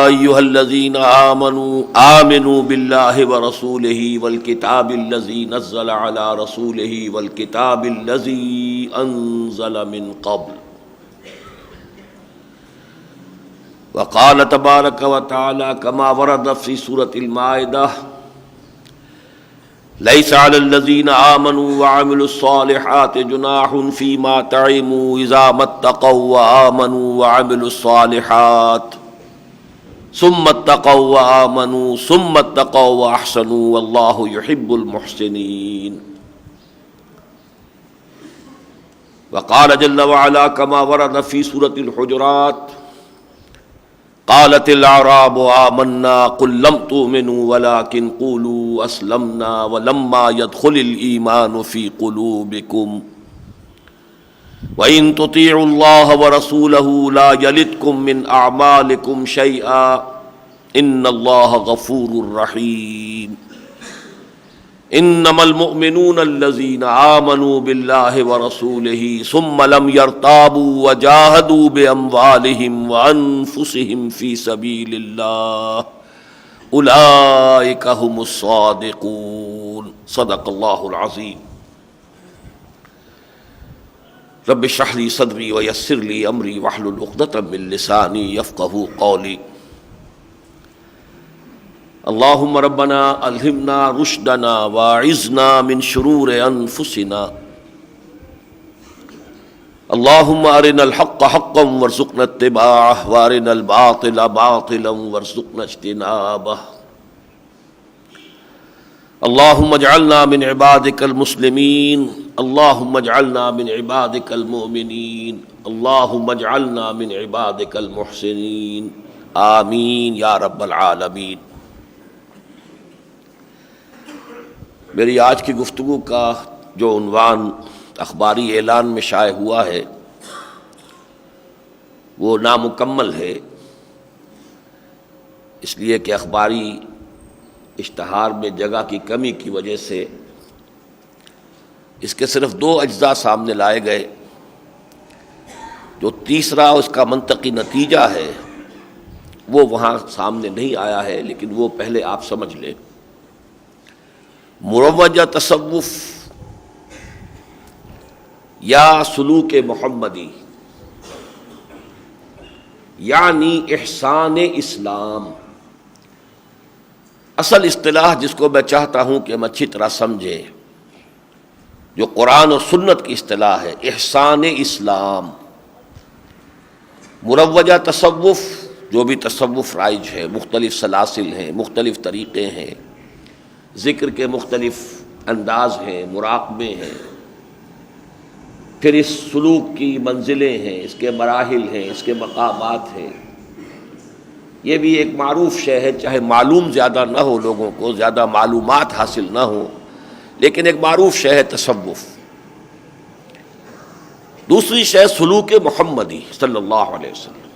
أيها الذين آمنوا بالله ورسوله والكتاب الذي نزل على رسوله والكتاب الذي أنزل من قبل. وقال تبارك وتعالى كما ورد في سورة المائدة: ليس على الذين آمنوا وعملوا الصالحات جناح فيما طعموا إذا ما اتقوا وآمنوا وعملوا الصالحات ثم اتقوا وآمنوا ثم اتقوا وأحسنوا والله يحب المحسنين. وقال جل وعلا كما ورد في سورة الحجرات: قالت الأعراب آمنا قل لم تؤمنوا ولكن قولوا أسلمنا ولما يدخل الإيمان في قلوبكم وإن تطيعوا الله ورسوله لا يلدكم من أعمالكم شيئا إن الله غفور رحيم. انما المؤمنون الذين آمنوا بالله ورسوله ثم لم يرتابوا وجاهدوا بأموالهم وأنفسهم في سبيل الله أولئك هم الصادقون. صدق الله العظيم. رب اشرح لي صدري ويسر لي أمري واحلل عقدة من لساني يفقهوا قولي. اللهم ربنا ألهمنا رشدنا واعذنا من شرور أنفسنا. اللهم أرنا الحق حقا وارزقنا اتباعه وأرنا الباطل باطلا وارزقنا اجتنابه. اللهم اجعلنا من عبادك المسلمين. اللهم اجعلنا من عبادك المؤمنين. اللهم اجعلنا من عبادك المحسنين. آمین یا رب العالمین. میری آج کی گفتگو کا جو عنوان اخباری اعلان میں شائع ہوا ہے وہ نامکمل ہے، اس لیے کہ اخباری اشتہار میں جگہ کی کمی کی وجہ سے اس کے صرف 2 اجزاء سامنے لائے گئے. جو تیسرا اس کا منطقی نتیجہ ہے وہ وہاں سامنے نہیں آیا ہے، لیکن وہ پہلے آپ سمجھ لیں. مروجہ تصوف یا سلوک محمدی یعنی احسان اسلام، اصل اصطلاح جس کو میں چاہتا ہوں کہ ہم اچھی طرح سمجھیں، جو قرآن اور سنت کی اصطلاح ہے، احسان اسلام. مروجہ تصوف، جو بھی تصوف رائج ہے، مختلف سلاسل ہیں، مختلف طریقے ہیں، ذکر کے مختلف انداز ہیں، مراقبے ہیں، پھر اس سلوک کی منزلیں ہیں، اس کے مراحل ہیں، اس کے مقامات ہیں. یہ بھی ایک معروف شے ہے، چاہے معلوم زیادہ نہ ہو، لوگوں کو زیادہ معلومات حاصل نہ ہو، لیکن ایک معروف شے ہے تصوف. دوسری شے سلوک محمدی صلی اللہ علیہ وسلم،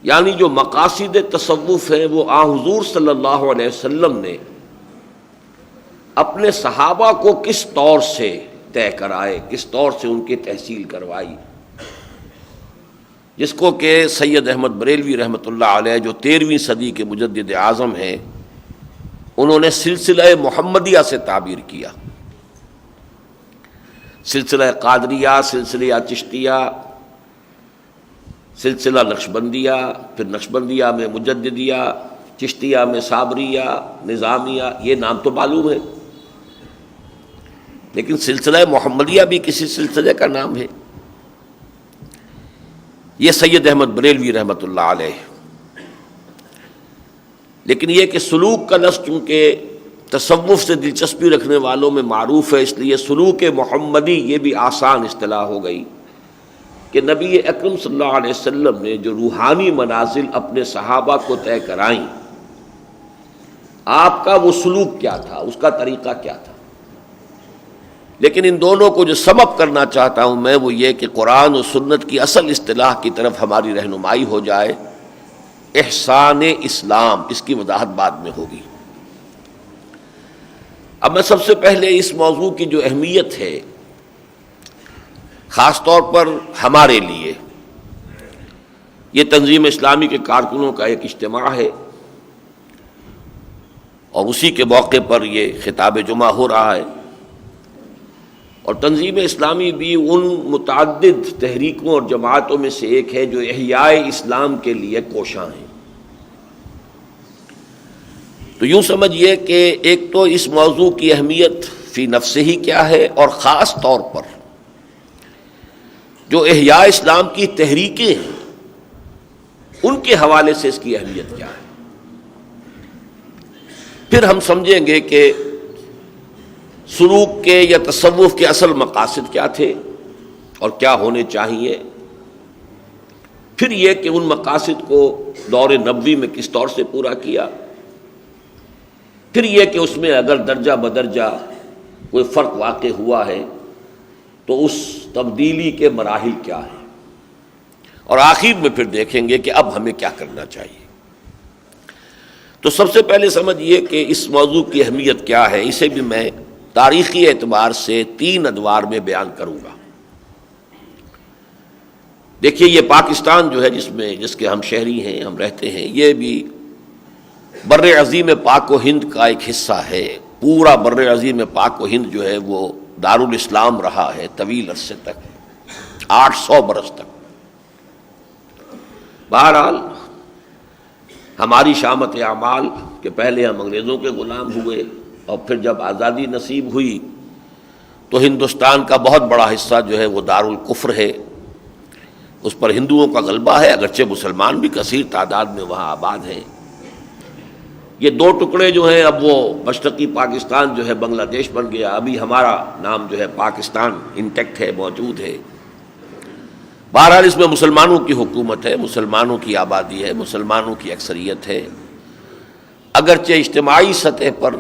یعنی جو مقاصد تصوف ہیں وہ آن حضور صلی اللہ علیہ وسلم نے اپنے صحابہ کو کس طور سے طے کرائے، کس طور سے ان کی تحصیل کروائی، جس کو کہ سید احمد بریلوی رحمۃ اللہ علیہ جو 13ویں صدی کے مجدد اعظم ہیں، انہوں نے سلسلہ محمدیہ سے تعبیر کیا. سلسلہ قادریہ، سلسلہ چشتیہ، سلسلہ نقشبندیہ، پھر نقشبندیہ میں مجددیہ، چشتیہ میں صابریہ، نظامیہ، یہ نام تو معلوم ہے، لیکن سلسلہ محمدیہ بھی کسی سلسلے کا نام ہے. یہ سید احمد بریلوی رحمۃ اللہ علیہ. لیکن یہ کہ سلوک کا لفظ چونکہ تصوف سے دلچسپی رکھنے والوں میں معروف ہے، اس لیے سلوک محمدی یہ بھی آسان اصطلاح ہو گئی کہ نبی اکرم صلی اللہ علیہ وسلم نے جو روحانی منازل اپنے صحابہ کو طے کرائیں، آپ کا وہ سلوک کیا تھا، اس کا طریقہ کیا تھا. لیکن ان دونوں کو جو سم اپ کرنا چاہتا ہوں میں وہ یہ کہ قرآن و سنت کی اصل اصطلاح کی طرف ہماری رہنمائی ہو جائے. احسان اسلام، اس کی وضاحت بعد میں ہوگی. اب میں سب سے پہلے اس موضوع کی جو اہمیت ہے خاص طور پر ہمارے لیے، یہ تنظیم اسلامی کے کارکنوں کا ایک اجتماع ہے اور اسی کے موقع پر یہ خطاب جمعہ ہو رہا ہے، اور تنظیم اسلامی بھی ان متعدد تحریکوں اور جماعتوں میں سے ایک ہے جو احیاء اسلام کے لیے کوشاں ہیں۔ تو یوں سمجھیے کہ ایک تو اس موضوع کی اہمیت فی نفسہ ہی کیا ہے، اور خاص طور پر جو احیاء اسلام کی تحریکیں ہیں ان کے حوالے سے اس کی اہمیت کیا ہے۔ پھر ہم سمجھیں گے کہ سلوک کے یا تصوف کے اصل مقاصد کیا تھے اور کیا ہونے چاہیے، پھر یہ کہ ان مقاصد کو دور نبوی میں کس طور سے پورا کیا، پھر یہ کہ اس میں اگر درجہ بدرجہ کوئی فرق واقع ہوا ہے تو اس تبدیلی کے مراحل کیا ہیں، اور آخر میں پھر دیکھیں گے کہ اب ہمیں کیا کرنا چاہیے۔ تو سب سے پہلے سمجھیے کہ اس موضوع کی اہمیت کیا ہے، اسے بھی میں تاریخی اعتبار سے 3 ادوار میں بیان کروں گا۔ دیکھیے یہ پاکستان جو ہے جس کے ہم شہری ہیں، ہم رہتے ہیں، یہ بھی بر عظیم پاک و ہند کا ایک حصہ ہے۔ پورا بر عظیم پاک و ہند جو ہے وہ دارالاسلام رہا ہے طویل عرصے تک، 800 برس تک۔ بہرحال ہماری شامت اعمال کہ پہلے ہم انگریزوں کے غلام ہوئے، اور پھر جب آزادی نصیب ہوئی تو ہندوستان کا بہت بڑا حصہ جو ہے وہ دارالکفر ہے، اس پر ہندوؤں کا غلبہ ہے، اگرچہ مسلمان بھی کثیر تعداد میں وہاں آباد ہیں۔ یہ 2 ٹکڑے جو ہیں، اب وہ مشرقی پاکستان جو ہے بنگلہ دیش بن گیا، ابھی ہمارا نام جو ہے پاکستان انٹیکٹ ہے، موجود ہے۔ بہرحال اس میں مسلمانوں کی حکومت ہے، مسلمانوں کی آبادی ہے، مسلمانوں کی اکثریت ہے، اگرچہ اجتماعی سطح پر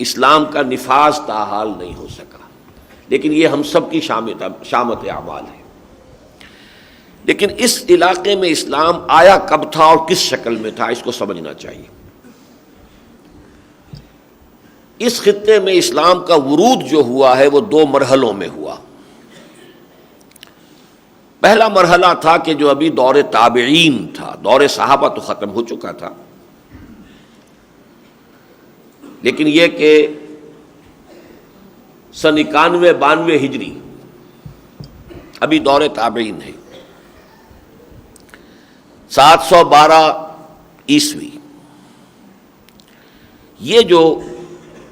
اسلام کا نفاذ تاحال نہیں ہو سکا، لیکن یہ ہم سب کی شامت اعمال ہے۔ لیکن اس علاقے میں اسلام آیا کب تھا اور کس شکل میں تھا، اس کو سمجھنا چاہیے۔ اس خطے میں اسلام کا ورود جو ہوا ہے وہ 2 مرحلوں میں ہوا۔ پہلا مرحلہ تھا کہ جو ابھی دور تابعین تھا، دور صحابہ تو ختم ہو چکا تھا، لیکن یہ کہ سن 91-92 ہجری ابھی دور تابعین ہے، 712 عیسوی، یہ جو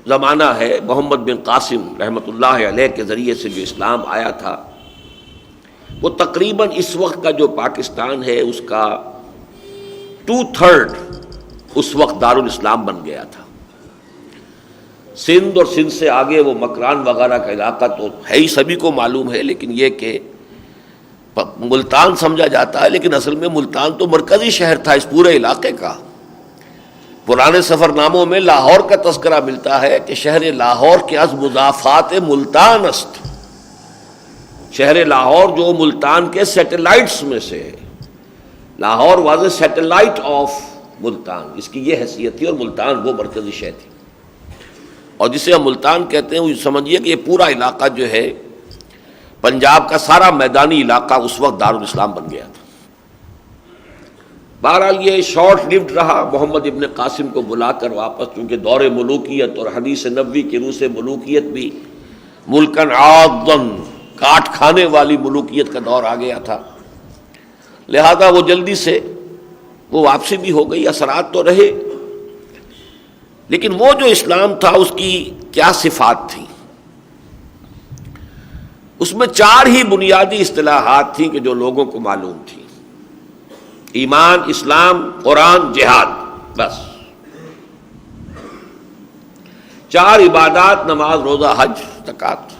زمانہ ہے محمد بن قاسم رحمۃ اللہ علیہ کے ذریعے سے جو اسلام آیا تھا، وہ تقریباً اس وقت کا جو پاکستان ہے اس کا 2/3 اس وقت دارالاسلام بن گیا تھا۔ سندھ اور سندھ سے آگے وہ مکران وغیرہ کا علاقہ تو ہے ہی، سبھی کو معلوم ہے، لیکن یہ کہ ملتان سمجھا جاتا ہے، لیکن اصل میں ملتان تو مرکزی شہر تھا اس پورے علاقے کا۔ پرانے سفر ناموں میں لاہور کا تذکرہ ملتا ہے کہ شہر لاہور کے از مضافات ملتان است، شہر لاہور جو ملتان کے سیٹلائٹس میں سے ہے، Lahore was a satellite of Multan, اس کی یہ حیثیت تھی، اور ملتان وہ مرکزی شہر تھی۔ اور جسے ہم ملتان کہتے ہیں وہ سمجھیے کہ یہ پورا علاقہ جو ہے پنجاب کا سارا میدانی علاقہ اس وقت دارالاسلام بن گیا تھا۔ بہرحال یہ شارٹ لیوڈ رہا، محمد ابن قاسم کو بلا کر واپس، چونکہ دور ملوکیت اور حدیث نبوی کی روح سے ملوکیت بھی ملکن عاضن، کاٹ کھانے والی ملوکیت کا دور آ گیا تھا، لہذا وہ جلدی سے وہ واپسی بھی ہو گئی، اثرات تو رہے، لیکن وہ جو اسلام تھا اس کی کیا صفات تھیں؟ اس میں 4 ہی بنیادی اصطلاحات تھیں کہ جو لوگوں کو معلوم تھیں: ایمان، اسلام، قرآن، جہاد، بس 4 عبادات، نماز، روزہ، حج، زکوٰۃ۔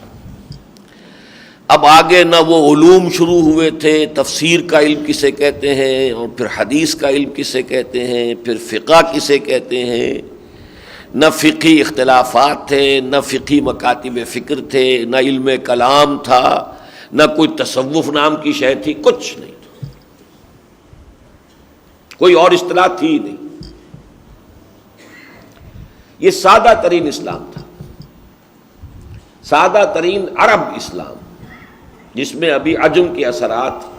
اب آگے نہ وہ علوم شروع ہوئے تھے، تفسیر کا علم کسے کہتے ہیں، اور پھر حدیث کا علم کسے کہتے ہیں، پھر فقہ کسے کہتے ہیں، نہ فقہی اختلافات تھے، نہ فقہی مکاتب فکر تھے، نہ علم کلام تھا، نہ کوئی تصوف نام کی شے تھی، کچھ نہیں تھا، کوئی اور اصطلاح تھی ہی نہیں۔ یہ سادہ ترین اسلام تھا، سادہ ترین عرب اسلام، جس میں ابھی عجم کے اثرات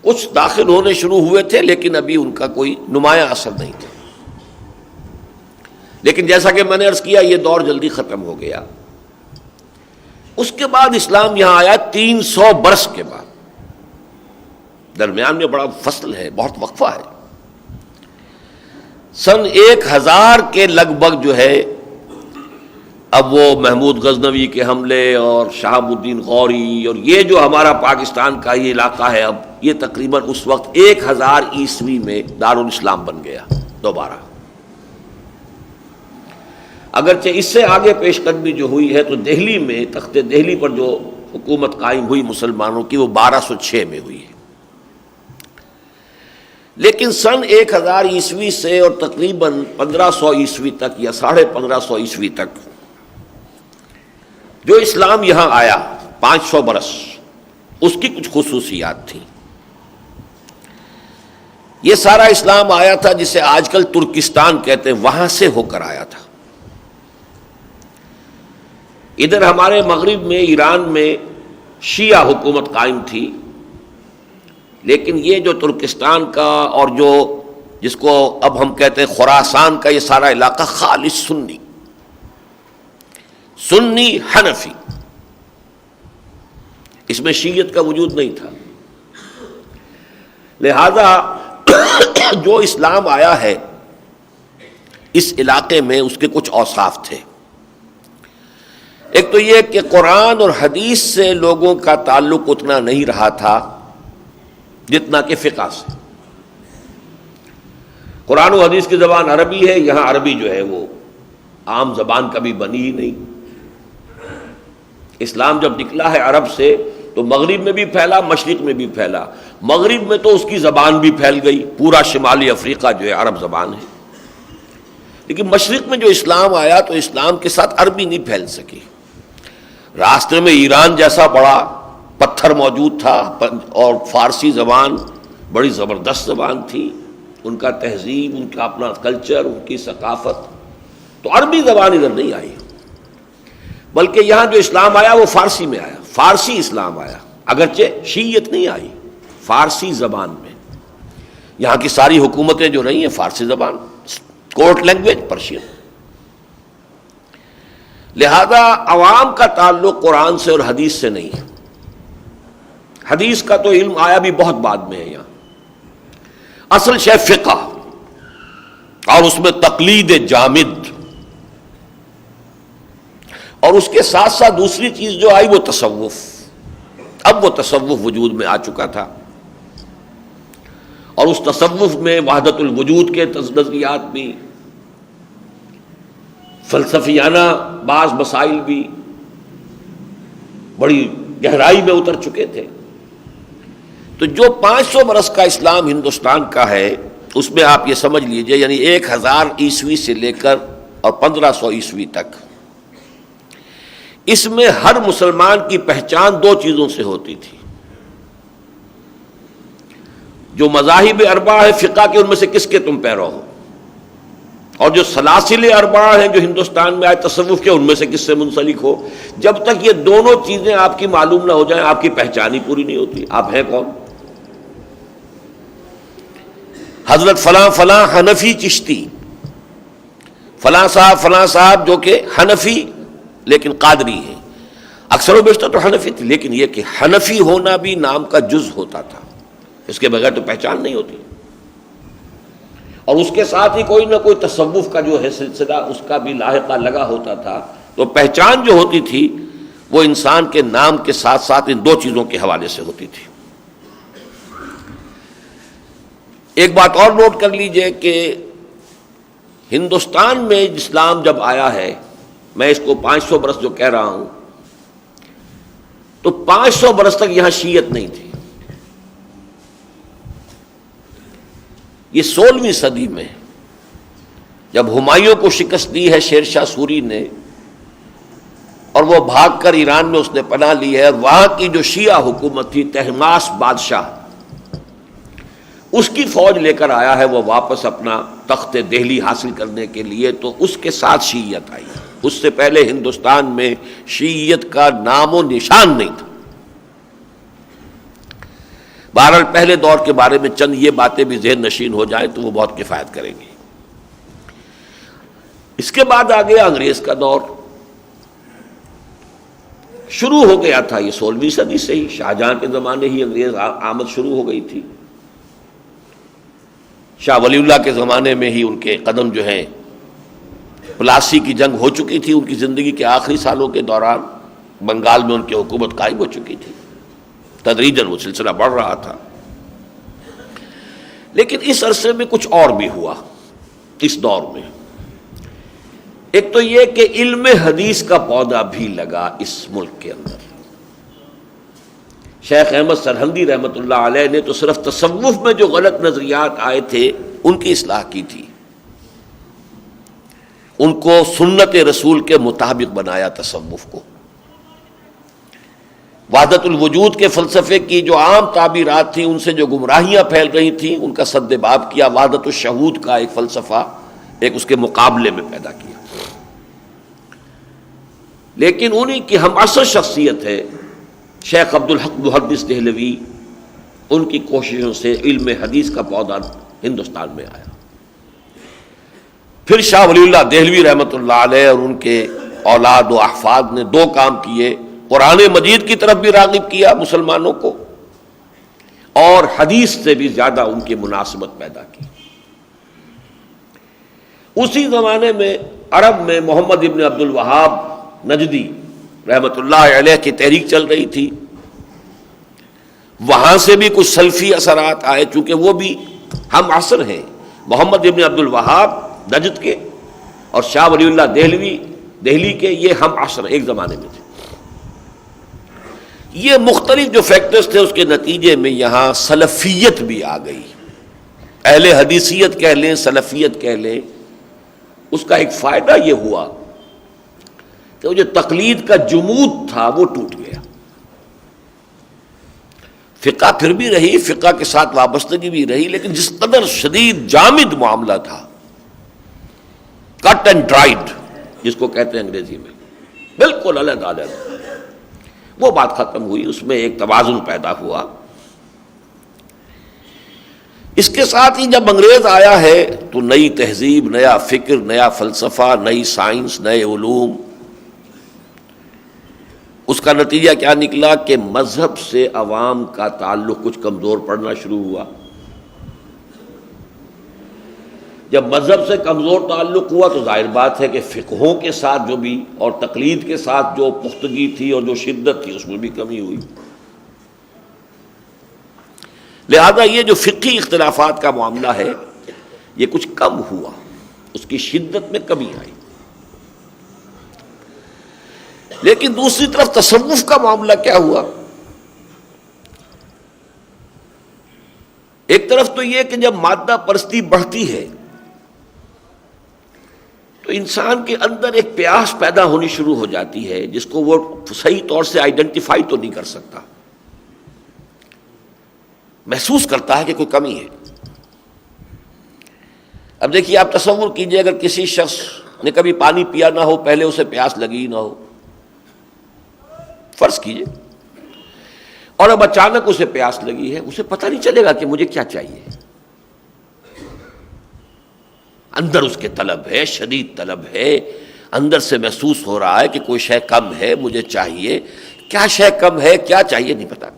کچھ داخل ہونے شروع ہوئے تھے لیکن ابھی ان کا کوئی نمایاں اثر نہیں تھا. لیکن جیسا کہ میں نے عرض کیا یہ دور جلدی ختم ہو گیا. اس کے بعد اسلام یہاں آیا 300 برس کے بعد. درمیان میں بڑا فصل ہے، بہت وقفہ ہے. سن 1000 کے لگ بھگ جو ہے اب وہ محمود غزنوی کے حملے اور شہاب الدین غوری اور یہ جو ہمارا پاکستان کا یہ علاقہ ہے اب یہ تقریباً اس وقت 1000 عیسوی میں دارالاسلام بن گیا دوبارہ. اگرچہ اس سے آگے پیش قدمی جو ہوئی ہے تو دہلی میں تخت دہلی پر جو حکومت قائم ہوئی مسلمانوں کی وہ 1206 میں ہوئی ہے. لیکن سن 1000 عیسوی سے اور تقریباً 1500 عیسوی تک یا 1550 عیسوی تک جو اسلام یہاں آیا 500 برس، اس کی کچھ خصوصیات تھیں. یہ سارا اسلام آیا تھا جسے آج کل ترکستان کہتے ہیں، وہاں سے ہو کر آیا تھا. ادھر ہمارے مغرب میں ایران میں شیعہ حکومت قائم تھی، لیکن یہ جو ترکستان کا اور جو جس کو اب ہم کہتے ہیں خراسان کا یہ سارا علاقہ خالص سنی حنفی، اس میں شیعت کا وجود نہیں تھا. لہذا جو اسلام آیا ہے اس علاقے میں اس کے کچھ اوصاف تھے. ایک تو یہ کہ قرآن اور حدیث سے لوگوں کا تعلق اتنا نہیں رہا تھا جتنا کہ فقہ سے. قرآن و حدیث کی زبان عربی ہے، یہاں عربی جو ہے وہ عام زبان کبھی بنی ہی نہیں. اسلام جب نکلا ہے عرب سے تو مغرب میں بھی پھیلا، مشرق میں بھی پھیلا. مغرب میں تو اس کی زبان بھی پھیل گئی، پورا شمالی افریقہ جو ہے عرب زبان ہے. لیکن مشرق میں جو اسلام آیا تو اسلام کے ساتھ عربی نہیں پھیل سکی. راستے میں ایران جیسا بڑا پتھر موجود تھا اور فارسی زبان بڑی زبردست زبان تھی، ان کا تہذیب، ان کا اپنا کلچر، ان کی ثقافت. تو عربی زبان ادھر نہیں آئی، بلکہ یہاں جو اسلام آیا وہ فارسی میں آیا، فارسی اسلام آیا. اگرچہ شیعت نہیں آئی، فارسی زبان میں. یہاں کی ساری حکومتیں جو رہی ہیں فارسی زبان، کورٹ لینگویج پرشین. لہذا عوام کا تعلق قرآن سے اور حدیث سے نہیں ہے. حدیث کا تو علم آیا بھی بہت بعد میں ہے. یہاں اصل شے فقہ اور اس میں تقلید جامد، اور اس کے ساتھ ساتھ دوسری چیز جو آئی وہ تصوف. اب وہ تصوف وجود میں آ چکا تھا اور اس تصوف میں وحدت الوجود کے نظریات بھی، فلسفیانہ بعض مسائل بھی بڑی گہرائی میں اتر چکے تھے. تو جو 500 برس کا اسلام ہندوستان کا ہے اس میں آپ یہ سمجھ لیجئے یعنی 1000 عیسوی سے لے کر اور 1500 عیسوی تک اس میں ہر مسلمان کی پہچان 2 چیزوں سے ہوتی تھی. جو مذاہب اربعہ ہے فقہ کے، ان میں سے کس کے تم پیرو ہو، اور جو سلاسل اربعہ ہیں جو ہندوستان میں آئے تصوف کے، ان میں سے کس سے منسلک ہو. جب تک یہ دونوں چیزیں آپ کی معلوم نہ ہو جائیں آپ کی پہچان ہی پوری نہیں ہوتی. آپ ہیں کون؟ حضرت فلاں فلاں حنفی چشتی، فلاں صاحب جو کہ حنفی لیکن قادری ہیں. اکثر و بیشتر تو حنفی تھی، لیکن یہ کہ حنفی ہونا بھی نام کا جز ہوتا تھا، اس کے بغیر تو پہچان نہیں ہوتی. اور اس کے ساتھ ہی کوئی نہ کوئی تصوف کا جو ہے سلسلہ اس کا بھی لاحقہ لگا ہوتا تھا. تو پہچان جو ہوتی تھی وہ انسان کے نام کے ساتھ ساتھ ان 2 چیزوں کے حوالے سے ہوتی تھی. ایک بات اور نوٹ کر لیجئے کہ ہندوستان میں اسلام جب آیا ہے، میں اس کو 500 برس جو کہہ رہا ہوں، تو 500 برس تک یہاں شیعت نہیں تھی. یہ 16ویں صدی میں جب ہمایوں کو شکست دی ہے شیر شاہ سوری نے اور وہ بھاگ کر ایران میں اس نے پناہ لی ہے، اور وہاں کی جو شیعہ حکومت تھی طہماسپ بادشاہ اس کی فوج لے کر آیا ہے وہ واپس اپنا تخت دہلی حاصل کرنے کے لیے، تو اس کے ساتھ شیعت آئی. اس سے پہلے ہندوستان میں شیعت کا نام و نشان نہیں تھا. بہرحال پہلے دور کے بارے میں چند یہ باتیں بھی ذہن نشین ہو جائیں تو وہ بہت کفایت کریں گی۔ اس کے بعد آ گیا انگریز کا دور، شروع ہو گیا تھا یہ 16ویں صدی سے ہی، شاہجہاں کے زمانے ہی انگریز آمد شروع ہو گئی تھی، شاہ ولی اللہ کے زمانے میں ہی ان کے قدم جو ہیں، پلاسی کی جنگ ہو چکی تھی ان کی زندگی کے آخری سالوں کے دوران، بنگال میں ان کی حکومت قائم ہو چکی تھی، تدریجاً وہ سلسلہ بڑھ رہا تھا۔ لیکن اس عرصے میں کچھ اور بھی ہوا اس دور میں۔ ایک تو یہ کہ علم حدیث کا پودا بھی لگا اس ملک کے اندر۔ شیخ احمد سرہندی رحمۃ اللہ علیہ نے تو صرف تصوف میں جو غلط نظریات آئے تھے ان کی اصلاح کی تھی، ان کو سنت رسول کے مطابق بنایا تصوف کو۔ وحدت الوجود کے فلسفے کی جو عام تعبیرات تھیں، ان سے جو گمراہیاں پھیل رہی تھیں ان کا سد باب کیا، وحدت الشہود کا ایک فلسفہ ایک اس کے مقابلے میں پیدا کیا۔ لیکن انہی کی ہم عصر شخصیت ہے شیخ عبدالحق محدث دہلوی، ان کی کوششوں سے علم حدیث کا پودا ہندوستان میں آیا۔ پھر شاہ ولی اللہ دہلوی رحمۃ اللہ علیہ اور ان کے اولاد و احفاد نے دو کام کیے، قرآن مجید کی طرف بھی راغب کیا مسلمانوں کو، اور حدیث سے بھی زیادہ ان کی مناسبت پیدا کی۔ اسی زمانے میں عرب میں محمد ابن عبد الوہاب نجدی رحمۃ اللہ علیہ کی تحریک چل رہی تھی، وہاں سے بھی کچھ سلفی اثرات آئے، چونکہ وہ بھی ہم عصر ہیں، محمد ابن عبد الوہاب نجد کے اور شاہ ولی اللہ دہلی کے، یہ ہم عصر ایک زمانے میں تھے۔ یہ مختلف جو فیکٹرز تھے اس کے نتیجے میں یہاں سلفیت بھی آ گئی، اہل حدیثیت کہہ لیں، سلفیت کہہ لیں۔ اس کا ایک فائدہ یہ ہوا کہ وہ جو تقلید کا جمود تھا وہ ٹوٹ گیا۔ فقہ پھر بھی رہی، فقہ کے ساتھ وابستگی بھی رہی، لیکن جس قدر شدید جامد معاملہ تھا، کٹ اینڈ ڈرائیڈ جس کو کہتے ہیں انگریزی میں، بالکل علیحدہ علیحدہ، وہ بات ختم ہوئی، اس میں ایک توازن پیدا ہوا۔ اس کے ساتھ ہی جب انگریز آیا ہے تو نئی تہذیب، نیا فکر، نیا فلسفہ، نئی سائنس، نئے علوم، اس کا نتیجہ کیا نکلا کہ مذہب سے عوام کا تعلق کچھ کمزور پڑنا شروع ہوا۔ جب مذہب سے کمزور تعلق ہوا تو ظاہر بات ہے کہ فقہوں کے ساتھ جو بھی اور تقلید کے ساتھ جو پختگی تھی اور جو شدت تھی اس میں بھی کمی ہوئی۔ لہذا یہ جو فقہی اختلافات کا معاملہ ہے یہ کچھ کم ہوا، اس کی شدت میں کمی آئی۔ لیکن دوسری طرف تصوف کا معاملہ کیا ہوا؟ ایک طرف تو یہ کہ جب مادہ پرستی بڑھتی ہے تو انسان کے اندر ایک پیاس پیدا ہونی شروع ہو جاتی ہے جس کو وہ صحیح طور سے آئیڈینٹیفائی تو نہیں کر سکتا، محسوس کرتا ہے کہ کوئی کمی ہے۔ اب دیکھیے، آپ تصور کیجئے اگر کسی شخص نے کبھی پانی پیا نہ ہو، پہلے اسے پیاس لگی نہ ہو، فرض کیجئے، اور اب اچانک اسے پیاس لگی ہے، اسے پتہ نہیں چلے گا کہ مجھے کیا چاہیے۔ اندر اس کے طلب ہے، شدید طلب ہے، اندر سے محسوس ہو رہا ہے کہ کوئی شے کم ہے، مجھے چاہیے، کیا شے کم ہے، کیا چاہیے نہیں پتا۔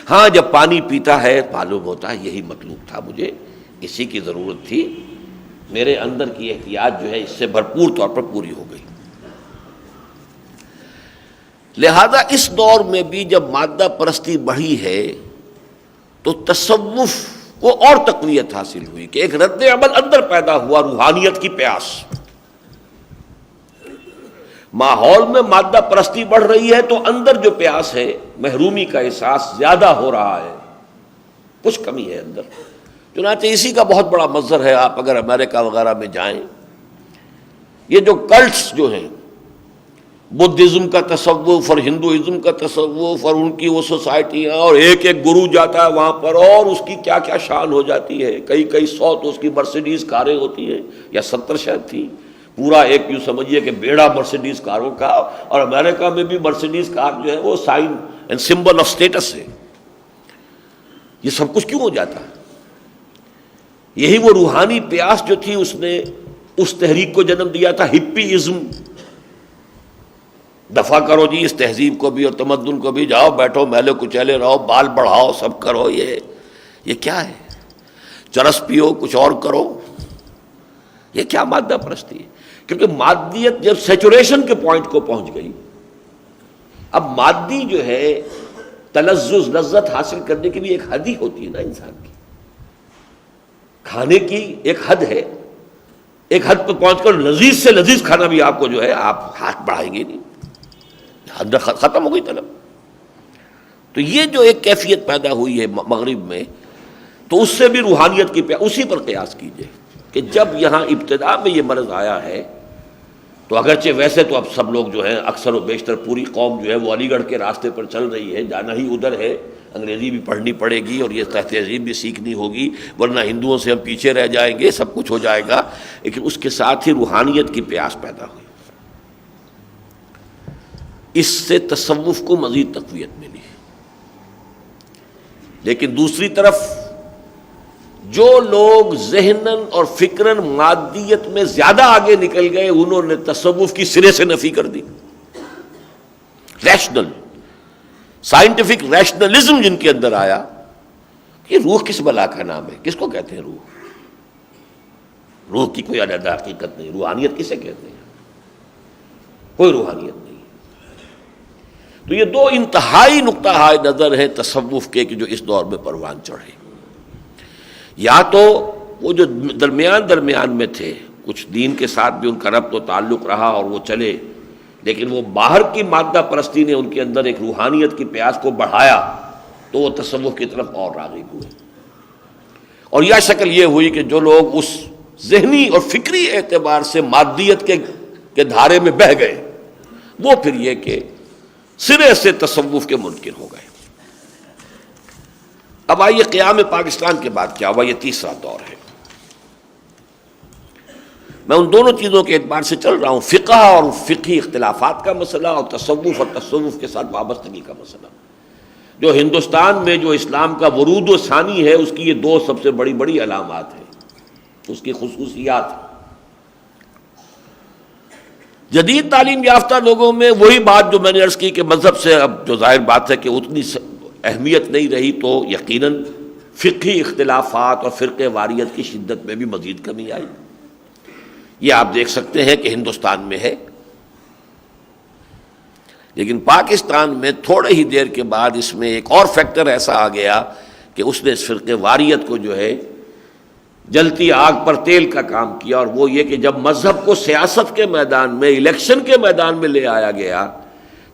ہاں جب پانی پیتا ہے معلوم ہوتا ہے یہی مطلوب تھا، مجھے اسی کی ضرورت تھی، میرے اندر کی احتیاج جو ہے اس سے بھرپور طور پر پوری ہو گئی۔ لہذا اس دور میں بھی جب مادہ پرستی بڑھی ہے تو تصوف کو اور تقویت حاصل ہوئی کہ ایک رد عمل اندر پیدا ہوا، روحانیت کی پیاس۔ ماحول میں مادہ پرستی بڑھ رہی ہے تو اندر جو پیاس ہے، محرومی کا احساس زیادہ ہو رہا ہے، کچھ کمی ہے اندر۔ چنانچہ اسی کا بہت بڑا مظہر ہے، آپ اگر امریکہ وغیرہ میں جائیں، یہ جو کلٹس جو ہیں، بدھزم کا تصوف اور ہندوازم کا تصوف اور ان کی وہ سوسائٹیاں، اور ایک ایک گرو جاتا ہے وہاں پر اور اس کی کیا کیا شان ہو جاتی ہے، کئی 100 تو اس کی مرسیڈیز کاریں ہوتی ہیں، یا 70 شاید تھی، پورا ایک یوں سمجھیے کہ بیڑا مرسیڈیز کاروں کا۔ اور امریکہ میں بھی مرسیڈیز کار جو ہے وہ sign and symbol of status ہے۔ یہ سب کچھ کیوں ہو جاتا؟ یہی وہ روحانی پیاس جو تھی اس نے اس تحریک کو جنم دیا تھا، ہپیزم. دفع کرو جی اس تہذیب کو بھی اور تمدن کو بھی، جاؤ بیٹھو میلے کچیلے رہو، بال بڑھاؤ، سب کرو. یہ کیا ہے؟ چرس پیو، کچھ اور کرو. یہ کیا مادہ پرستی ہے؟ کیونکہ مادیت جب سیچوریشن کے پوائنٹ کو پہنچ گئی، اب مادی جو ہے تلذذ لذت حاصل کرنے کی بھی ایک حد ہی ہوتی ہے نا انسان کی. کھانے کی ایک حد ہے، ایک حد پہ پہنچ کر لذیذ سے لذیذ کھانا بھی آپ کو جو ہے آپ ہاتھ بڑھائیں گے نہیں، حد ختم ہو گئی طلب. تو یہ جو ایک کیفیت پیدا ہوئی ہے مغرب میں، تو اس سے بھی روحانیت کی اسی پر قیاس کیجئے کہ جب یہاں ابتدا میں یہ مرض آیا ہے تو اگرچہ ویسے تو اب سب لوگ جو ہیں اکثر و بیشتر پوری قوم جو ہے وہ علی گڑھ کے راستے پر چل رہی ہے، جانا ہی ادھر ہے، انگریزی بھی پڑھنی پڑے گی اور یہ تہذیب بھی سیکھنی ہوگی، ورنہ ہندوؤں سے ہم پیچھے رہ جائیں گے، سب کچھ ہو جائے گا. لیکن اس کے ساتھ ہی روحانیت کی پیاس پیدا ہوئی، اس سے تصوف کو مزید تقویت ملی. لیکن دوسری طرف جو لوگ ذہناً اور فکراً مادیت میں زیادہ آگے نکل گئے، انہوں نے تصوف کی سرے سے نفی کر دی. ریشنل سائنٹیفک ریشنلزم جن کے اندر آیا کہ روح کس بلا کا نام ہے، کس کو کہتے ہیں روح؟ روح کی کوئی علیحدہ حقیقت نہیں. روحانیت کسے کہتے ہیں؟ کوئی روحانیت نہیں. تو یہ دو انتہائی نقطہ نظر ہیں تصوف کے کہ جو اس دور میں پروان چڑھے. یا تو وہ جو درمیان میں تھے، کچھ دین کے ساتھ بھی ان کا ربط و تعلق رہا اور وہ چلے، لیکن وہ باہر کی مادہ پرستی نے ان کے اندر ایک روحانیت کی پیاس کو بڑھایا تو وہ تصوف کی طرف اور راغب ہوئے. اور یہ شکل یہ ہوئی کہ جو لوگ اس ذہنی اور فکری اعتبار سے مادیت کے دھارے میں بہہ گئے، وہ پھر یہ کہ سرے سے تصوف کے منکر ہو گئے. اب آئیے قیام پاکستان کے بعد کیا ہوا، یہ تیسرا دور ہے. میں ان دونوں چیزوں کے اعتبار سے چل رہا ہوں، فقہ اور فقہی اختلافات کا مسئلہ اور تصوف کے ساتھ وابستگی کا مسئلہ. جو ہندوستان میں جو اسلام کا ورود و ثانی ہے، اس کی یہ دو سب سے بڑی بڑی علامات ہیں، اس کی خصوصیات. جدید تعلیم یافتہ لوگوں میں وہی بات جو میں نے عرض کی کہ مذہب سے اب جو ظاہر بات ہے کہ اتنی اہمیت نہیں رہی، تو یقیناً فقہی اختلافات اور فرقہ واریت کی شدت میں بھی مزید کمی آئی. یہ آپ دیکھ سکتے ہیں کہ ہندوستان میں ہے، لیکن پاکستان میں تھوڑے ہی دیر کے بعد اس میں ایک اور فیکٹر ایسا آ گیا کہ اس نے اس فرقہ واریت کو جو ہے جلتی آگ پر تیل کا کام کیا. اور وہ یہ کہ جب مذہب کو سیاست کے میدان میں، الیکشن کے میدان میں لے آیا گیا،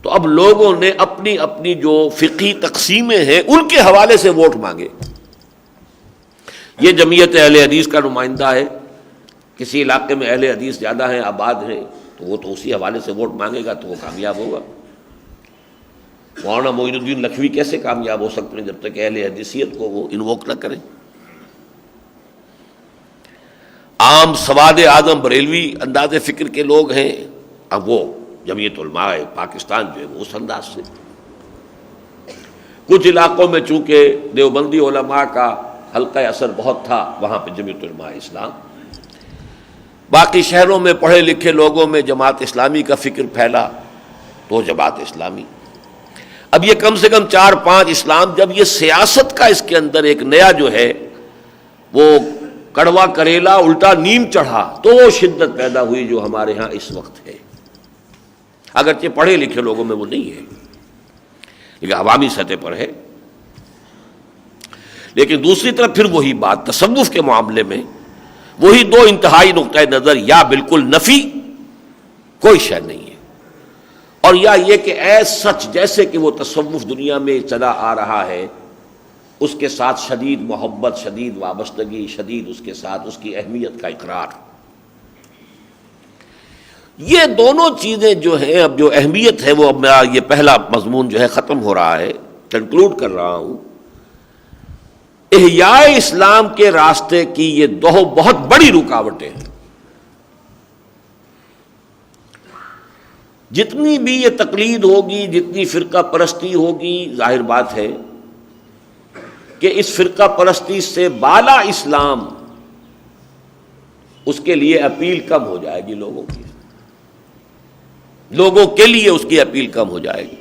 تو اب لوگوں نے اپنی اپنی جو فقہی تقسیمیں ہیں ان کے حوالے سے ووٹ مانگے. یہ جمعیت اہل حدیث کا نمائندہ ہے، کسی علاقے میں اہل حدیث زیادہ ہیں، آباد ہیں، تو وہ تو اسی حوالے سے ووٹ مانگے گا تو وہ کامیاب ہوگا. مولانا معین الدین لکھوی کیسے کامیاب ہو سکتے ہیں جب تک اہل حدیثیت کو وہ انووک نہ کریں؟ عام سواد اعظم بریلوی انداز فکر کے لوگ ہیں، اب وہ جمعیت علماء پاکستان جو ہے وہ اس انداز سے. کچھ علاقوں میں چونکہ دیوبندی علماء کا حلقہ اثر بہت تھا، وہاں پہ جمعیت علماء اسلام. باقی شہروں میں پڑھے لکھے لوگوں میں جماعت اسلامی کا فکر پھیلا تو جماعت اسلامی. اب یہ کم سے کم 4-5 اسلام، جب یہ سیاست کا اس کے اندر ایک نیا جو ہے وہ کڑوا کریلا الٹا نیم چڑھا، تو وہ شدت پیدا ہوئی جو ہمارے ہاں اس وقت ہے. اگرچہ پڑھے لکھے لوگوں میں وہ نہیں ہے، لیکن عوامی سطح پر ہے. لیکن دوسری طرف پھر وہی بات، تصوف کے معاملے میں وہی دو انتہائی نقطۂ نظر، یا بالکل نفی، کوئی شے نہیں ہے، اور یا یہ کہ اے سچ جیسے کہ وہ تصوف دنیا میں چلا آ رہا ہے، اس کے ساتھ شدید محبت، شدید وابستگی، شدید اس کے ساتھ اس کی اہمیت کا اقرار. یہ دونوں چیزیں جو ہیں، اب جو اہمیت ہے وہ اب میرا یہ پہلا مضمون جو ہے ختم ہو رہا ہے، کنکلوڈ کر رہا ہوں. احیاء اسلام کے راستے کی یہ دو بہت بڑی رکاوٹیں ہیں. جتنی بھی یہ تقلید ہوگی، جتنی فرقہ پرستی ہوگی، ظاہر بات ہے کہ اس فرقہ پرستی سے بالا اسلام، اس کے لیے اپیل کم ہو جائے گی لوگوں کی، لوگوں کے لیے اس کی اپیل کم ہو جائے گی۔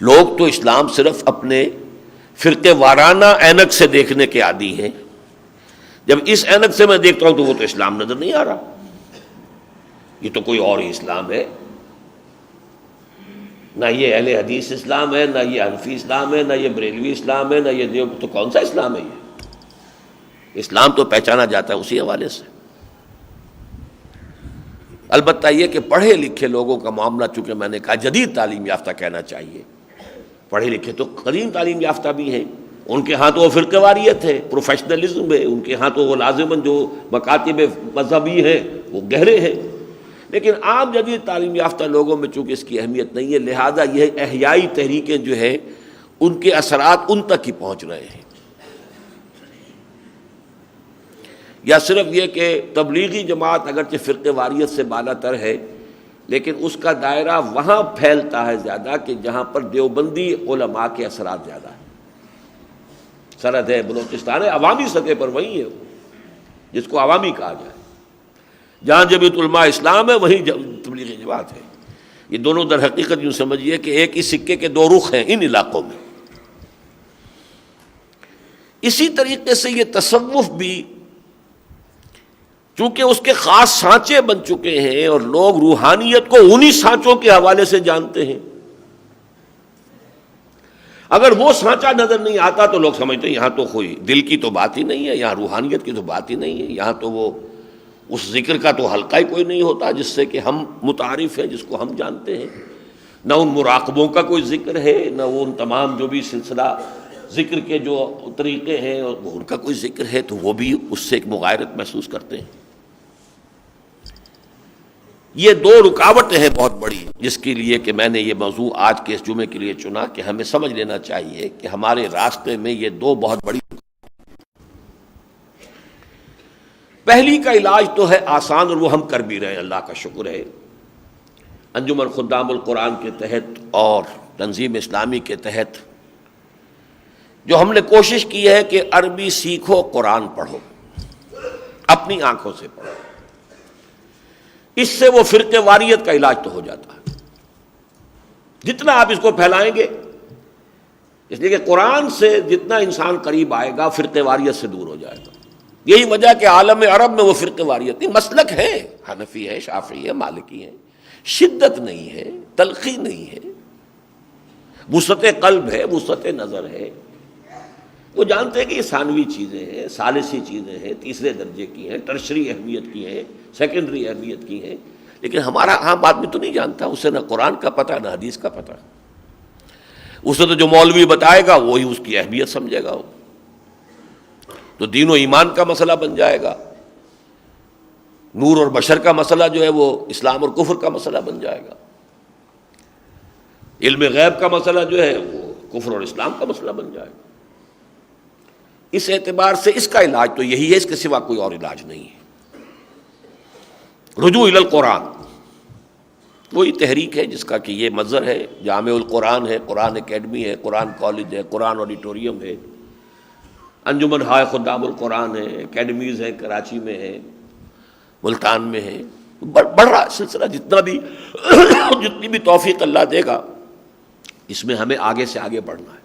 لوگ تو اسلام صرف اپنے فرقے وارانہ اینک سے دیکھنے کے عادی ہیں۔ جب اس اینک سے میں دیکھتا ہوں تو وہ تو اسلام نظر نہیں آ رہا، یہ تو کوئی اور ہی اسلام ہے، نہ یہ اہل حدیث اسلام ہے، نہ یہ حنفی اسلام ہے، نہ یہ بریلوی اسلام ہے، نہ یہ دیو، تو کون سا اسلام ہے یہ؟ اسلام تو پہچانا جاتا ہے اسی حوالے سے۔ البتہ یہ کہ پڑھے لکھے لوگوں کا معاملہ، چونکہ میں نے کہا جدید تعلیم یافتہ کہنا چاہیے، پڑھے لکھے تو قدیم تعلیم یافتہ بھی ہیں، ان کے ہاں تو وہ فرقہ واریت ہے، پروفیشنلزم ہے، ان کے ہاں تو وہ لازماً جو مکاتب مذہبی ہیں وہ گہرے ہیں، لیکن عام جدید تعلیم یافتہ لوگوں میں چونکہ اس کی اہمیت نہیں ہے، لہذا یہ احیائی تحریکیں جو ہے ان کے اثرات ان تک ہی پہنچ رہے ہیں۔ یا صرف یہ کہ تبلیغی جماعت اگرچہ فرقہ واریت سے بالا تر ہے، لیکن اس کا دائرہ وہاں پھیلتا ہے زیادہ کہ جہاں پر دیوبندی علماء کے اثرات زیادہ ہیں۔ سرحد ہے، بلوچستان ہے، عوامی سطح پر وہی ہے وہ، جس کو عوامی کہا جائے۔ جہاں جمعیت علماء اسلام ہے وہیں تبلیغی جماعت ہے۔ یہ دونوں در حقیقت یوں سمجھیے کہ ایک ہی سکے کے دو رخ ہیں ان علاقوں میں۔ اسی طریقے سے یہ تصوف بھی چونکہ اس کے خاص سانچے بن چکے ہیں اور لوگ روحانیت کو انہی سانچوں کے حوالے سے جانتے ہیں، اگر وہ سانچہ نظر نہیں آتا تو لوگ سمجھتے ہیں یہاں تو کوئی دل کی تو بات ہی نہیں ہے، یہاں روحانیت کی تو بات ہی نہیں ہے، یہاں تو وہ اس ذکر کا تو حلقہ ہی کوئی نہیں ہوتا جس سے کہ ہم متعارف ہیں، جس کو ہم جانتے ہیں، نہ ان مراقبوں کا کوئی ذکر ہے، نہ وہ ان تمام جو بھی سلسلہ ذکر کے جو طریقے ہیں ان کا کوئی ذکر ہے، تو وہ بھی اس سے ایک مغایرت محسوس کرتے ہیں۔ یہ دو رکاوٹیں ہیں بہت بڑی، جس کے لیے کہ میں نے یہ موضوع آج کے اس جمعے کے لیے چنا کہ ہمیں سمجھ لینا چاہیے کہ ہمارے راستے میں یہ دو بہت بڑی۔ پہلی کا علاج تو ہے آسان اور وہ ہم کر بھی رہے ہیں، اللہ کا شکر ہے۔ انجمن خدام القرآن کے تحت اور تنظیم اسلامی کے تحت جو ہم نے کوشش کی ہے کہ عربی سیکھو، قرآن پڑھو، اپنی آنکھوں سے پڑھو، اس سے وہ فرقے واریت کا علاج تو ہو جاتا ہے۔ جتنا آپ اس کو پھیلائیں گے، اس لیے کہ قرآن سے جتنا انسان قریب آئے گا فرقے واریت سے دور ہو جائے گا۔ یہی وجہ کہ عالم عرب میں وہ فرقے واریت نہیں، مسلک ہے، حنفی ہے، شافعی ہے، مالکی ہے، شدت نہیں ہے، تلخی نہیں ہے، وسعت قلب ہے، وسعت نظر ہے۔ وہ جانتے ہیں کہ یہ ثانوی چیزیں ہیں، ثالثی چیزیں ہیں، تیسرے درجے کی ہیں، ٹرشری اہمیت کی ہیں، سیکنڈری اہمیت کی ہیں، لیکن ہمارا عام آدمی تو نہیں جانتا، اسے نہ قرآن کا پتہ نہ حدیث کا پتہ، اسے تو جو مولوی بتائے گا وہی اس کی اہمیت سمجھے گا، تو دین و ایمان کا مسئلہ بن جائے گا، نور اور بشر کا مسئلہ جو ہے وہ اسلام اور کفر کا مسئلہ بن جائے گا، علم غیب کا مسئلہ جو ہے وہ کفر اور اسلام کا مسئلہ بن جائے گا۔ اس اعتبار سے اس کا علاج تو یہی ہے، اس کے سوا کوئی اور علاج نہیں ہے۔ رجوع الی القرآن وہی تحریک ہے جس کا کہ یہ منظر ہے، جامع القرآن ہے، قرآن اکیڈمی ہے، قرآن کالج ہے، قرآن آڈیٹوریم ہے، انجمن ہائے خدام القرآن ہے، اکیڈمیز ہیں، کراچی میں ہے، ملتان میں ہے، بڑھ رہا سلسلہ، جتنی بھی توفیق اللہ دے گا اس میں ہمیں آگے سے آگے بڑھنا ہے۔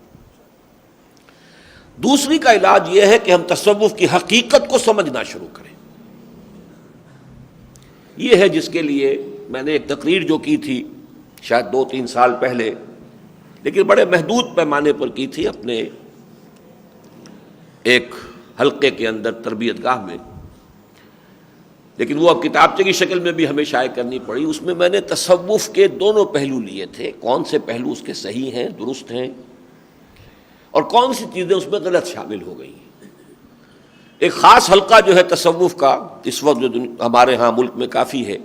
دوسری کا علاج یہ ہے کہ ہم تصوف کی حقیقت کو سمجھنا شروع کریں۔ یہ ہے جس کے لیے میں نے ایک تقریر جو کی تھی شاید 2-3 سال پہلے، لیکن بڑے محدود پیمانے پر کی تھی اپنے ایک حلقے کے اندر تربیت گاہ میں، لیکن وہ اب کتابچے کی شکل میں بھی ہمیں شائع کرنی پڑی۔ اس میں میں نے تصوف کے دونوں پہلو لیے تھے، کون سے پہلو اس کے صحیح ہیں، درست ہیں، اور کون سی چیزیں اس میں غلط شامل ہو گئی ہیں۔ ایک خاص حلقہ جو ہے تصوف کا اس وقت جو ہمارے ہاں ملک میں کافی ہے،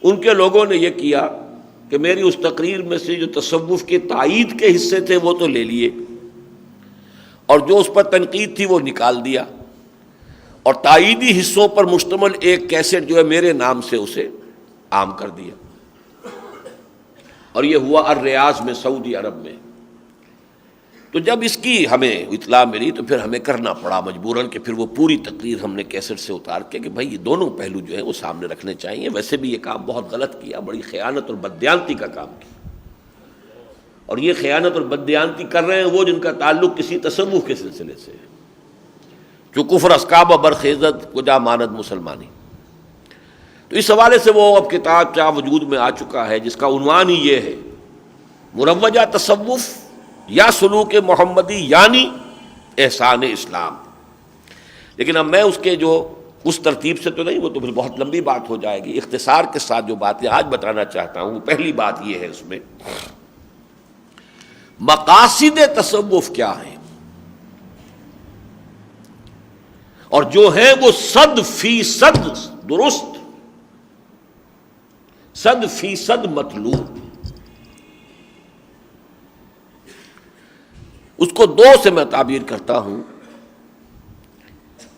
ان کے لوگوں نے یہ کیا کہ میری اس تقریر میں سے جو تصوف کے تائید کے حصے تھے وہ تو لے لیے، اور جو اس پر تنقید تھی وہ نکال دیا، اور تائیدی حصوں پر مشتمل ایک کیسٹ جو ہے میرے نام سے اسے عام کر دیا، اور یہ ہوا الریاض میں، سعودی عرب میں۔ تو جب اس کی ہمیں اطلاع ملی تو پھر ہمیں کرنا پڑا مجبوراً کہ پھر وہ پوری تقریر ہم نے کیسٹ سے اتار کے کہ بھائی یہ دونوں پہلو جو ہیں وہ سامنے رکھنے چاہیے. ویسے بھی یہ کام بہت غلط کیا، بڑی خیانت اور بددیانتی کا کام کیا، اور یہ خیانت اور بددیانتی کر رہے ہیں وہ جن کا تعلق کسی تصوف کے سلسلے سے ہے، جو کفر اسکاب برخیزت کجا ماند مسلمانی. تو اس حوالے سے وہ اب کتاب کیا وجود میں آ چکا ہے جس کا عنوان ہی یہ ہے، مروجہ تصوف یا سلوک محمدی یعنی احسان اسلام. لیکن اب میں اس کے جو اس ترتیب سے تو نہیں، وہ تو پھر بہت لمبی بات ہو جائے گی. اختصار کے ساتھ جو باتیں آج بتانا چاہتا ہوں، پہلی بات یہ ہے اس میں مقاصد تصوف کیا ہیں، اور جو ہیں وہ 100% درست، 100% مطلوب. اس کو دو سے میں تعبیر کرتا ہوں.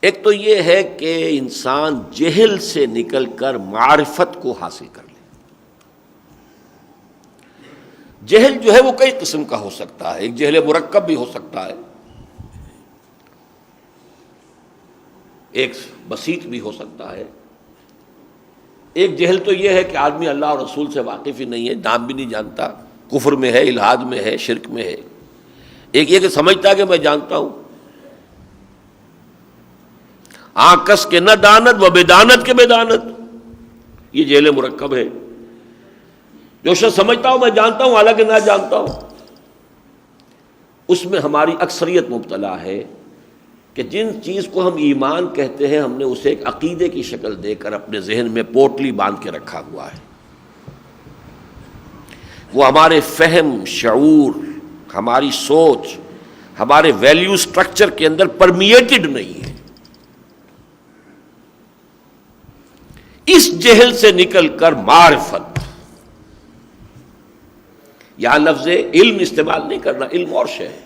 ایک تو یہ ہے کہ انسان جہل سے نکل کر معرفت کو حاصل کر لے. جہل جو ہے وہ کئی قسم کا ہو سکتا ہے، ایک جہل مرکب بھی ہو سکتا ہے، ایک بسیط بھی ہو سکتا ہے. ایک جہل تو یہ ہے کہ آدمی اللہ اور رسول سے واقف ہی نہیں ہے، نام بھی نہیں جانتا، کفر میں ہے، الحاد میں ہے، شرک میں ہے. ایک یہ کہ سمجھتا ہے کہ میں جانتا ہوں. آکس کے نہ دانت و بدانت کے بدانت، یہ جہل مرکب ہے. جو شخص سمجھتا ہوں میں جانتا ہوں حالانکہ نہ جانتا ہوں، اس میں ہماری اکثریت مبتلا ہے کہ جن چیز کو ہم ایمان کہتے ہیں ہم نے اسے ایک عقیدے کی شکل دے کر اپنے ذہن میں پوٹلی باندھ کے رکھا ہوا ہے. وہ ہمارے فہم، شعور، ہماری سوچ، ہمارے ویلیو سٹرکچر کے اندر پرمیٹڈ نہیں ہے. اس جہل سے نکل کر معرفت، یہاں لفظ علم استعمال نہیں کرنا، علم اور شے ہے.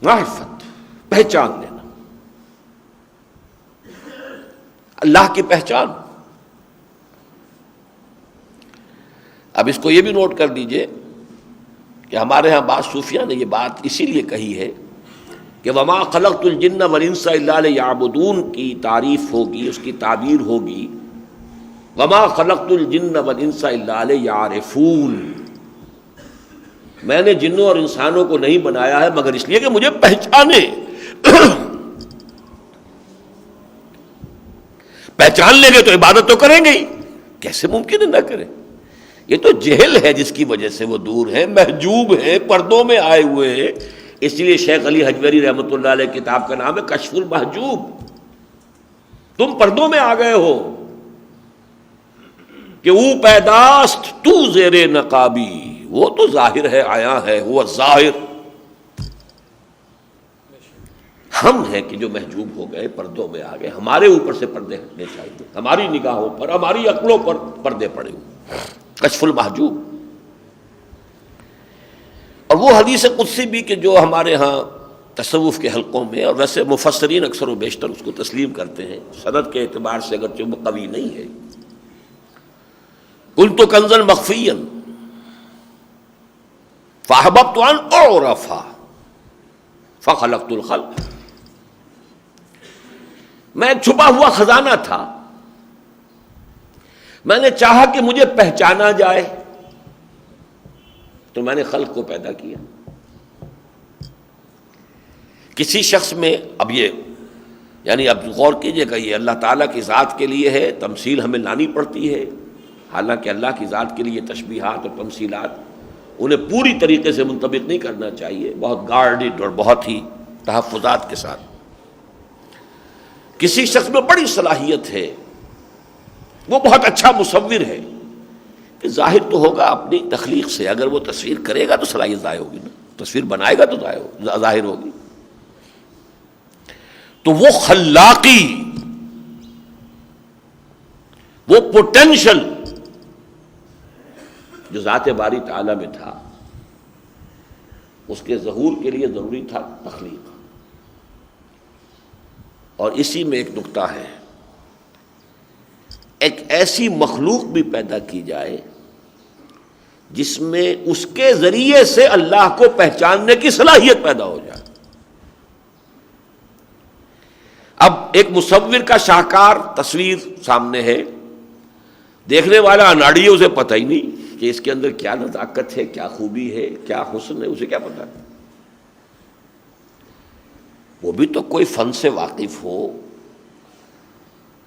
معرفت، پہچان لینا، اللہ کی پہچان. اب اس کو یہ بھی نوٹ کر دیجئے کہ ہمارے ہاں بعض صوفیاء نے یہ بات اسی لیے کہی ہے کہ وما خلقت الجن والانس الا لیعبدون کی تعریف ہوگی، اس کی تعبیر ہوگی وما خلقت الجن والانس الا لیعرفون. میں نے جنوں اور انسانوں کو نہیں بنایا ہے مگر اس لیے کہ مجھے پہچانے. پہچان لیں گے تو عبادت تو کریں گے ہی، کیسے ممکن ہے نہ کریں؟ یہ تو جہل ہے جس کی وجہ سے وہ دور ہیں، محجوب ہیں، پردوں میں آئے ہوئے ہیں. اس لیے شیخ علی حجویری رحمۃ اللہ علیہ کتاب کا نام ہے کشف المحجوب. تم پردوں میں آ گئے ہو کہ وہ پیداست تو زیر نقابی، وہ تو ظاہر ہے، آیا ہے، وہ ظاہر. ہم ہیں کہ جو محجوب ہو گئے، پردوں میں آ گئے. ہمارے اوپر سے پردے ہٹنے چاہیے، ہماری نگاہوں پر، ہماری عقلوں پر پردے پڑے ہوئے. کشف المحجوب. اور وہ حدیث قدسی بھی کہ جو ہمارے ہاں تصوف کے حلقوں میں، اور ویسے مفسرین اکثر و بیشتر اس کو تسلیم کرتے ہیں، سند کے اعتبار سے اگرچہ وہ قوی نہیں ہے. کنت کنزا مخفیا فاحببت ان اعرف فخلقت الخلق. میں ایک چھپا ہوا خزانہ تھا، میں نے چاہا کہ مجھے پہچانا جائے تو میں نے خلق کو پیدا کیا. کسی شخص میں اب یہ یعنی اب غور کیجئے گا، یہ اللہ تعالیٰ کی ذات کے لیے ہے، تمثیل ہمیں لانی پڑتی ہے. حالانکہ اللہ کی ذات کے لیے تشبیہات اور تمثیلات انہیں پوری طریقے سے منطبق نہیں کرنا چاہیے، بہت گارڈڈ اور بہت ہی تحفظات کے ساتھ. کسی شخص میں بڑی صلاحیت ہے، وہ بہت اچھا مصور ہے، کہ ظاہر تو ہوگا اپنی تخلیق سے. اگر وہ تصویر کرے گا تو صلاحیت ظاہر ہوگی نا، تصویر بنائے گا تو ظاہر ہوگی. تو وہ خلاقی، وہ پوٹینشل جو ذات باری تعالیٰ میں تھا، اس کے ظہور کے لیے ضروری تھا تخلیق. اور اسی میں ایک نقطہ ہے، ایک ایسی مخلوق بھی پیدا کی جائے جس میں اس کے ذریعے سے اللہ کو پہچاننے کی صلاحیت پیدا ہو جائے۔ اب ایک مصور کا شاہکار تصویر سامنے ہے، دیکھنے والا اناڑی ہے، اسے پتہ ہی نہیں کہ اس کے اندر کیا نزاکت ہے، کیا خوبی ہے، کیا حسن ہے، اسے کیا پتہ ہے؟ وہ بھی تو کوئی فن سے واقف ہو،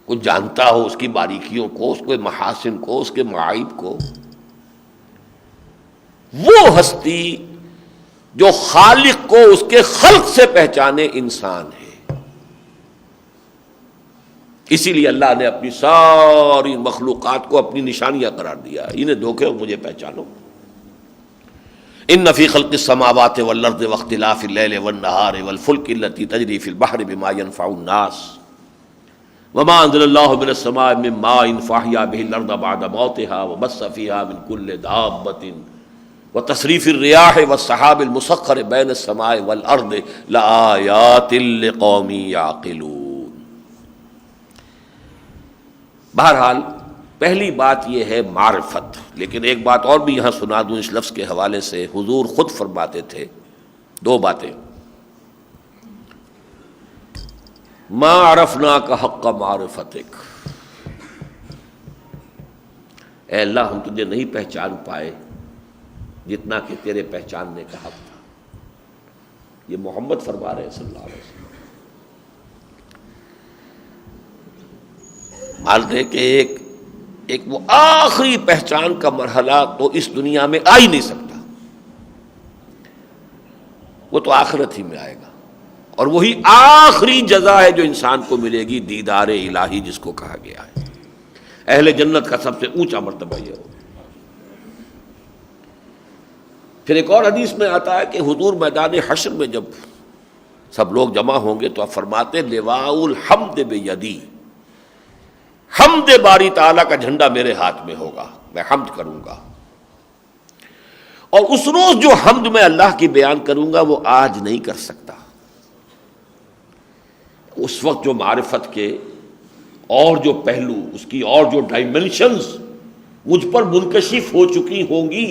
کچھ جانتا ہو اس کی باریکیوں کو، اس کے محاسن کو، اس کے معائب کو۔ وہ ہستی جو خالق کو اس کے خلق سے پہچانے انسان ہے۔ اسی لیے اللہ نے اپنی ساری مخلوقات کو اپنی نشانیاں قرار دیا، انہیں دیکھو اور مجھے پہچانو۔ ان فی خلق السماوات والارض واختلاف اللیل والنہار والفلک التي تجری فی البحر بما ينفع الناس وما انزل اللہ من السماء من ماء فاحیا به الارض بعد موتها وبث فیہا من کل دابۃ وتصریف الرياح والسحاب المسخر بین السماء والارض لآیات لقوم یعقلون۔ بہرحال پہلی بات یہ ہے معرفت، لیکن ایک بات اور بھی یہاں سنا دوں اس لفظ کے حوالے سے۔ حضور خود فرماتے تھے دو باتیں، ما عرفناک حق معرفتک، اے اللہ ہم تجھے نہیں پہچان پائے جتنا کہ تیرے پہچاننے کا حق تھا۔ یہ محمد فرما رہے ہیں صلی اللہ علیہ وسلم۔ مانتے کہ ایک وہ آخری پہچان کا مرحلہ تو اس دنیا میں آ ہی نہیں سکتا، وہ تو آخرت ہی میں آئے گا، اور وہی آخری جزا ہے جو انسان کو ملے گی، دیدار الہی جس کو کہا گیا ہے۔ اہل جنت کا سب سے اونچا مرتبہ یہ ہوگا۔ پھر ایک اور حدیث میں آتا ہے کہ حضور میدان حشر میں جب سب لوگ جمع ہوں گے تو آپ فرماتے لواء الحمد بیدی، حمد باری تعالیٰ کا جھنڈا میرے ہاتھ میں ہوگا، میں حمد کروں گا، اور اس روز جو حمد میں اللہ کی بیان کروں گا وہ آج نہیں کر سکتا۔ اس وقت جو معرفت کے اور جو پہلو، اس کی اور جو ڈائمنشنز مجھ پر منکشف ہو چکی ہوں گی،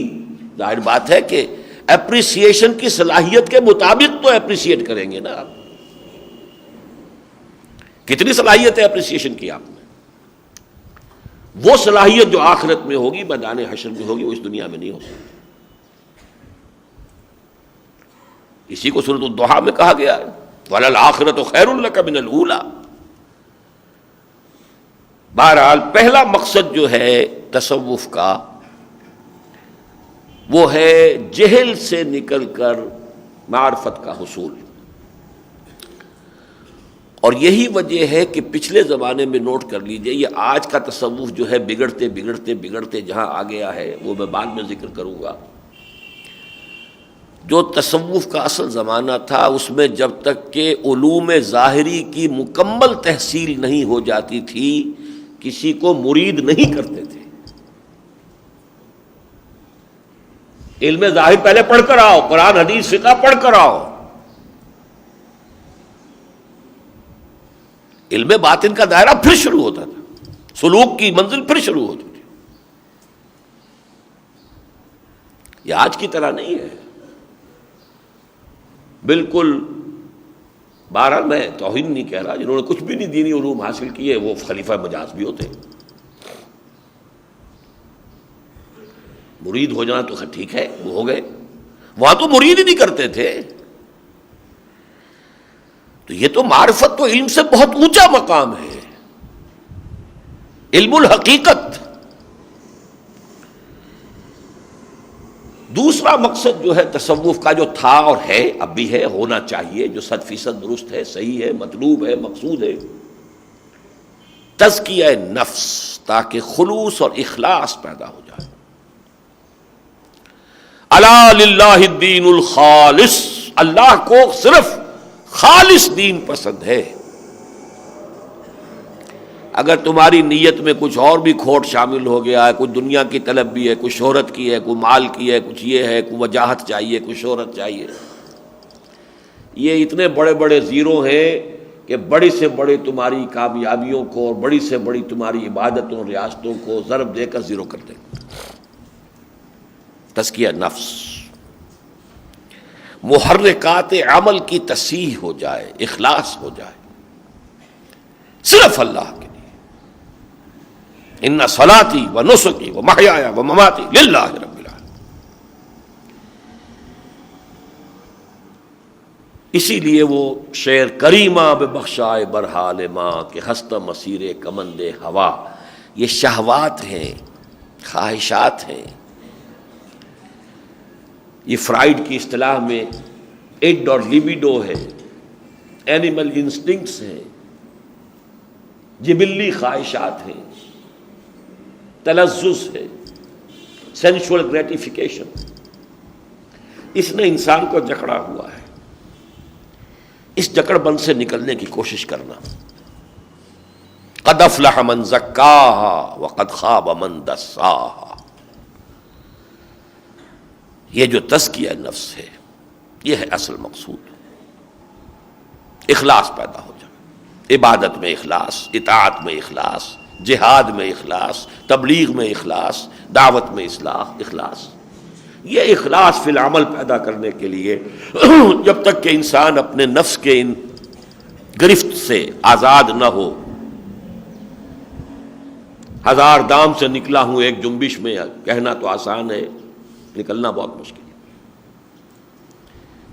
ظاہر بات ہے کہ اپریسیشن کی صلاحیت کے مطابق تو اپریسیٹ کریں گے نا آپ۔ کتنی صلاحیت ہے اپریسیشن کی آپ میں؟ وہ صلاحیت جو آخرت میں ہوگی، میدان حشر میں ہوگی، وہ اس دنیا میں نہیں ہو سکتی۔ اسی کو سورۃ الضحیٰ میں کہا گیا ہے وَلَلْآخِرَةُ خَيْرٌ لَكَ مِنَ الْأُولَىٰ۔ بہرحال پہلا مقصد جو ہے تصوف کا وہ ہے جہل سے نکل کر معرفت کا حصول، اور یہی وجہ ہے کہ پچھلے زمانے میں نوٹ کر لیجئے، یہ آج کا تصوف جو ہے بگڑتے بگڑتے بگڑتے جہاں آ گیا ہے وہ میں بعد میں ذکر کروں گا۔ جو تصوف کا اصل زمانہ تھا اس میں جب تک کہ علوم ظاہری کی مکمل تحصیل نہیں ہو جاتی تھی کسی کو مرید نہیں کرتے تھے۔ علم ظاہر پہلے پڑھ کر آؤ، قرآن حدیث فقہ پڑھ کر آؤ، علم باطن کا دائرہ پھر شروع ہوتا تھا، سلوک کی منزل پھر شروع ہوتی تھی۔ یہ آج کی طرح نہیں ہے بالکل۔ بہرحال میں توہین نہیں کہہ رہا، جنہوں نے کچھ بھی نہیں دینی علوم حاصل کیے وہ خلیفہ مجاز بھی ہوتے ہیں۔ مرید ہو جانا تو ٹھیک ہے، وہ ہو گئے، وہاں تو مرید ہی نہیں کرتے تھے۔ تو یہ تو معرفت تو علم سے بہت اونچا مقام ہے، علم الحقیقت۔ دوسرا مقصد جو ہے تصوف کا، جو تھا اور ہے اب بھی ہے، ہونا چاہیے، جو 100% درست ہے، صحیح ہے، مطلوب ہے، مقصود ہے، تزکیہ نفس، تاکہ خلوص اور اخلاص پیدا ہو جائے۔ الا للہ الدین الخالص، اللہ کو صرف خالص دین پسند ہے۔ اگر تمہاری نیت میں کچھ اور بھی کھوٹ شامل ہو گیا ہے، کچھ دنیا کی طلب بھی ہے، کچھ شہرت کی ہے، کوئی مال کی ہے، کچھ یہ ہے، کوئی وجاہت چاہیے، کوئی شہرت چاہیے، یہ اتنے بڑے بڑے زیرو ہیں کہ بڑی سے بڑی تمہاری کامیابیوں کو اور بڑی سے بڑی تمہاری عبادتوں ریاستوں کو ضرب دے کر زیرو کر دیں۔ تزکیہ نفس، محرکات عمل کی تصحیح ہو جائے، اخلاص ہو جائے صرف اللہ کے لیے۔ ان صلاتی و نسکی و محیایا و مماتی للہ رب العالمین۔ اسی لیے وہ شعر کریمہ ببخشائے برحال ماں کہ ہست مسیر کمند ہوا، یہ شہوات ہیں، خواہشات ہیں، یہ فرائیڈ کی اصطلاح میں اڈ اور لیبیڈو ہے، اینیمل انسٹنکٹس ہیں، جبلی خواہشات ہیں، تلذذ ہے، سینشول گریٹیفیکیشن، اس نے انسان کو جکڑا ہوا ہے۔ اس جکڑ بند سے نکلنے کی کوشش کرنا۔ قد افلح من زکاہا وقد خاب من دساہا، یہ جو تزکیہ نفس ہے یہ ہے اصل مقصود۔ اخلاص پیدا ہو جائے، عبادت میں اخلاص، اطاعت میں اخلاص، جہاد میں اخلاص، تبلیغ میں اخلاص، دعوت میں اخلاص۔ یہ اخلاص فی العمل پیدا کرنے کے لیے جب تک کہ انسان اپنے نفس کے ان گرفت سے آزاد نہ ہو، ہزار دام سے نکلا ہوں ایک جنبش میں، کہنا تو آسان ہے، نکلنا بہت مشکل ہے۔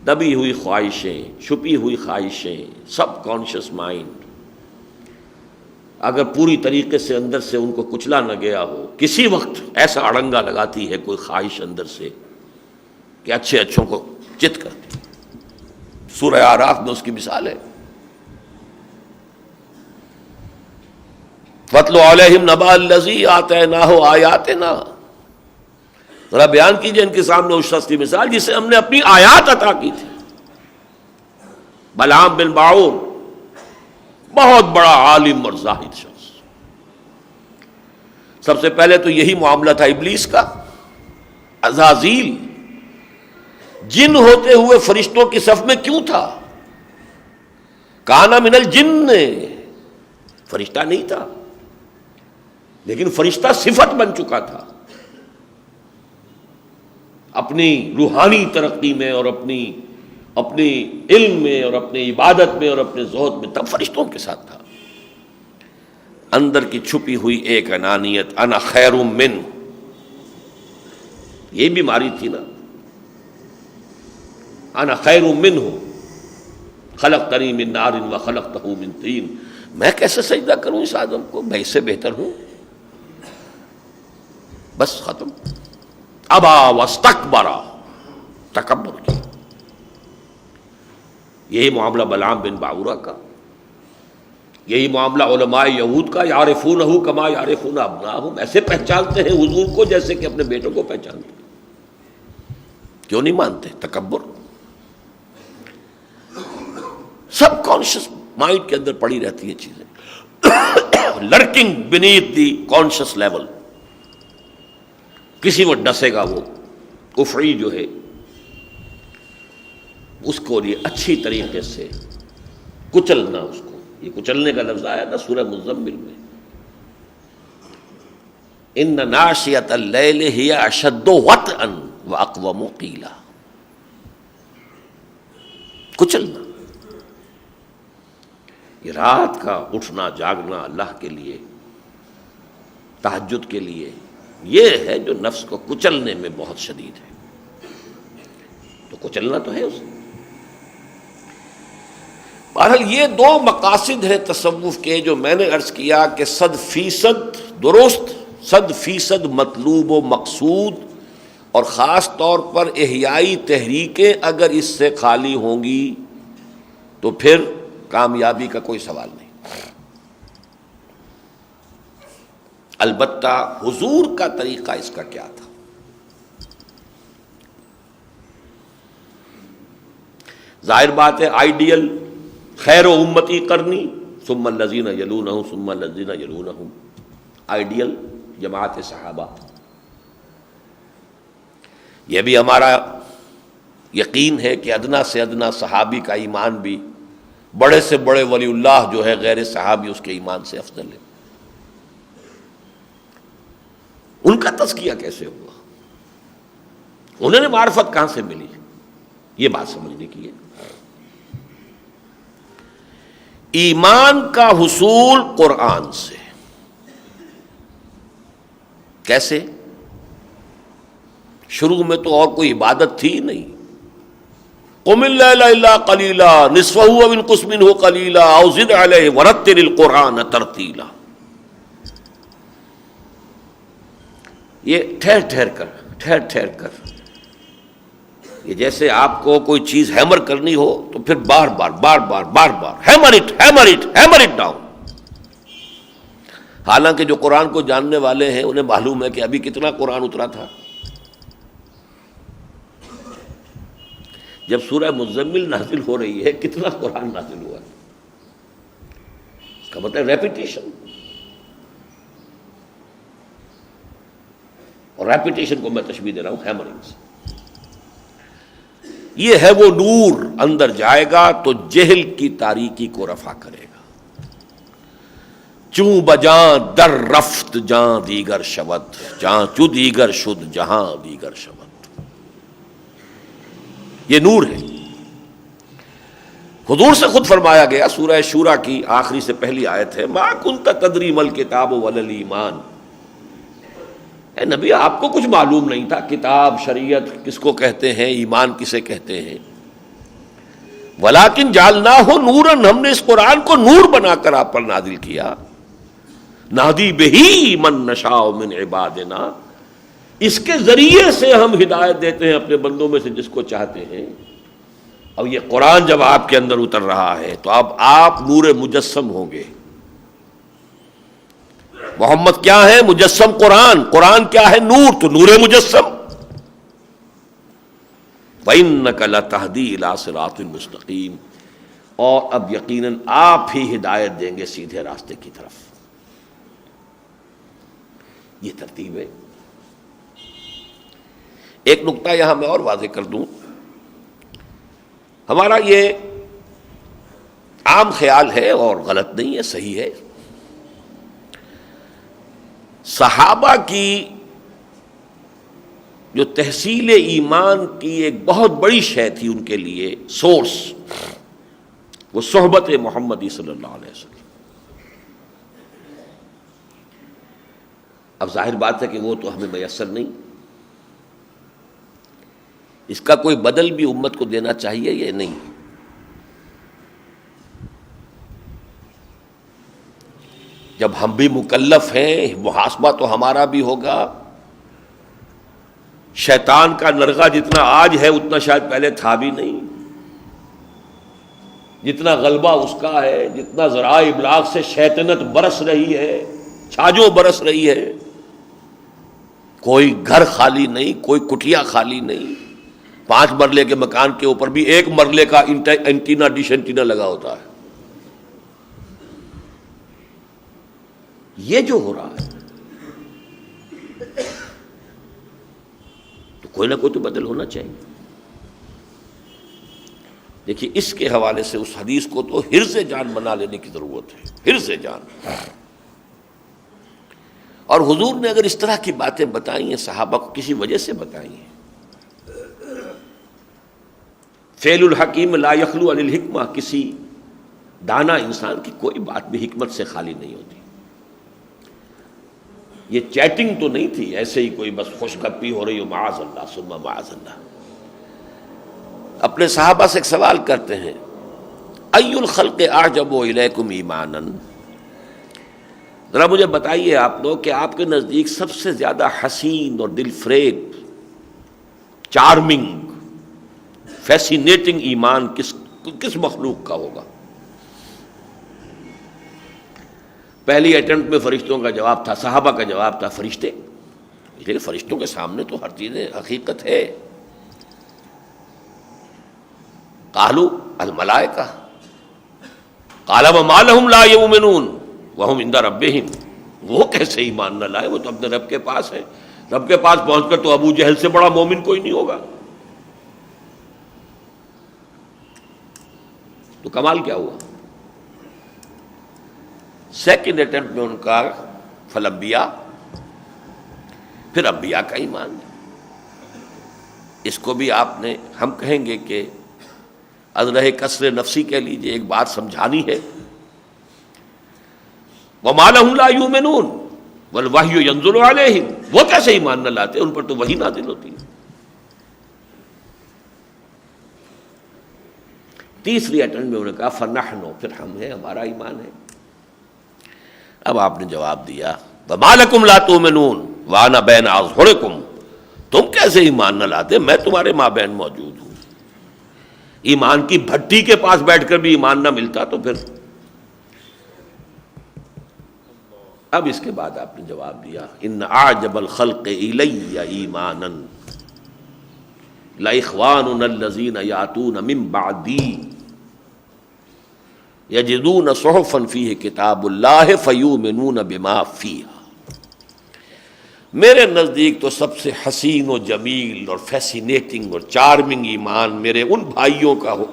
دبی ہوئی خواہشیں، چھپی ہوئی خواہشیں، سب کانشیس مائنڈ اگر پوری طریقے سے اندر سے ان کو کچلا نہ گیا ہو، کسی وقت ایسا اڑنگا لگاتی ہے کوئی خواہش اندر سے کہ اچھے اچھوں کو چت کرتی۔ سورہ اعراف میں اس کی مثال ہے، وَاتْلُ عَلَيْهِمْ نَبَأَ الَّذِي آتَيْنَاهُ آیَاتِنَا، ذرا بیان کیجئے ان کے سامنے اس شخص کی مثال جسے ہم نے اپنی آیات عطا کی تھی۔ بلعام بن باعور، بہت بڑا عالم اور زاہد شخص، سب سے پہلے تو یہی معاملہ تھا ابلیس کا۔ عزازیل جن ہوتے ہوئے فرشتوں کی صف میں کیوں تھا؟ کانا من الجن، فرشتہ نہیں تھا لیکن فرشتہ صفت بن چکا تھا۔ اپنی روحانی ترقی میں اور اپنی علم میں اور اپنی عبادت میں اور اپنے زہد میں تب فرشتوں کے ساتھ تھا۔ اندر کی چھپی ہوئی ایک انانیت، انا خیر من، یہ بیماری تھی نا، انا خیر منہ خلقتنی من نار وخلقتہ من طین، میں کیسے سجدہ کروں اس آدم کو، میں اس سے بہتر ہوں، بس ختم۔ ابا واستکبر، تکبر کیا۔ یہی معاملہ بلعام بن باعورہ کا، یہی معاملہ علماء یہود کا، یعرفونہ کما یعرفون ابناءہم، ایسے پہچانتے ہیں حضور کو جیسے کہ اپنے بیٹوں کو پہچانتے ہیں۔ کیوں نہیں مانتے؟ تکبر، سب کانشیس مائنڈ کے اندر پڑی رہتی ہیں چیزیں، lurking beneath the conscious level. کسی وقت ڈسے گا وہ کفری جو ہے، اس کو لیے اچھی طریقے سے کچلنا، اس کو، یہ کچلنے کا لفظ آیا نا سورہ مزمل میں، ان ناشئۃ اللیل ہی اشد وطئا واقوم قیلا، کچلنا۔ یہ رات کا اٹھنا جاگنا اللہ کے لیے، تہجد کے لیے، یہ ہے جو نفس کو کچلنے میں بہت شدید ہے، تو کچلنا تو ہے اسے۔ بہرحال یہ دو مقاصد ہیں تصوف کے جو میں نے عرض کیا کہ 100% درست، 100% مطلوب و مقصود، اور خاص طور پر احیائی تحریکیں اگر اس سے خالی ہوں گی تو پھر کامیابی کا کوئی سوال نہیں۔ البتہ حضور کا طریقہ اس کا کیا تھا؟ ظاہر بات ہے آئیڈیل خیر و امتی کرنی ثم الذین یلونہم ثم الذین یلونہم، آئیڈیل جماعت صحابہ، یہ بھی ہمارا یقین ہے کہ ادنا سے ادنا صحابی کا ایمان بھی بڑے سے بڑے ولی اللہ جو ہے غیر صحابی اس کے ایمان سے افضل ہے۔ ان کا تزکیہ کیسے ہوا؟ انہوں نے معرفت کہاں سے ملی؟ یہ بات سمجھنے کی ہے۔ ایمان کا حصول قرآن سے۔ کیسے؟ شروع میں تو اور کوئی عبادت تھی نہیں۔ قم اللیل الا قلیلا نصفہ او انقص منہ قلیلا او زد علیہ ورتل القرآن ترتیلا۔ یہ ٹھہر ٹھہر کر، یہ جیسے آپ کو کوئی چیز ہیمر کرنی ہو تو پھر بار بار ہیمر اٹ ڈاؤن۔ حالانکہ جو قرآن کو جاننے والے ہیں انہیں معلوم ہے کہ ابھی کتنا قرآن اترا تھا۔ جب سورہ مزمل نازل ہو رہی ہے کتنا قرآن نازل ہوا ہے؟ اس کا مطلب ریپیٹیشن، اور ریپیٹیشن کو میں تشبیہ دے رہا ہوں ہیمرنگ سے۔ یہ ہے وہ نور، اندر جائے گا تو جہل کی تاریکی کو رفع کرے گا۔ چوں بجاں در رفت جاں دیگر شود، جاں چو دیگر شد جہاں دیگر شود۔ یہ نور ہے۔ حضور سے خود فرمایا گیا، سورہ شورى کی آخری سے پہلی آیت ہے، ما کنت تدری ما الکتاب ولا الایمان۔ اے نبی آپ کو کچھ معلوم نہیں تھا کتاب شریعت کس کو کہتے ہیں، ایمان کسے کہتے ہیں۔ ولیکن جعلناہ نورا، ہم نے اس قرآن کو نور بنا کر آپ پر نازل کیا۔ نہدی بہی من نشاء من عبادنا، اس کے ذریعے سے ہم ہدایت دیتے ہیں اپنے بندوں میں سے جس کو چاہتے ہیں۔ اور یہ قرآن جب آپ کے اندر اتر رہا ہے تو اب آپ نور مجسم ہوں گے۔ محمد کیا ہے؟ مجسم قرآن۔ قرآن کیا ہے؟ نور، تو نور مجسم۔ وَإِنَّكَ لَتَهْدِي إِلَىٰ صِرَاطٍ مُسْتَقِيمٍ، اور اب یقیناً آپ ہی ہدایت دیں گے سیدھے راستے کی طرف۔ یہ ترتیب ہے۔ ایک نقطہ یہاں میں اور واضح کر دوں، ہمارا یہ عام خیال ہے اور غلط نہیں ہے، صحیح ہے۔ صحابہ کی جو تحصیل ایمان کی ایک بہت بڑی شے تھی ان کے لیے، سورس، وہ صحبت محمدی صلی اللہ علیہ وسلم۔ اب ظاہر بات ہے کہ وہ تو ہمیں میسر نہیں، اس کا کوئی بدل بھی امت کو دینا چاہیے یا نہیں؟ جب ہم بھی مکلف ہیں، محاسبہ تو ہمارا بھی ہوگا۔ شیطان کا نرغہ جتنا آج ہے اتنا شاید پہلے تھا بھی نہیں، جتنا غلبہ اس کا ہے، جتنا ذرائع ابلاغ سے شیطنت برس رہی ہے، چھاجوں برس رہی ہے، کوئی گھر خالی نہیں، کوئی کٹھیا خالی نہیں۔ 5 مرلے کے مکان کے اوپر بھی 1 مرلے کا اینٹینا، ڈش اینٹینا لگا ہوتا ہے۔ یہ جو ہو رہا ہے تو کوئی نہ کوئی تو بدل ہونا چاہیے۔ دیکھیے اس کے حوالے سے اس حدیث کو تو حرز جان بنا لینے کی ضرورت ہے، حرز جان۔ اور حضور نے اگر اس طرح کی باتیں بتائی ہیں صحابہ کو، کسی وجہ سے بتائی ہیں۔ فعل الحکیم لا یخلو عن الحکمہ، کسی دانا انسان کی کوئی بات بھی حکمت سے خالی نہیں ہوتی۔ یہ چیٹنگ تو نہیں تھی ایسے ہی کوئی بس خوش گپی ہو رہی ہو، معاذ اللہ ثم معاذ اللہ۔ اپنے صحابہ سے ایک سوال کرتے ہیں، ای الخلق اعجب الیکم ایمانا، ذرا مجھے بتائیے آپ لوگ کہ آپ کے نزدیک سب سے زیادہ حسین اور دل فریب، چارمنگ، فیسینیٹنگ ایمان کس مخلوق کا ہوگا؟ پہلی اٹمپٹ میں فرشتوں کا جواب تھا، صحابہ کا جواب تھا فرشتے، لیکن فرشتوں کے سامنے تو ہر چیز حقیقت ہے۔ قالوا الملائکہ قال وما لهم لا یؤمنون وهم عند ربهم، وہ کیسے ایمان نہ لائے؟ وہ تو اپنے رب کے پاس ہے، رب کے پاس پہنچ کر تو ابو جہل سے بڑا مومن کوئی نہیں ہوگا۔ تو کمال کیا ہوا؟ سیکنڈ اٹمپٹ میں ان کا فالانبیاء، پھر انبیاء کا ایمان۔ اس کو بھی آپ نے ہم کہیں گے کہ ازرہ کسر نفسی کہہ لیجیے، ایک بات سمجھانی ہے. وَمَا لَهُمْ لَا يُؤْمِنُونَ وَالْوَحْيُ يَنزِلُ عَلَيْهِمْ، وہ کیسے ایمان نہ لاتے، ان پر تو وحی نازل ہوتی ہے. تیسری اٹمپٹ میں انہوں نے کہا فَنَحْنُ، پھر ہم ہیں، ہمارا ایمان ہے. اب آپ نے جواب دیا وَمَا لَكُمْ لَا تُؤْمِنُونَ وَأَنَا بَيْنَ أَظْهُرِكُمْ، تم کیسے ایمان نہ لاتے، میں تمہارے مابین موجود ہوں. ایمان کی بھٹی کے پاس بیٹھ کر بھی ایمان نہ ملتا تو پھر. اب اس کے بعد آپ نے جواب دیا ان اعجب الخلق الی ایمانا لاخواننا الذین یاتون من بعدی یجدون صحفا فیہ کتاب اللہ فیؤمنون بما فیہا. میرے نزدیک تو سب سے حسین و جمیل اور فیسینیٹنگ اور چارمنگ ایمان میرے ان بھائیوں کا ہو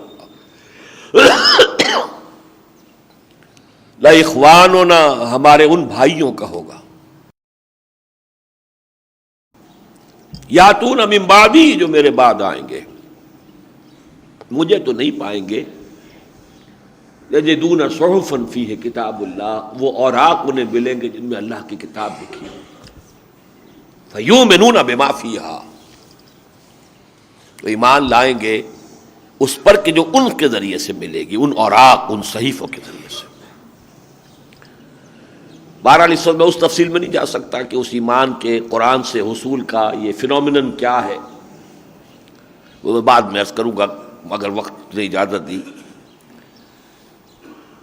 لاخواننا، ہمارے ان بھائیوں کا ہوگا، یاتون من بعدی، جو میرے بعد آئیں گے، مجھے تو نہیں پائیں گے. یجدون صحفا فیہ کتاب اللہ، وہ اوراق انہیں ملیں گے جن میں اللہ کی کتاب لکھی ہے. فیؤمنون بما فیہا، تو ایمان لائیں گے اس پر کہ جو ان کے ذریعے سے ملے گی، ان اوراق، ان صحیفوں کے ذریعے سے. بہرحال اس وقت میں اس تفصیل میں نہیں جا سکتا کہ اس ایمان کے قرآن سے حصول کا یہ فینومینن کیا ہے، وہ میں بعد میں عرض کروں گا اگر وقت نے اجازت دی.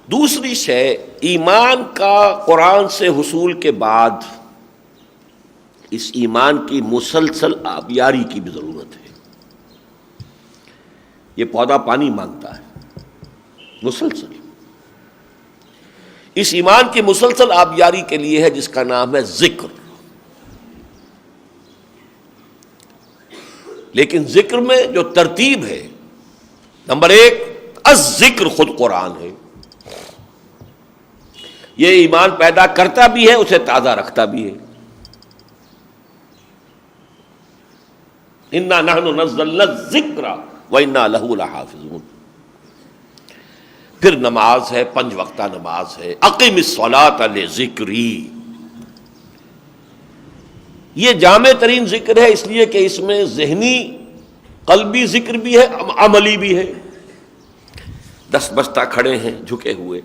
دوسری شے، ایمان کا قرآن سے حصول کے بعد اس ایمان کی مسلسل آبیاری کی بھی ضرورت ہے. یہ پودا پانی مانگتا ہے مسلسل. اس ایمان کی مسلسل آبیاری کے لیے ہے جس کا نام ہے ذکر. لیکن ذکر میں جو ترتیب ہے، نمبر ایک الذکر خود قرآن ہے. یہ ایمان پیدا کرتا بھی ہے، اسے تازہ رکھتا بھی ہے. انا نحن نزلنا الذکر وانا لہ لحافظون. پھر نماز ہے، 5 وقتہ نماز ہے. اقم الصلاۃ لذکری، یہ جامع ترین ذکر ہے اس لیے کہ اس میں ذہنی قلبی ذکر بھی ہے، عملی بھی ہے. 10 بستہ کھڑے ہیں جھکے ہوئے،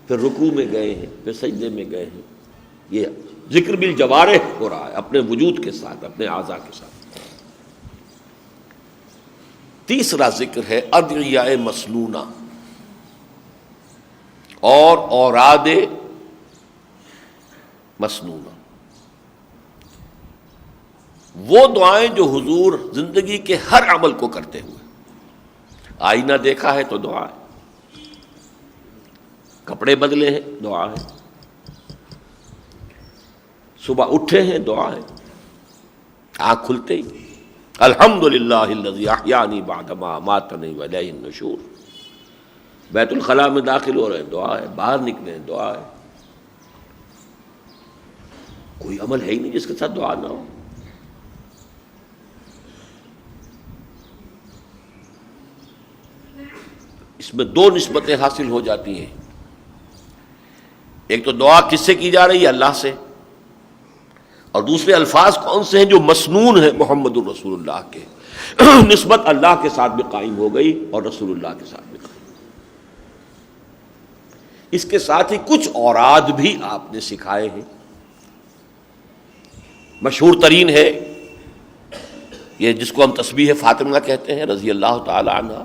پھر رکوع میں گئے ہیں، پھر سجدے میں گئے ہیں. یہ ذکر بالجوارح ہو رہا ہے، اپنے وجود کے ساتھ، اپنے اعضاء کے ساتھ. تیسرا ذکر ہے ادعیاء مسنونہ اور اوراد مسنونہ. وہ دعائیں جو حضور زندگی کے ہر عمل کو کرتے ہوئے، آئینہ دیکھا ہے تو دعا ہے، کپڑے بدلے ہیں دعا ہے، صبح اٹھے ہیں دعا ہے، آنکھ کھلتے ہی الحمدللہ الذی احیانی بعد ما اماتنی والیہ النشور. بیت الخلاء میں داخل ہو رہے ہیں دعا ہے، باہر نکلے ہیں دعا ہے. کوئی عمل ہے ہی نہیں جس کے ساتھ دعا نہ ہو. اس میں 2 نسبتیں حاصل ہو جاتی ہیں. ایک تو دعا کس سے کی جا رہی ہے؟ اللہ سے. اور دوسرے الفاظ کون سے ہیں جو مسنون ہیں محمد الرسول اللہ کے، نسبت اللہ کے ساتھ بھی قائم ہو گئی اور رسول اللہ کے ساتھ بھی قائم. اس کے ساتھ ہی کچھ اوراد بھی آپ نے سکھائے ہیں. مشہور ترین ہے یہ جس کو ہم تسبیح فاطمہ کہتے ہیں رضی اللہ تعالی عنہ.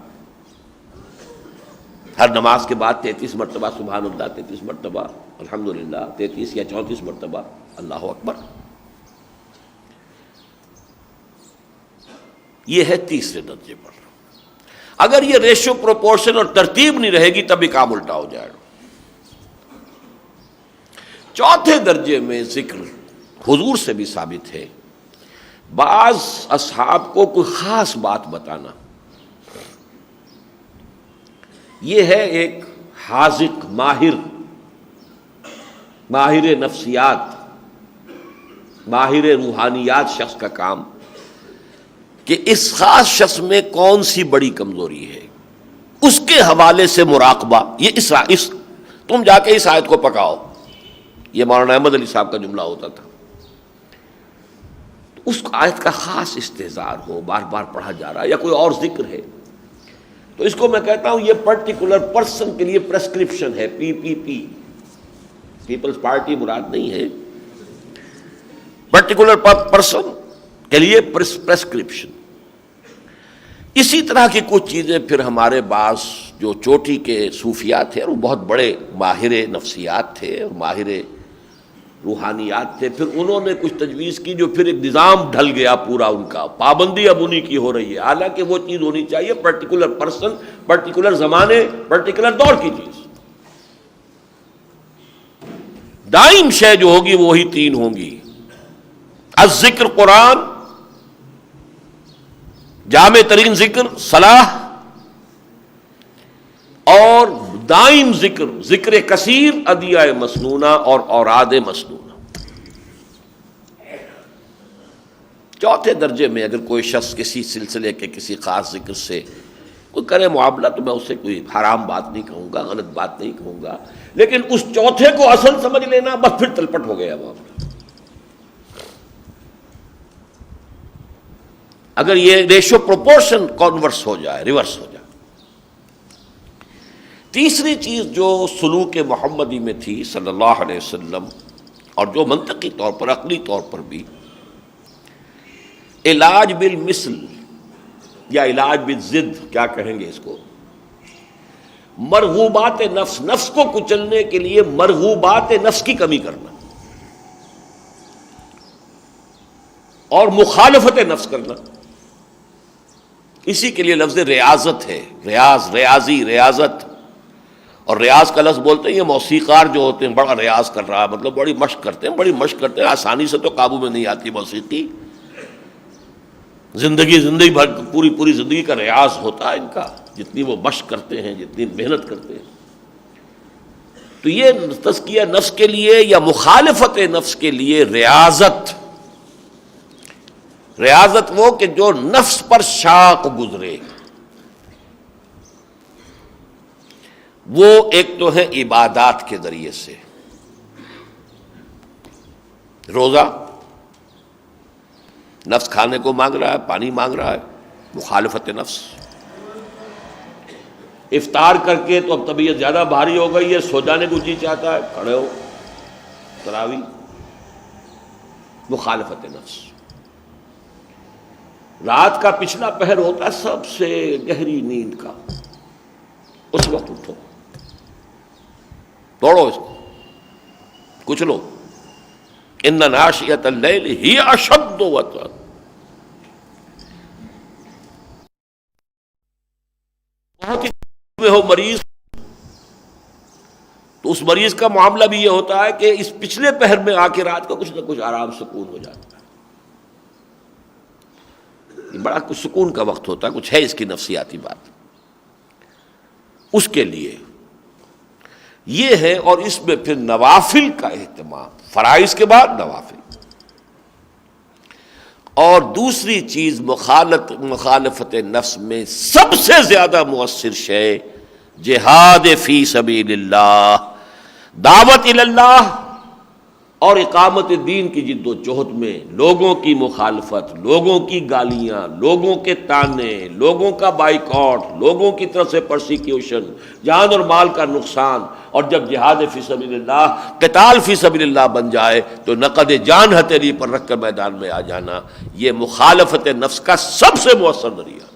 ہر نماز کے بعد 33 مرتبہ سبحان اللہ، 33 مرتبہ الحمدللہ، 33 یا 34 مرتبہ اللہ اکبر. یہ ہے تیسرے درجے پر. اگر یہ ریشو پروپورشن اور ترتیب نہیں رہے گی تب بھی کام الٹا ہو جائے گا. چوتھے درجے میں ذکر حضور سے بھی ثابت ہے. بعض اصحاب کو کوئی خاص بات بتانا، یہ ہے ایک حاذق ماہر نفسیات، ماہر روحانیات شخص کا کام کہ اس خاص شخص میں کون سی بڑی کمزوری ہے، اس کے حوالے سے مراقبہ. یہ اس تم جا کے اس آیت کو پکاؤ، یہ مولانا احمد علی صاحب کا جملہ ہوتا تھا. اس آیت کا خاص استحضار ہو، بار بار پڑھا جا رہا ہے، یا کوئی اور ذکر ہے، تو اس کو میں کہتا ہوں یہ پرٹیکولر پرسن کے لیے پریسکرپشن ہے. پی پیپلز پارٹی مراد نہیں ہے، پرٹیکولر پرسن کے لیے پریسکرپشن. اسی طرح کی کچھ چیزیں پھر ہمارے بعض جو چوٹی کے صوفیات تھے، اور وہ بہت بڑے ماہر نفسیات تھے اور ماہر روحانیات تھے، پھر انہوں نے کچھ تجویز کی جو پھر ایک نظام ڈھل گیا پورا ان کا. پابندی اب انہی کی ہو رہی ہے، حالانکہ وہ چیز ہونی چاہیے پرٹیکولر پرسن، پرٹیکولر زمانے، پرٹیکولر دور کی چیز. دائم شے جو ہوگی وہی تین ہوں گی: الذکر قرآن، جامع ترین ذکر صلاح، اور دائم ذکر کثیر، ادعیہ مسنونہ اور اوراد مسنونہ. چوتھے درجے میں اگر کوئی شخص کسی سلسلے کے کسی خاص ذکر سے کوئی کرے معاملہ تو میں اسے کوئی حرام بات نہیں کہوں گا، غلط بات نہیں کہوں گا، لیکن اس چوتھے کو اصل سمجھ لینا، بس پھر تلپٹ ہو گیا معاملہ. اگر یہ ریشو پروپورشن کانورس ہو جائے، ریورس ہو جائے. تیسری چیز جو سلوک محمدی میں تھی صلی اللہ علیہ وسلم، اور جو منطقی طور پر، عقلی طور پر بھی، علاج بالمثل یا علاج بالضد، کیا کہیں گے اس کو، مرغوبات نفس، نفس کو کچلنے کے لیے مرغوبات نفس کی کمی کرنا اور مخالفت نفس کرنا. اسی کے لیے لفظ ریاضت ہے، ریاضی، ریاضت. اور ریاض کا لفظ بولتے ہیں یہ موسیقار جو ہوتے ہیں، بڑا ریاض کر رہا ہے، مطلب بڑی مشق کرتے ہیں. آسانی سے تو قابو میں نہیں آتی موسیقی، زندگی بھر پوری زندگی کا ریاض ہوتا ہے ان کا، جتنی وہ مشق کرتے ہیں، جتنی محنت کرتے ہیں. تو یہ تزکیہ نفس کے لیے یا مخالفت نفس کے لیے ریاضت وہ کہ جو نفس پر شاق گزرے، وہ ایک تو ہے عبادات کے ذریعے سے. روزہ، نفس کھانے کو مانگ رہا ہے، پانی مانگ رہا ہے، مخالفت نفس. افطار کر کے تو اب طبیعت زیادہ بھاری ہو گئی ہے، سو جانے کو جی چاہتا ہے، کھڑے ہو تراویح، مخالفت نفس. رات کا پچھلا پہر ہوتا ہے سب سے گہری نیند کا، اس وقت اٹھو، توڑو اس کو، کچھ لو. ان ناشئۃ اللیل ہی اشد وطئا. بہت ہی میں ہو مریض تو اس مریض کا معاملہ بھی یہ ہوتا ہے کہ اس پچھلے پہر میں آ کے رات کو کچھ نہ کچھ آرام سکون ہو جاتا ہے. یہ بڑا کچھ سکون کا وقت ہوتا ہے، کچھ ہے اس کی نفسیاتی بات. اس کے لیے یہ ہے. اور اس میں پھر نوافل کا اہتمام، فرائض کے بعد نوافل. اور دوسری چیز مخالفت نفس میں سب سے زیادہ مؤثر شے جہاد فی سبیل اللہ، دعوت اللہ اور اقامت دین کی جد و جہد میں لوگوں کی مخالفت، لوگوں کی گالیاں، لوگوں کے تانے، لوگوں کا بائیکاٹ، لوگوں کی طرف سے پرسیکیوشن، جان اور مال کا نقصان. اور جب جہاد فی سبیل اللہ، قتال فی سبیل اللہ بن جائے تو نقد جان ہتھیلی پر رکھ کر میدان میں آ جانا، یہ مخالفت نفس کا سب سے مؤثر ذریعہ.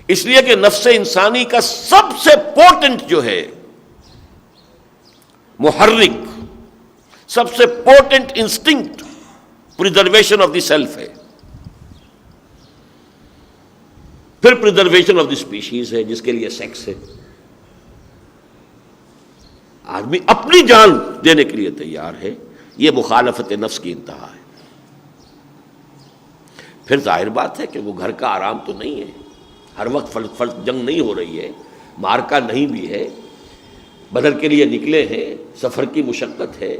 اس لیے کہ نفس انسانی کا سب سے پورٹنٹ جو ہے محرک، سب سے important instinct preservation of the self ہے. پھر پریزرویشن آف دی اسپیشیز ہے، جس کے لیے سیکس ہے. آدمی اپنی جان دینے کے لیے تیار ہے. یہ مخالفت نفس کی انتہا ہے. پھر ظاہر بات ہے کہ وہ گھر کا آرام تو نہیں ہے، ہر وقت جنگ نہیں ہو رہی ہے، مارکا نہیں بھی ہے، بدر کے لیے نکلے ہیں، سفر کی مشقت ہے،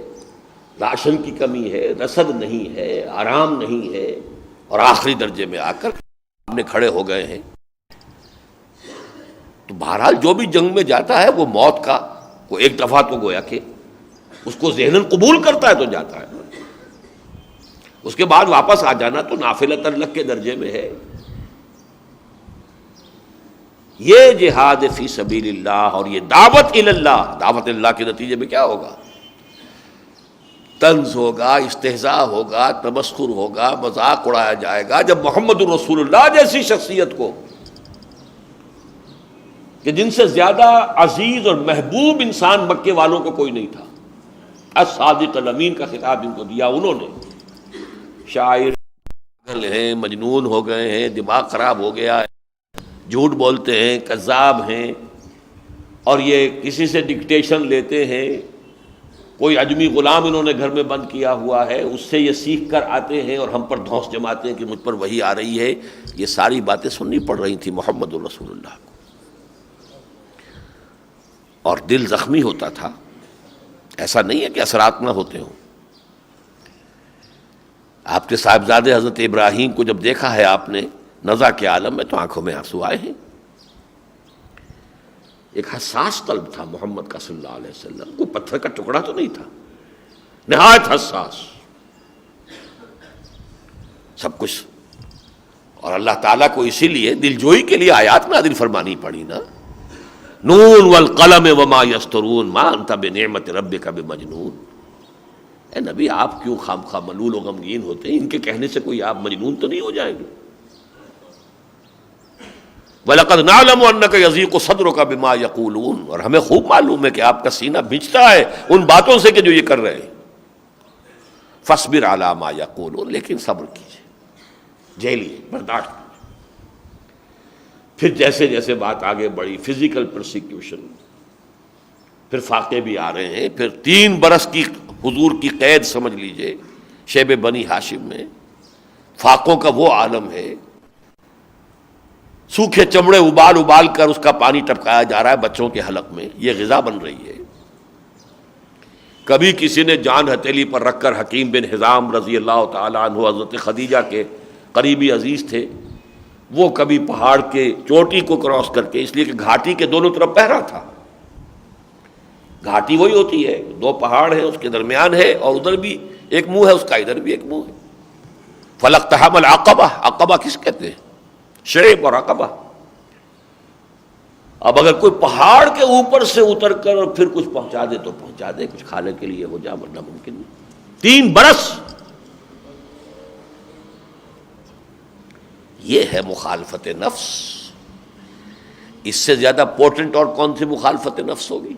راشن کی کمی ہے، رسد نہیں ہے، آرام نہیں ہے، اور آخری درجے میں آ کر سامنے کھڑے ہو گئے ہیں. تو بہرحال جو بھی جنگ میں جاتا ہے وہ موت کا وہ ایک دفعہ تو گویا کہ اس کو ذہناً قبول کرتا ہے تو جاتا ہے، اس کے بعد واپس آ جانا تو نافلۃ لک کے درجے میں ہے. یہ جہاد فی سبیل اللہ اور یہ دعوت الی اللہ، دعوت اللہ کے نتیجے میں کیا ہوگا؟ طنز ہوگا، استہزاء ہوگا، تمسخر ہوگا، مذاق اڑایا جائے گا. جب محمد الرسول اللہ جیسی شخصیت کو کہ جن سے زیادہ عزیز اور محبوب انسان مکے والوں کو کوئی نہیں تھا، الصادق الامین کا خطاب ان کو دیا انہوں نے. شاعر ہیں، مجنون ہو گئے ہیں، دماغ خراب ہو گیا ہے، جھوٹ بولتے ہیں، کذاب ہیں، اور یہ کسی سے ڈکٹیشن لیتے ہیں. کوئی عجمی غلام انہوں نے گھر میں بند کیا ہوا ہے، اس سے یہ سیکھ کر آتے ہیں اور ہم پر دھونس جماتے ہیں کہ مجھ پر وحی آ رہی ہے. یہ ساری باتیں سننی پڑ رہی تھی محمد الرسول اللہ کو، اور دل زخمی ہوتا تھا. ایسا نہیں ہے کہ اثرات نہ ہوتے ہوں. آپ کے صاحبزادے حضرت ابراہیم کو جب دیکھا ہے آپ نے نزع کے عالم میں تو آنکھوں میں آنسو آئے ہیں. ایک حساس قلب تھا محمد کا صلی اللہ علیہ وسلم، کوئی پتھر کا ٹکڑا تو نہیں تھا، نہایت حساس سب کچھ. اور اللہ تعالیٰ کو اسی لیے دل جوئی کے لیے آیات نازل فرمانی پڑی نا. نون والقلم وما یسطرون ما انت بنعمت ربک بمجنون. اے نبی آپ کیوں خامخواہ ملول و غمگین ہوتے ہیں؟ ان کے کہنے سے کوئی آپ مجنون تو نہیں ہو جائیں گے؟ وَلَقَدْ نَعْلَمُ أَنَّكَ يَضِيقُ صَدْرُكَ بِمَا يَقُولُونَ. اور ہمیں خوب معلوم ہے کہ آپ کا سینہ بھیجتا ہے ان باتوں سے کہ جو یہ کر رہے ہیں. فَاصْبِرْ عَلَىٰ مَا يَقُولُونَ. لیکن صبر کیجیے، جھیلیے، برداشت کیجیے. پھر جیسے جیسے بات آگے بڑھی، فزیکل پرسیکیوشن، پھر فاقے بھی آ رہے ہیں. پھر 3 برس کی حضور کی قید سمجھ لیجئے شیب بنی ہاشم میں. فاقوں کا وہ عالم ہے، سوکھے چمڑے ابال ابال کر اس کا پانی ٹپکایا جا رہا ہے بچوں کے حلق میں، یہ غذا بن رہی ہے. کبھی کسی نے جان ہتھیلی پر رکھ کر، حکیم بن حزام رضی اللہ تعالی عنہ حضرت خدیجہ کے قریبی عزیز تھے، وہ کبھی پہاڑ کے چوٹی کو کراس کر کے، اس لیے کہ گھاٹی کے دونوں طرف پہرا تھا. گھاٹی وہی ہوتی ہے، 2 پہاڑ ہیں، اس کے درمیان ہے، اور ادھر بھی ایک منہ ہے اس کا، ادھر بھی ایک منہ ہے. فلقتحم العقبہ، عقبہ کس کہتے ہیں؟ شعیب اور عقبہ. اب اگر کوئی پہاڑ کے اوپر سے اتر کر اور پھر کچھ پہنچا دے تو پہنچا دے، کچھ کھانے کے لیے ہو جا، ورنہ ممکن نہیں. 3 برس یہ ہے مخالفت نفس. اس سے زیادہ پورٹنٹ اور کون سی مخالفت نفس ہوگی؟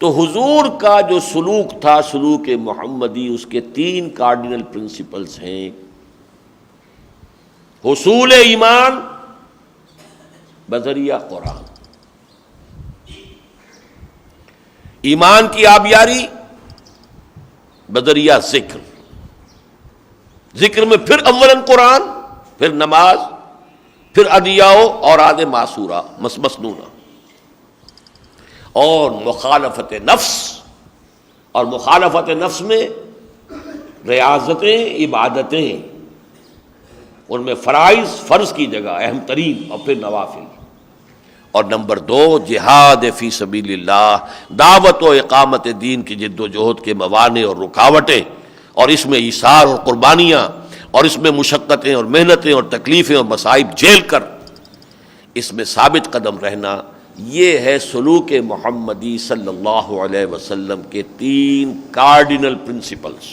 تو حضور کا جو سلوک تھا، سلوک محمدی، اس کے 3 کارڈینل پرنسپلز ہیں. حصول ایمان بذریعہ قرآن، ایمان کی آبیاری بذریعہ ذکر، ذکر میں پھر اولاً قرآن، پھر نماز، پھر ادعیاء اور اوراد معصورہ مسنونہ، اور مخالفت نفس. اور مخالفت نفس میں ریاضتیں، عبادتیں، ان میں فرض کی جگہ اہم ترین، اور پھر نوافل. اور نمبر 2 جہاد فی سبیل اللہ، دعوت و اقامت دین کی جد و جہد کے موانع اور رکاوٹیں، اور اس میں ایثار اور قربانیاں، اور اس میں مشقتیں اور محنتیں اور تکلیفیں اور مصائب جھیل کر اس میں ثابت قدم رہنا. یہ ہے سلوک محمدی صلی اللہ علیہ وسلم کے 3 کارڈینل پرنسپلز.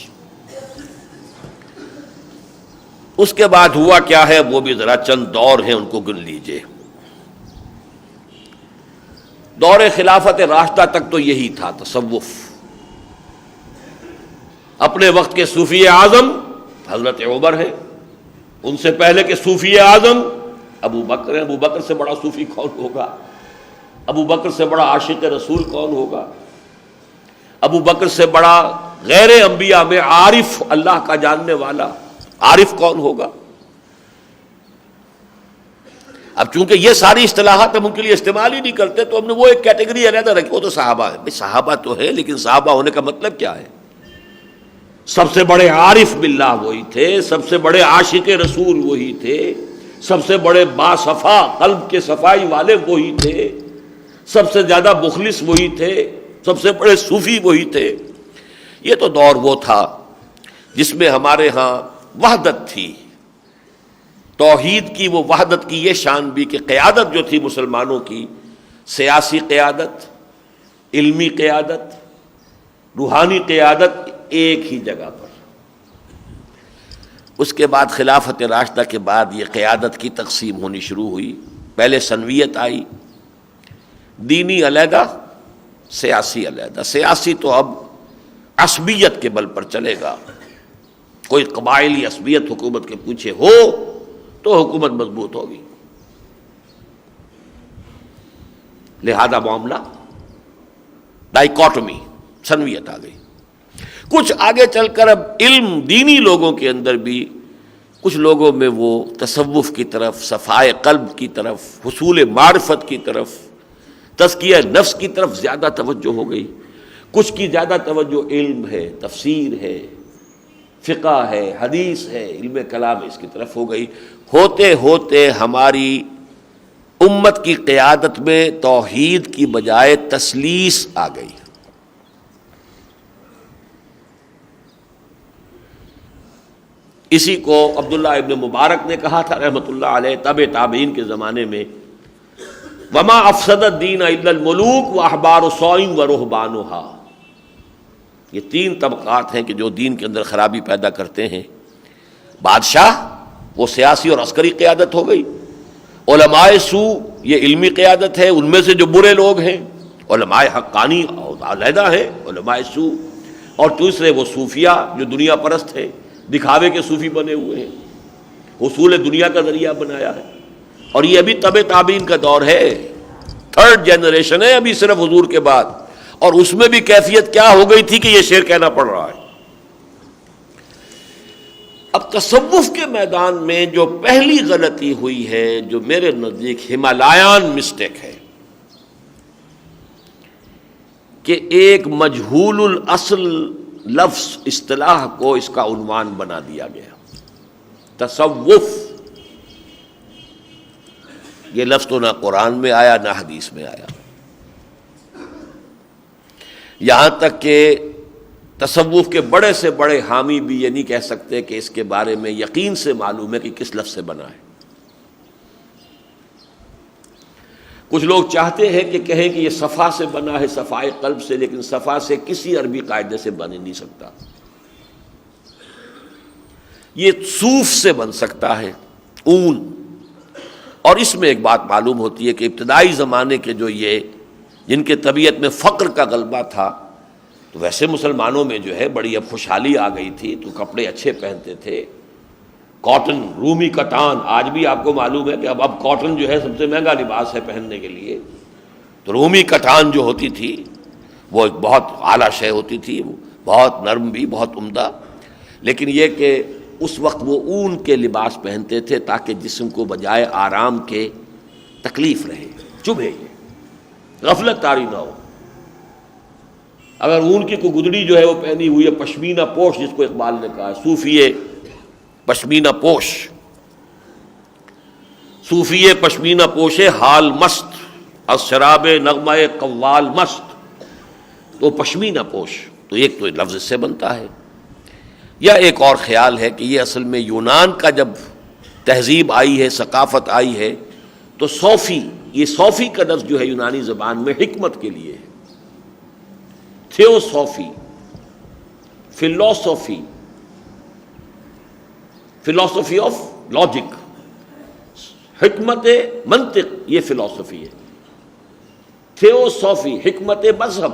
اس کے بعد ہوا کیا ہے وہ بھی ذرا چند دور ہیں، ان کو گن لیجئے. دور خلافت راشدہ تک تو یہی تھا تصوف. اپنے وقت کے صوفی اعظم حضرت عمر ہیں، ان سے پہلے کے صوفی اعظم ابو بکر ہیں. ابو بکر سے بڑا صوفی کون ہوگا؟ ابو بکر سے بڑا عاشق رسول کون ہوگا؟ ابو بکر سے بڑا غیر انبیاء میں عارف، اللہ کا جاننے والا عارف کون ہوگا؟ اب چونکہ یہ ساری اصطلاحات ہم ان کے لیے استعمال ہی نہیں کرتے تو ہم نے وہ ایک کیٹیگری علیحدہ رکھی، وہ تو صحابہ ہے. صحابہ تو ہے، لیکن صحابہ ہونے کا مطلب کیا ہے؟ سب سے بڑے عارف باللہ وہی تھے، سب سے بڑے عاشق رسول وہی تھے، سب سے بڑے باصفا قلب کے صفائی والے وہی تھے، سب سے زیادہ مخلص وہی تھے، سب سے بڑے صوفی وہی تھے۔ یہ تو دور وہ تھا جس میں ہمارے ہاں وحدت تھی، توحید کی وہ وحدت کی یہ شان بھی کہ قیادت جو تھی مسلمانوں کی، سیاسی قیادت، علمی قیادت، روحانی قیادت ایک ہی جگہ پر۔ اس کے بعد خلافت راشدہ کے بعد یہ قیادت کی تقسیم ہونی شروع ہوئی۔ پہلے سنویت آئی، دینی علیحدہ، سیاسی علیحدہ۔ سیاسی تو اب عصبیت کے بل پر چلے گا، کوئی قبائلی عصبیت حکومت کے پیچھے ہو تو حکومت مضبوط ہوگی، لہذا معاملہ ڈائیکاٹمی، سنویت آ گئی۔ کچھ آگے چل کر اب علم دینی لوگوں کے اندر بھی کچھ لوگوں میں وہ تصوف کی طرف، صفائے قلب کی طرف، حصول معرفت کی طرف، تزکیہ نفس کی طرف زیادہ توجہ ہو گئی۔ کچھ کی زیادہ توجہ علم ہے، تفسیر ہے، فقہ ہے، حدیث ہے، علم کلام اس کی طرف ہو گئی۔ ہوتے ہوتے ہماری امت کی قیادت میں توحید کی بجائے تثلیث آ گئی۔ اسی کو عبداللہ ابن مبارک نے کہا تھا رحمۃ اللہ علیہ تابع تابعین کے زمانے میں، وما افسد الدین الا الملوک واحبار سوء ورہبانھا۔ یہ تین طبقات ہیں کہ جو دین کے اندر خرابی پیدا کرتے ہیں۔ بادشاہ، وہ سیاسی اور عسکری قیادت ہو گئی۔ علماء سو، یہ علمی قیادت ہے، ان میں سے جو برے لوگ ہیں۔ علماء حقانی علیحدہ ہے، علماء سو، اور دوسرے وہ صوفیہ جو دنیا پرست ہیں، دکھاوے کے صوفی بنے ہوئے ہیں، حصول دنیا کا ذریعہ بنایا ہے۔ اور یہ ابھی تبع تابعین کا دور ہے، تھرڈ جنریشن ہے ابھی صرف حضور کے بعد، اور اس میں بھی کیفیت کیا ہو گئی تھی کہ یہ شعر کہنا پڑ رہا ہے۔ اب تصوف کے میدان میں جو پہلی غلطی ہوئی ہے، جو میرے نزدیک ہمالائن مسٹیک ہے، کہ ایک مجہول الاصل لفظ اصطلاح کو اس کا عنوان بنا دیا گیا۔ تصوف یہ لفظ تو نہ قرآن میں آیا نہ حدیث میں آیا، یہاں تک کہ تصوف کے بڑے سے بڑے حامی بھی یہ نہیں کہہ سکتے کہ اس کے بارے میں یقین سے معلوم ہے کہ کس لفظ سے بنا ہے۔ کچھ لوگ چاہتے ہیں کہ کہیں کہ یہ صفا سے بنا ہے، صفائے قلب سے، لیکن صفا سے کسی عربی قاعدے سے بن ہی نہیں سکتا۔ یہ صوف سے بن سکتا ہے، اون۔ اور اس میں ایک بات معلوم ہوتی ہے کہ ابتدائی زمانے کے جو یہ جن کے طبیعت میں فقر کا غلبہ تھا، تو ویسے مسلمانوں میں جو ہے بڑی اب خوشحالی آ گئی تھی، تو کپڑے اچھے پہنتے تھے، کاٹن، رومی کتان، آج بھی آپ کو معلوم ہے کہ اب کاٹن جو ہے سب سے مہنگا لباس ہے پہننے کے لیے۔ تو رومی کتان جو ہوتی تھی وہ ایک بہت اعلیٰ شے ہوتی تھی، وہ بہت نرم بھی، بہت عمدہ۔ لیکن یہ کہ اس وقت وہ اون کے لباس پہنتے تھے تاکہ جسم کو بجائے آرام کے تکلیف رہے، چبھے، یہ غفلت طاری نہ ہو۔ اگر اون کی کوئی گدڑی جو ہے وہ پہنی ہوئی ہے، پشمینہ پوش جس کو اقبال نے کہا ہے، صوفیے پشمینہ پوش، صوفیے پشمینہ پوش حال مست، از شراب نغمہ قوال مست، تو پشمینہ پوش، تو ایک تو لفظ سے بنتا ہے۔ یا ایک اور خیال ہے کہ یہ اصل میں یونان کا جب تہذیب آئی ہے، ثقافت آئی ہے، تو صوفی، یہ صوفی کا لفظ جو ہے یونانی زبان میں حکمت کے لیے ہے، تھیوسوفی، فلسفی، فلسفی آف لاجک، حکمت منطق، یہ فلسفی ہے۔ تھیوسوفی، حکمت مذہب،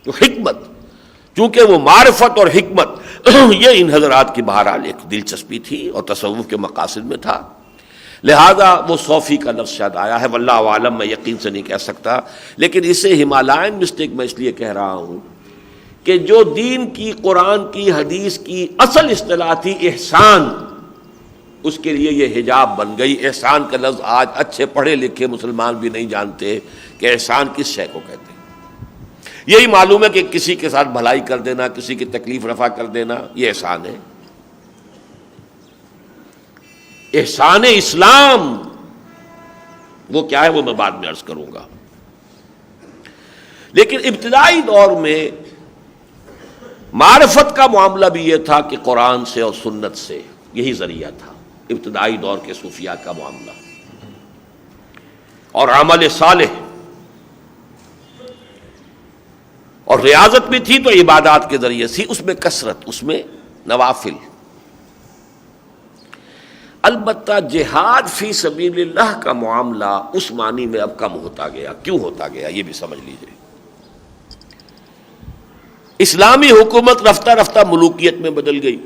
تو حکمت، چونکہ وہ معرفت اور حکمت یہ ان حضرات کی بہرحال ایک دلچسپی تھی اور تصوف کے مقاصد میں تھا، لہذا وہ صوفی کا لفظ شاید آیا ہے، واللہ عالم، میں یقین سے نہیں کہہ سکتا۔ لیکن اسے ہمالائن مسٹیک میں اس لیے کہہ رہا ہوں کہ جو دین کی، قرآن کی، حدیث کی اصل اصطلاح تھی احسان، اس کے لیے یہ حجاب بن گئی۔ احسان کا لفظ آج اچھے پڑھے لکھے مسلمان بھی نہیں جانتے کہ احسان کس شے کو کہتے ہیں۔ یہی معلوم ہے کہ کسی کے ساتھ بھلائی کر دینا، کسی کی تکلیف رفع کر دینا، یہ احسان ہے۔ احسان اسلام وہ کیا ہے وہ میں بعد میں عرض کروں گا۔ لیکن ابتدائی دور میں معرفت کا معاملہ بھی یہ تھا کہ قرآن سے اور سنت سے، یہی ذریعہ تھا ابتدائی دور کے صوفیاء کا معاملہ، اور عمل صالح اور ریاضت بھی تھی تو عبادات کے ذریعے سے، اس میں کثرت، اس میں نوافل۔ البتہ جہاد فی سبیل اللہ کا معاملہ اس معنی میں اب کم ہوتا گیا۔ کیوں ہوتا گیا یہ بھی سمجھ لیجئے۔ اسلامی حکومت رفتہ رفتہ ملوکیت میں بدل گئی۔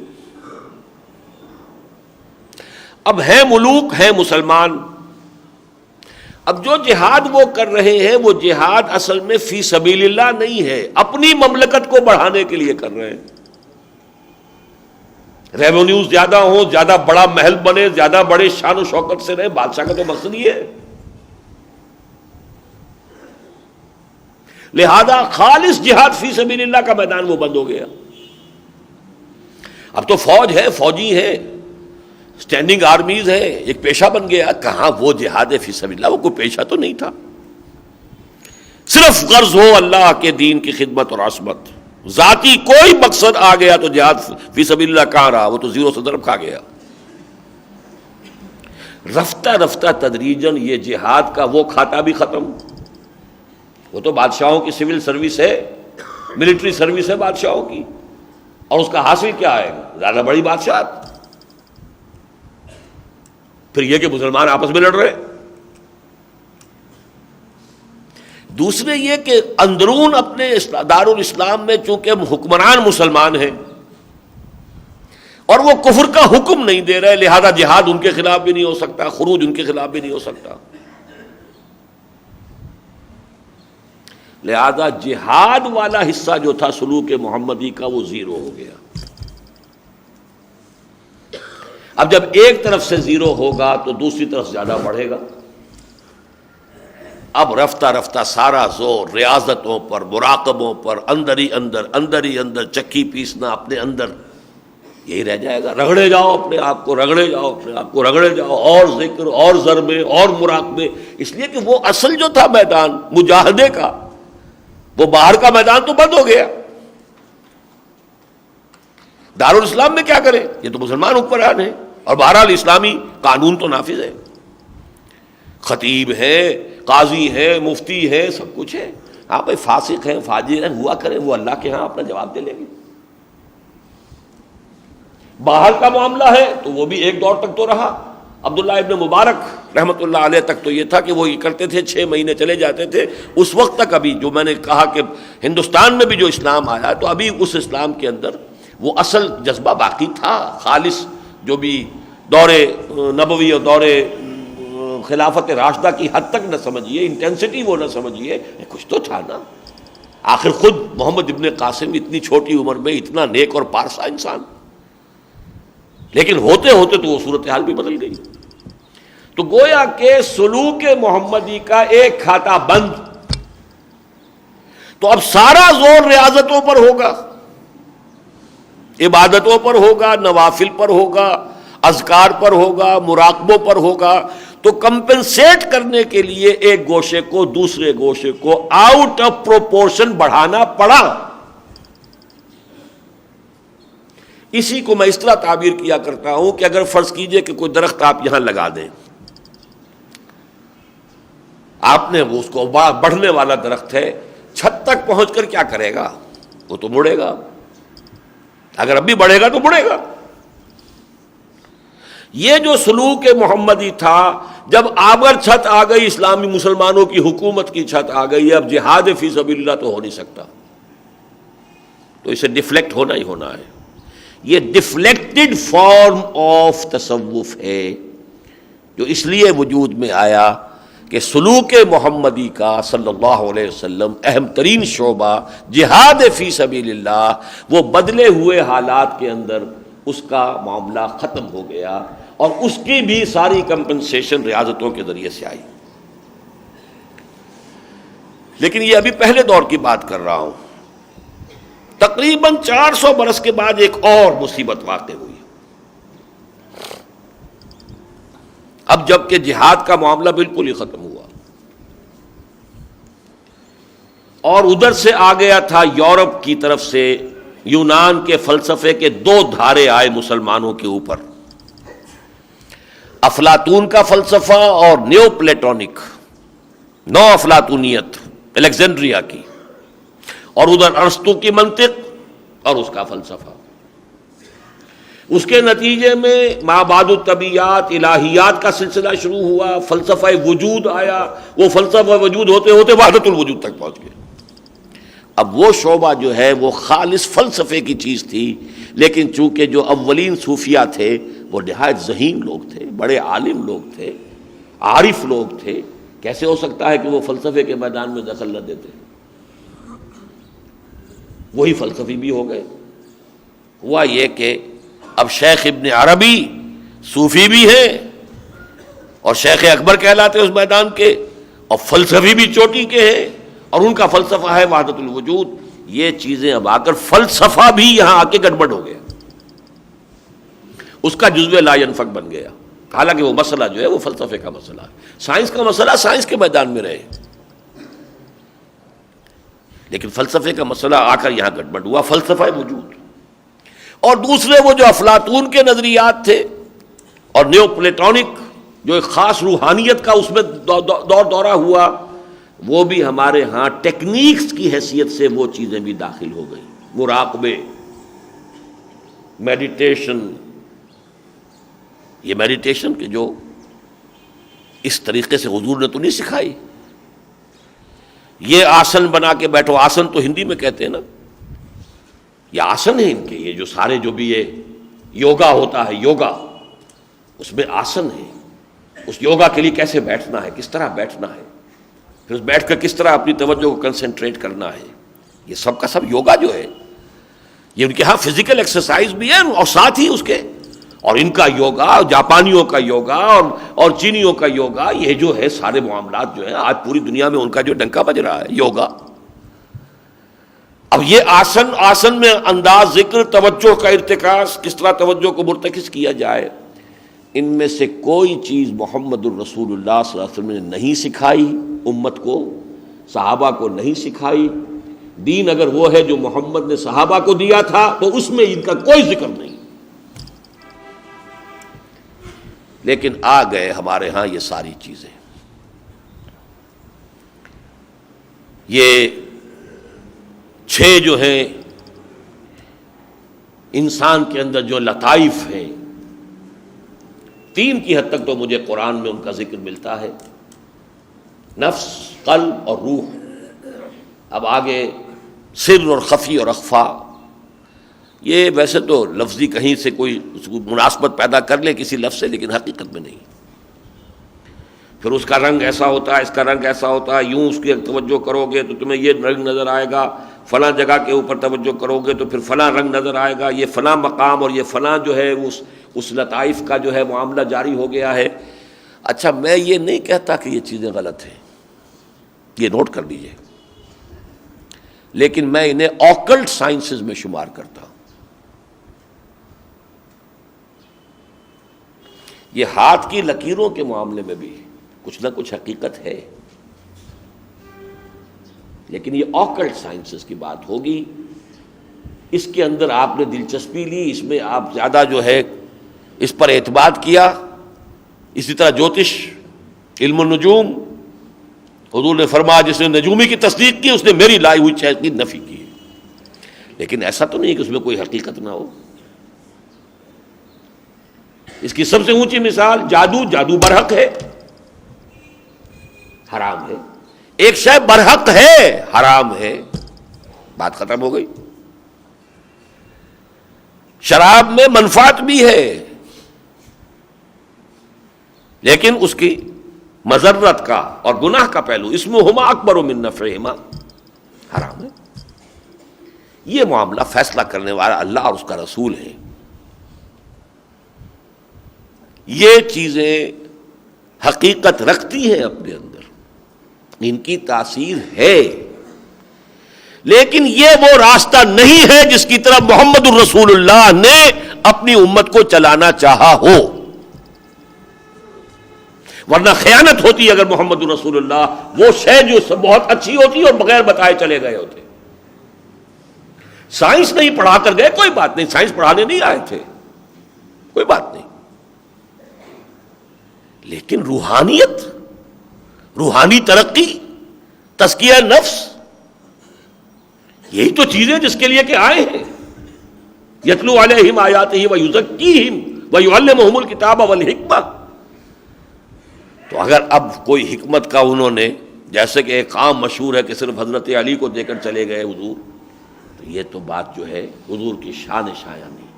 اب ہیں ملوک، ہیں مسلمان۔ اب جو جہاد وہ کر رہے ہیں وہ جہاد اصل میں فی سبیل اللہ نہیں ہے، اپنی مملکت کو بڑھانے کے لیے کر رہے ہیں۔ ریونیوز زیادہ ہوں، زیادہ بڑا محل بنے، زیادہ بڑے شان و شوکت سے رہے، بادشاہ کا تو مقصد یہ ہے۔ لہذا خالص جہاد فی سبیل اللہ کا میدان وہ بند ہو گیا۔ اب تو فوج ہے، فوجی ہے، اسٹینڈنگ آرمیز ہے، ایک پیشہ بن گیا۔ کہاں وہ جہاد فی سبیل اللہ، وہ کوئی پیشہ تو نہیں تھا۔ صرف غرض ہو اللہ کے دین کی خدمت اور عصمت، ذاتی کوئی مقصد آ گیا تو جہاد فی سبیل اللہ کہاں رہا، وہ تو زیرو سے ضرب کھا گیا۔ رفتہ رفتہ تدریجاً یہ جہاد کا وہ کھاتا بھی ختم۔ وہ تو بادشاہوں کی سول سروس ہے، ملٹری سروس ہے بادشاہوں کی، اور اس کا حاصل کیا ہے؟ زیادہ بڑی بادشاہت۔ پھر یہ کہ مسلمان آپس میں لڑ رہے۔ دوسرے یہ کہ اندرون اپنے دارالاسلام میں چونکہ حکمران مسلمان ہیں اور وہ کفر کا حکم نہیں دے رہے، لہذا جہاد ان کے خلاف بھی نہیں ہو سکتا، خروج ان کے خلاف بھی نہیں ہو سکتا۔ لہذا جہاد والا حصہ جو تھا سلوک محمدی کا وہ زیرو ہو گیا۔ اب جب ایک طرف سے زیرو ہوگا تو دوسری طرف زیادہ بڑھے گا۔ اب رفتہ رفتہ سارا زور ریاضتوں پر، مراقبوں پر، اندر ہی اندر چکی پیسنا اپنے اندر، یہی رہ جائے گا۔ رگڑے جاؤ اپنے آپ کو، رگڑے جاؤ اپنے آپ کو، رگڑے جاؤ، اور ذکر اور ضربے اور مراقبے، اس لیے کہ وہ اصل جو تھا میدان مجاہدے کا، وہ باہر کا میدان تو بند ہو گیا۔ دارالاسلام میں کیا کریں؟ یہ تو مسلمان حکمران ہیں، اور بہرحال اسلامی قانون تو نافذ ہے، خطیب ہے، قاضی ہے، مفتی ہے، سب کچھ ہے۔ ہاں بھائی فاسق ہیں، فاجر ہیں، ہوا کریں، وہ اللہ کے ہاں اپنا جواب دے لیں گے۔ باہر کا معاملہ ہے تو وہ بھی ایک دور تک تو رہا۔ عبداللہ ابن مبارک رحمۃ اللہ علیہ تک تو یہ تھا کہ وہ یہ کرتے تھے، 6 مہینے چلے جاتے تھے۔ اس وقت تک ابھی جو میں نے کہا کہ ہندوستان میں بھی جو اسلام آیا تو ابھی اس اسلام کے اندر وہ اصل جذبہ باقی تھا، خالص جو بھی دور نبوی اور دور خلافت راشدہ کی حد تک نہ سمجھیے، انٹینسٹی وہ نہ سمجھیے، کچھ تو تھا نا۔ آخر خود محمد ابن قاسم اتنی چھوٹی عمر میں اتنا نیک اور پارسا انسان، لیکن ہوتے ہوتے تو وہ صورتحال بھی بدل گئی۔ تو گویا کہ سلوک محمدی کا ایک کھاتا بند، تو اب سارا زور ریاضتوں پر ہوگا، عبادتوں پر ہوگا، نوافل پر ہوگا، اذکار پر ہوگا، مراقبوں پر ہوگا۔ تو کمپنسیٹ کرنے کے لیے ایک گوشے کو دوسرے گوشے کو آؤٹ آف پروپورشن بڑھانا پڑا۔ اسی کو میں اس طرح تعبیر کیا کرتا ہوں کہ اگر فرض کیجئے کہ کوئی درخت آپ یہاں لگا دیں، آپ نے اس کو بڑھنے والا درخت ہے، چھت تک پہنچ کر کیا کرے گا؟ وہ تو مڑے گا، اگر اب بھی بڑھے گا تو مڑے گا۔ یہ جو سلوک محمدی تھا، جب آبر چھت آ گئی، اسلامی مسلمانوں کی حکومت کی چھت آ گئی، اب جہاد فی سبیل اللہ تو ہو نہیں سکتا، تو اسے ڈیفلیکٹ ہونا ہی ہونا ہے۔ یہ ڈیفلیکٹڈ فارم آف تصوف ہے جو اس لیے وجود میں آیا کہ سلوک محمدی کا صلی اللہ علیہ وسلم اہم ترین شعبہ جہاد فی سبیل اللہ، وہ بدلے ہوئے حالات کے اندر اس کا معاملہ ختم ہو گیا، اور اس کی بھی ساری کمپنسیشن ریاضتوں کے ذریعے سے آئی۔ لیکن یہ ابھی پہلے دور کی بات کر رہا ہوں. تقریباً 400 برس کے بعد ایک اور مصیبت واقع ہوئی. اب جب کہ جہاد کا معاملہ بالکل ہی ختم ہوا اور ادھر سے آ گیا تھا یورپ کی طرف سے یونان کے فلسفے کے 2 دھارے آئے مسلمانوں کے اوپر، افلاطون کا فلسفہ اور نیو پلیٹونک، نو افلاطونیت الیگزینڈریا کی، اور ادھر ارسطو کی منطق اور اس کا فلسفہ. اس کے نتیجے میں مابعد الطبیعیات، الہیات کا سلسلہ شروع ہوا، فلسفہ وجود آیا، وہ فلسفہ وجود ہوتے ہوتے وحدت الوجود تک پہنچ گئے. اب وہ شعبہ جو ہے وہ خالص فلسفے کی چیز تھی، لیکن چونکہ جو اولین صوفیہ تھے وہ نہایت ذہین لوگ تھے، بڑے عالم لوگ تھے، عارف لوگ تھے، کیسے ہو سکتا ہے کہ وہ فلسفے کے میدان میں دخل نہ دیتے؟ وہی فلسفی بھی ہو گئے. ہوا یہ کہ اب شیخ ابن عربی صوفی بھی ہیں اور شیخ اکبر کہلاتے اس میدان کے، اور فلسفی بھی چوٹی کے ہیں، اور ان کا فلسفہ ہے وحدت الوجود. یہ چیزیں اب آ کر فلسفہ بھی یہاں آ کے گڑبڑ ہو گیا، اس کا جزو لا ینفک بن گیا. حالانکہ وہ مسئلہ جو ہے وہ فلسفے کا مسئلہ ہے، سائنس کا مسئلہ سائنس کے میدان میں رہے، لیکن فلسفے کا مسئلہ آ کر یہاں گڑبڑ ہوا، فلسفہ وجود. اور دوسرے وہ جو افلاطون کے نظریات تھے اور نیو پلیٹونک جو ایک خاص روحانیت کا اس میں دورہ ہوا، وہ بھی ہمارے ہاں ٹیکنیکس کی حیثیت سے وہ چیزیں بھی داخل ہو گئی. مراقبے، میڈیٹیشن، یہ میڈیٹیشن کہ جو اس طریقے سے حضور نے تو نہیں سکھائی. یہ آسن بنا کے بیٹھو، آسن تو ہندی میں کہتے ہیں نا، یہ آسن ہے ان کے، یہ جو سارے جو بھی یہ یوگا ہوتا ہے، یوگا اس میں آسن ہے. اس یوگا کے لیے کیسے بیٹھنا ہے، کس طرح بیٹھنا ہے، پھر اس بیٹھ کر کس طرح اپنی توجہ کو کنسنٹریٹ کرنا ہے، یہ سب کا سب یوگا جو ہے یہ ان کے ہاں فزیکل ایکسرسائز بھی ہے، اور ساتھ ہی اس کے اور ان کا یوگا، جاپانیوں کا یوگا اور چینیوں کا یوگا، یہ جو ہے سارے معاملات جو ہیں آج پوری دنیا میں ان کا جو ڈنکا بج رہا ہے یوگا. اب یہ آسن میں انداز ذکر، توجہ کا ارتکاز، کس طرح توجہ کو مرتکز کیا جائے، ان میں سے کوئی چیز محمد الرسول اللہ صلی اللہ علیہ وسلم نے نہیں سکھائی امت کو، صحابہ کو نہیں سکھائی. دین اگر وہ ہے جو محمد نے صحابہ کو دیا تھا تو اس میں ان کا کوئی ذکر نہیں. لیکن آ گئے ہمارے ہاں یہ ساری چیزیں. یہ 6 جو ہیں انسان کے اندر جو لطائف ہیں، 3 کی حد تک تو مجھے قرآن میں ان کا ذکر ملتا ہے، نفس، قلب اور روح. اب آگے سر اور خفی اور اخفا، یہ ویسے تو لفظی کہیں سے کوئی مناسبت پیدا کر لے کسی لفظ سے، لیکن حقیقت میں نہیں. پھر اس کا رنگ ایسا ہوتا ہے، اس کا رنگ ایسا ہوتا ہے، یوں اس کی توجہ کرو گے تو تمہیں یہ رنگ نظر آئے گا، فلاں جگہ کے اوپر توجہ کرو گے تو پھر فلاں رنگ نظر آئے گا، یہ فلاں مقام اور یہ فلاں جو ہے اس لطائف کا جو ہے معاملہ جاری ہو گیا ہے. اچھا، میں یہ نہیں کہتا کہ یہ چیزیں غلط ہیں، یہ نوٹ کر لیجئے، لیکن میں انہیں آکلٹ سائنسز میں شمار کرتا ہوں. یہ ہاتھ کی لکیروں کے معاملے میں بھی کچھ نہ کچھ حقیقت ہے، لیکن یہ آکلٹ سائنسز کی بات ہوگی. اس کے اندر آپ نے دلچسپی لی، اس میں آپ زیادہ جو ہے اس پر اعتماد کیا. اسی طرح جوتش، علم النجوم، حضور نے فرمایا جس نے نجومی کی تصدیق کی اس نے میری لائی ہوئی چیز کی نفی کی. لیکن ایسا تو نہیں کہ اس میں کوئی حقیقت نہ ہو. اس کی سب سے اونچی مثال جادو برحق ہے، حرام ہے. ایک شے برحق ہے، حرام ہے، بات ختم ہو گئی. شراب میں منفعت بھی ہے، لیکن اس کی مضرت کا اور گناہ کا پہلو اسمہما اکبر من نفعہما، حرام ہے. یہ معاملہ فیصلہ کرنے والا اللہ اور اس کا رسول ہے. یہ چیزیں حقیقت رکھتی ہیں اپنے اندر، ان کی تاثیر ہے، لیکن یہ وہ راستہ نہیں ہے جس کی طرف محمد الرسول اللہ نے اپنی امت کو چلانا چاہا ہو، ورنہ خیانت ہوتی اگر محمد الرسول اللہ وہ شے جو بہت اچھی ہوتی اور بغیر بتائے چلے گئے ہوتے۔ سائنس نہیں پڑھا کر گئے، کوئی بات نہیں، سائنس پڑھانے نہیں آئے تھے، کوئی بات نہیں، لیکن روحانیت، روحانی ترقی، تزکیہ نفس، یہی تو چیزیں جس کے لیے کہ آئے ہیں۔ یتلو علیہم آیاتہ ویزکیہم ویعلمہم الکتاب والحکمہ۔ تو اگر اب کوئی حکمت کا انہوں نے، جیسے کہ ایک عام مشہور ہے کہ صرف حضرت علی کو دے کر چلے گئے حضور، تو یہ تو بات جو ہے حضور کی شان شایان نہیں،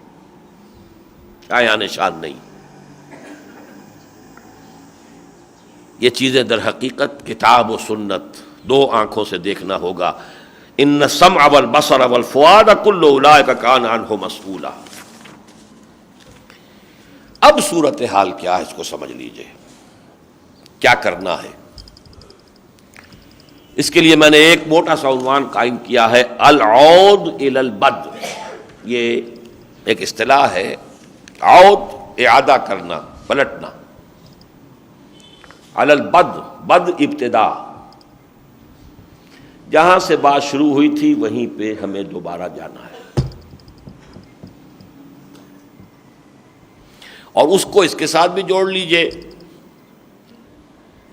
شایان شان نہیں۔ یہ چیزیں در حقیقت کتاب و سنت دو آنکھوں سے دیکھنا ہوگا۔ ان السمع والبصر والفؤاد کل اولئک کان عنہ مسئولا۔ اب صورتحال کیا ہے اس کو سمجھ لیجئے، کیا کرنا ہے۔ اس کے لیے میں نے ایک موٹا سا عنوان قائم کیا ہے، العود الی البد۔ یہ ایک اصطلاح ہے، عود اعادہ کرنا، پلٹنا، علی البد، بد ابتدا، جہاں سے بات شروع ہوئی تھی وہیں پہ ہمیں دوبارہ جانا ہے، اور اس کو اس کے ساتھ بھی جوڑ لیجئے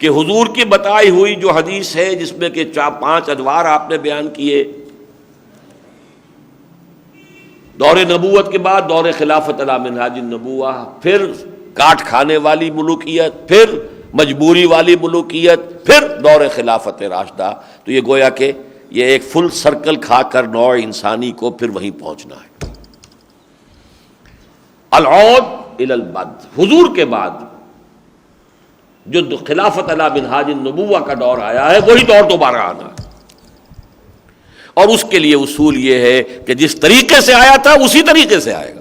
کہ حضور کی بتائی ہوئی جو حدیث ہے جس میں کہ 5 ادوار آپ نے بیان کیے، دور نبوت کے بعد دور خلافت علی منہاج النبوہ، پھر کاٹ کھانے والی ملوکیت، پھر مجبوری والی ملوکیت، پھر دور خلافت راشدہ، تو یہ گویا کہ یہ ایک فل سرکل کھا کر نوع انسانی کو پھر وہیں پہنچنا ہے۔ العود الی البد، حضور کے بعد جو خلافت علی منہاج النبوہ کا دور آیا ہے وہی دور دوبارہ آنا ہے، اور اس کے لیے اصول یہ ہے کہ جس طریقے سے آیا تھا اسی طریقے سے آئے گا۔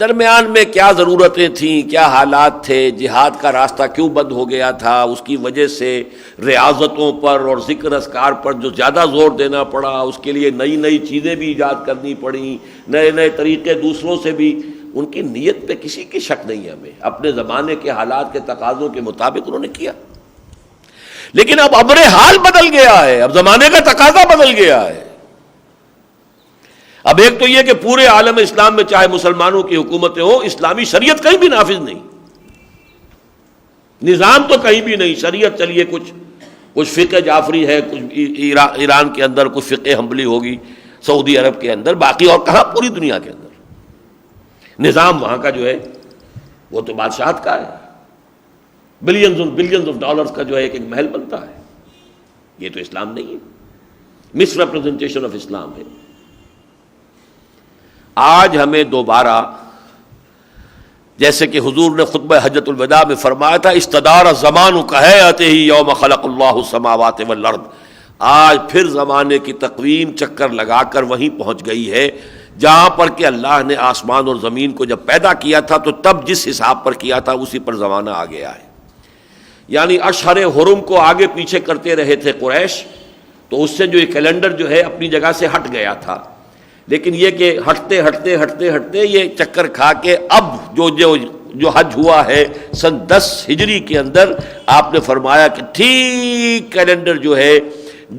درمیان میں کیا ضرورتیں تھیں، کیا حالات تھے، جہاد کا راستہ کیوں بند ہو گیا تھا، اس کی وجہ سے ریاضتوں پر اور ذکر اذکار پر جو زیادہ زور دینا پڑا، اس کے لیے نئی نئی چیزیں بھی ایجاد کرنی پڑیں، نئے نئے طریقے دوسروں سے بھی۔ ان کی نیت پہ کسی کی شک نہیں ہے، ہمیں اپنے زمانے کے حالات کے تقاضوں کے مطابق انہوں نے کیا، لیکن اب امر حال بدل گیا ہے، اب زمانے کا تقاضا بدل گیا ہے۔ اب ایک تو یہ کہ پورے عالم اسلام میں چاہے مسلمانوں کی حکومتیں ہوں، اسلامی شریعت کہیں بھی نافذ نہیں، نظام تو کہیں بھی نہیں، شریعت چلیے کچھ فقہ جعفری ہے، کچھ ایران کے اندر کچھ فقہ حنبلی ہوگی، سعودی عرب کے اندر، باقی اور کہاں پوری دنیا کے اندر نظام وہاں کا جو ہے وہ تو بادشاہت کا ہے، بلینز آف ڈالرز کا جو ہے ایک محل بنتا ہے۔ یہ تو اسلام نہیں ہے، مس ریپرزنٹیشن آف اسلام ہے۔ آج ہمیں دوبارہ، جیسے کہ حضور نے خطبہ حجۃ الوداع میں فرمایا تھا، استدار الزمان کہیاتہ یوم خلق اللہ السماوات والارض، آج پھر زمانے کی تقویم چکر لگا کر وہیں پہنچ گئی ہے جہاں پر کہ اللہ نے آسمان اور زمین کو جب پیدا کیا تھا تو تب جس حساب پر کیا تھا اسی پر زمانہ آ گیا ہے۔ یعنی اشہر حرم کو آگے پیچھے کرتے رہے تھے قریش، تو اس سے جو یہ کیلنڈر جو ہے اپنی جگہ سے ہٹ گیا تھا، لیکن یہ کہ ہٹتے ہٹتے ہٹتے ہٹتے یہ چکر کھا کے اب جو حج ہوا ہے سن 10 ہجری کے اندر، آپ نے فرمایا کہ ٹھیک کیلنڈر جو ہے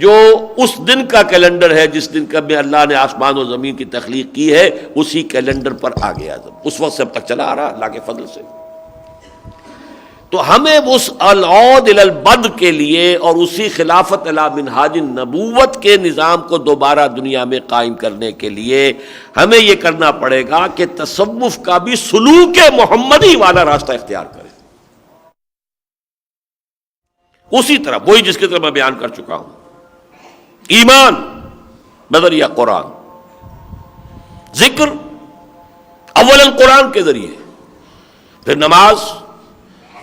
جو اس دن کا کیلنڈر ہے جس دن کا میں اللہ نے آسمان و زمین کی تخلیق کی ہے، اسی کیلنڈر پر آ گیا، اس وقت سے اب تک چلا آ رہا اللہ کے فضل سے۔ تو ہمیں اس العود الی البد کے لیے اور اسی خلافت علی منہاج النبوت کے نظام کو دوبارہ دنیا میں قائم کرنے کے لیے ہمیں یہ کرنا پڑے گا کہ تصوف کا بھی سلوک محمدی والا راستہ اختیار کریں، اسی طرح وہی جس کی طرح میں بیان کر چکا ہوں، ایمان نظریہ قرآن، ذکر اولا قرآن کے ذریعے، پھر نماز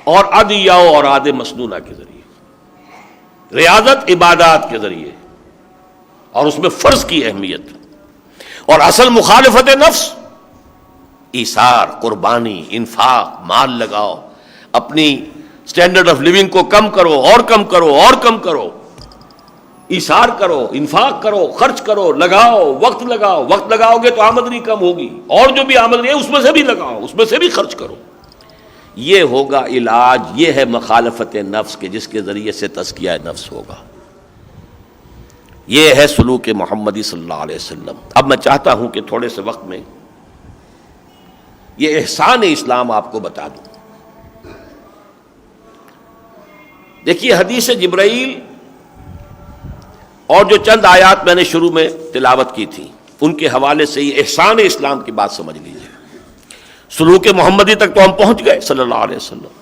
اور ادعیہ اور عاد مسنونہ کے ذریعے، ریاضت عبادات کے ذریعے، اور اس میں فرض کی اہمیت، اور اصل مخالفت نفس ایثار، قربانی، انفاق، مال لگاؤ، اپنی اسٹینڈرڈ آف لیونگ کو کم کرو اور کم کرو اور کم کرو، ایثار کرو، انفاق کرو، خرچ کرو، لگاؤ، وقت لگاؤ، وقت لگاؤ گے تو آمدنی کم ہوگی، اور جو بھی آمدنی ہے اس میں سے بھی لگاؤ، اس میں سے بھی خرچ کرو۔ یہ ہوگا علاج، یہ ہے مخالفت نفس کے جس کے ذریعے سے تزکیہ نفس ہوگا۔ یہ ہے سلوک محمدی صلی اللہ علیہ وسلم۔ اب میں چاہتا ہوں کہ تھوڑے سے وقت میں یہ احسان اسلام آپ کو بتا دوں۔ دیکھیے حدیث جبرائیل اور جو چند آیات میں نے شروع میں تلاوت کی تھی ان کے حوالے سے یہ احسان اسلام کی بات سمجھ لیجیے۔ سلوک محمدی تک تو ہم پہنچ گئے صلی اللہ علیہ وسلم،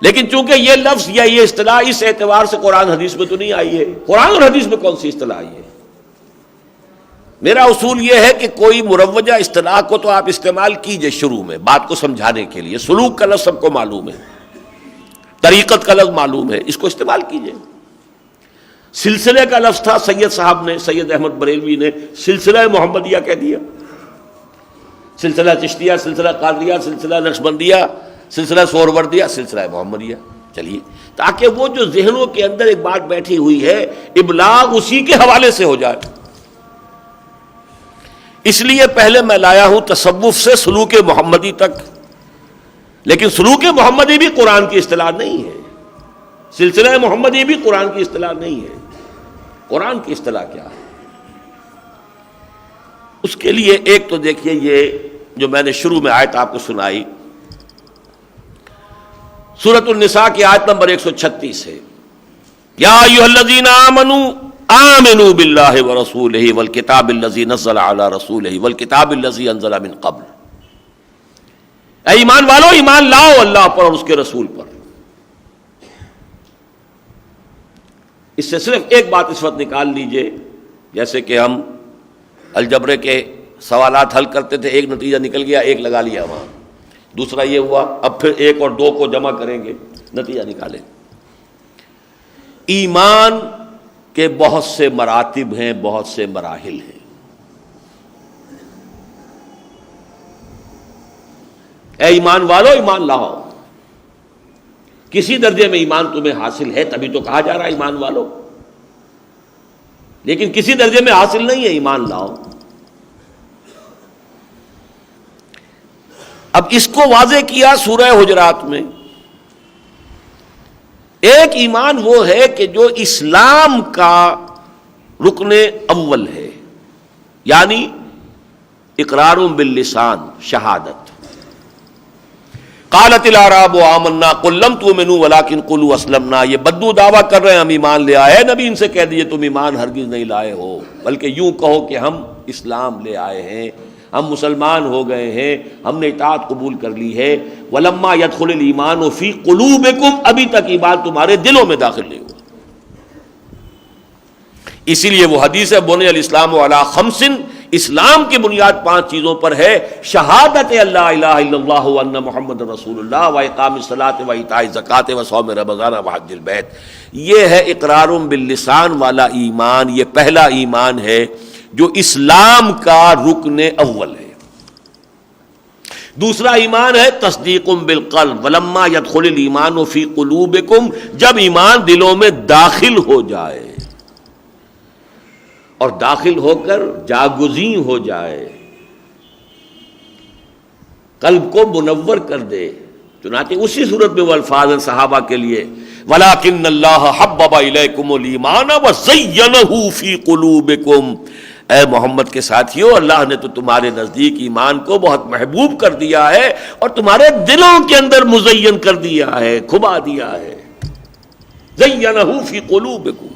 لیکن چونکہ یہ لفظ یا یہ اصطلاح اس اعتبار سے قرآن حدیث میں تو نہیں آئی ہے، قرآن اور حدیث میں کون سی اصطلاح آئی ہے؟ میرا اصول یہ ہے کہ کوئی مروجہ اصطلاح کو تو آپ استعمال کیجئے شروع میں بات کو سمجھانے کے لیے۔ سلوک کا لفظ سب کو معلوم ہے، طریقت کا لفظ معلوم ہے، اس کو استعمال کیجئے۔ سلسلے کا لفظ تھا، سید صاحب نے، سید احمد بریلوی نے سلسلہ محمدیہ کہہ دیا، سلسلہ چشتیہ، سلسلہ قادریہ، سلسلہ نقشبندیہ، سلسلہ سہروردیہ، سلسلہ محمدیہ۔ چلیے، تاکہ وہ جو ذہنوں کے اندر ایک بات بیٹھی ہوئی ہے ابلاغ اسی کے حوالے سے ہو جائے۔ اس لیے پہلے میں لایا ہوں تصوف سے سلوک محمدی تک، لیکن سلوک محمدی بھی قرآن کی اصطلاح نہیں ہے، سلسلہ محمدی بھی قرآن کی اصطلاح نہیں ہے۔ قرآن کی اصطلاح کیا ہے؟ اس کے لیے ایک تو دیکھیے یہ جو میں نے شروع میں آیت آپ کو سنائی، سورۃ النساء کی آیت نمبر 136 ہے، یا ایھا الذین آمنوا آمنوا باللہ ورسولہ والکتاب الذی نزل علی رسولہ والکتاب الذی انزل من قبل۔ اے ایمان والو، ایمان لاؤ اللہ پر اور اس کے رسول پر۔ اس سے صرف ایک بات اس وقت نکال لیجئے، جیسے کہ ہم الجبرے کے سوالات حل کرتے تھے، ایک نتیجہ نکل گیا، ایک لگا لیا وہاں، دوسرا یہ ہوا، اب پھر ایک اور دو کو جمع کریں گے، نتیجہ نکالیں۔ ایمان کے بہت سے مراتب ہیں، بہت سے مراحل ہیں۔ اے ایمان والو، ایمان لاؤ۔ کسی درجے میں ایمان تمہیں حاصل ہے تبھی تو کہا جا رہا ہے ایمان والو، لیکن کسی درجے میں حاصل نہیں ہے، ایمان لاؤ۔ اب اس کو واضح کیا سورہ حجرات میں۔ ایک ایمان وہ ہے کہ جو اسلام کا رکن اول ہے، یعنی اقرار باللسان، شہادت۔ قالت الاعراب آمنا قل لم تؤمنوا ولکن قولوا اسلمنا، یہ بدو دعویٰ کر رہے ہیں ہم ایمان لے آئے، نبی ان سے کہہ دیجئے تم ایمان ہرگز نہیں لائے ہو، بلکہ یوں کہو کہ ہم اسلام لے آئے ہیں، ہم مسلمان ہو گئے ہیں، ہم نے اطاعت قبول کر لی ہے۔ ولما يدخل الایمان فی قلوبکم، ابھی تک ایمان تمہارے دلوں میں داخل نہیں ہوا۔ اسی لیے وہ حدیث ہے بنی الاسلام علی خمس، اسلام کی بنیاد 5 چیزوں پر ہے، شہادت اللہ الہ الا اللہ وان محمد رسول اللہ واقام الصلاۃ وایتاء الزکوٰۃ وصوم رمضان وحج البیت۔ یہ ہے اقرار باللسان والا ایمان، یہ پہلا ایمان ہے جو اسلام کا رکن اول ہے۔ دوسرا ایمان ہے تصدیق بالقلب، ولما يدخل الایمان فی قلوبکم، جب ایمان دلوں میں داخل ہو جائے اور داخل ہو کر جاگزیں ہو جائے، قلب کو منور کر دے۔ چنانچہ اسی صورت میں وہ الفاظ ہیں صحابہ کے لیے، وَلَٰكِنَّ اللَّهَ حَبَّبَ إِلَيْكُمُ الْإِيمَانَ وَزَيَّنَهُ فِي قُلُوبِكُمْ۔ اے محمد کے ساتھیو، اللہ نے تو تمہارے نزدیک ایمان کو بہت محبوب کر دیا ہے اور تمہارے دلوں کے اندر مزین کر دیا ہے، کھبا دیا ہے۔ زَيَّنَهُ فِي قُلُوبِكُمْ،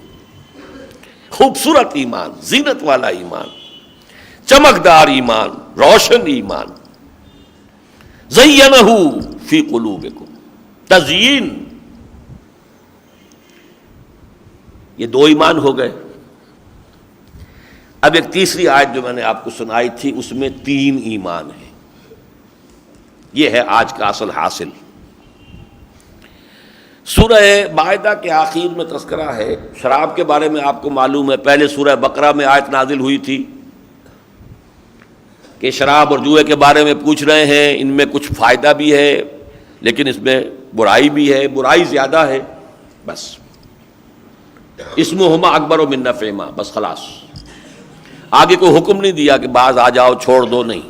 خوبصورت ایمان، زینت والا ایمان، چمکدار ایمان، روشن ایمان۔ زینہ فی قلوبکم، تزیین، یہ 2 ایمان ہو گئے۔ اب ایک تیسری آیت جو میں نے آپ کو سنائی تھی اس میں 3 ایمان ہیں، یہ ہے آج کا اصل حاصل۔ سورہ مائدہ کے آخر میں تذکرہ ہے شراب کے بارے میں، آپ کو معلوم ہے پہلے سورہ بقرہ میں آیت نازل ہوئی تھی کہ شراب اور جوئے کے بارے میں پوچھ رہے ہیں، ان میں کچھ فائدہ بھی ہے لیکن اس میں برائی بھی ہے، برائی زیادہ ہے، بس اسمہما اکبر من نفعہما، بس خلاص. آگے کوئی حکم نہیں دیا کہ بعض آ جاؤ چھوڑ دو، نہیں.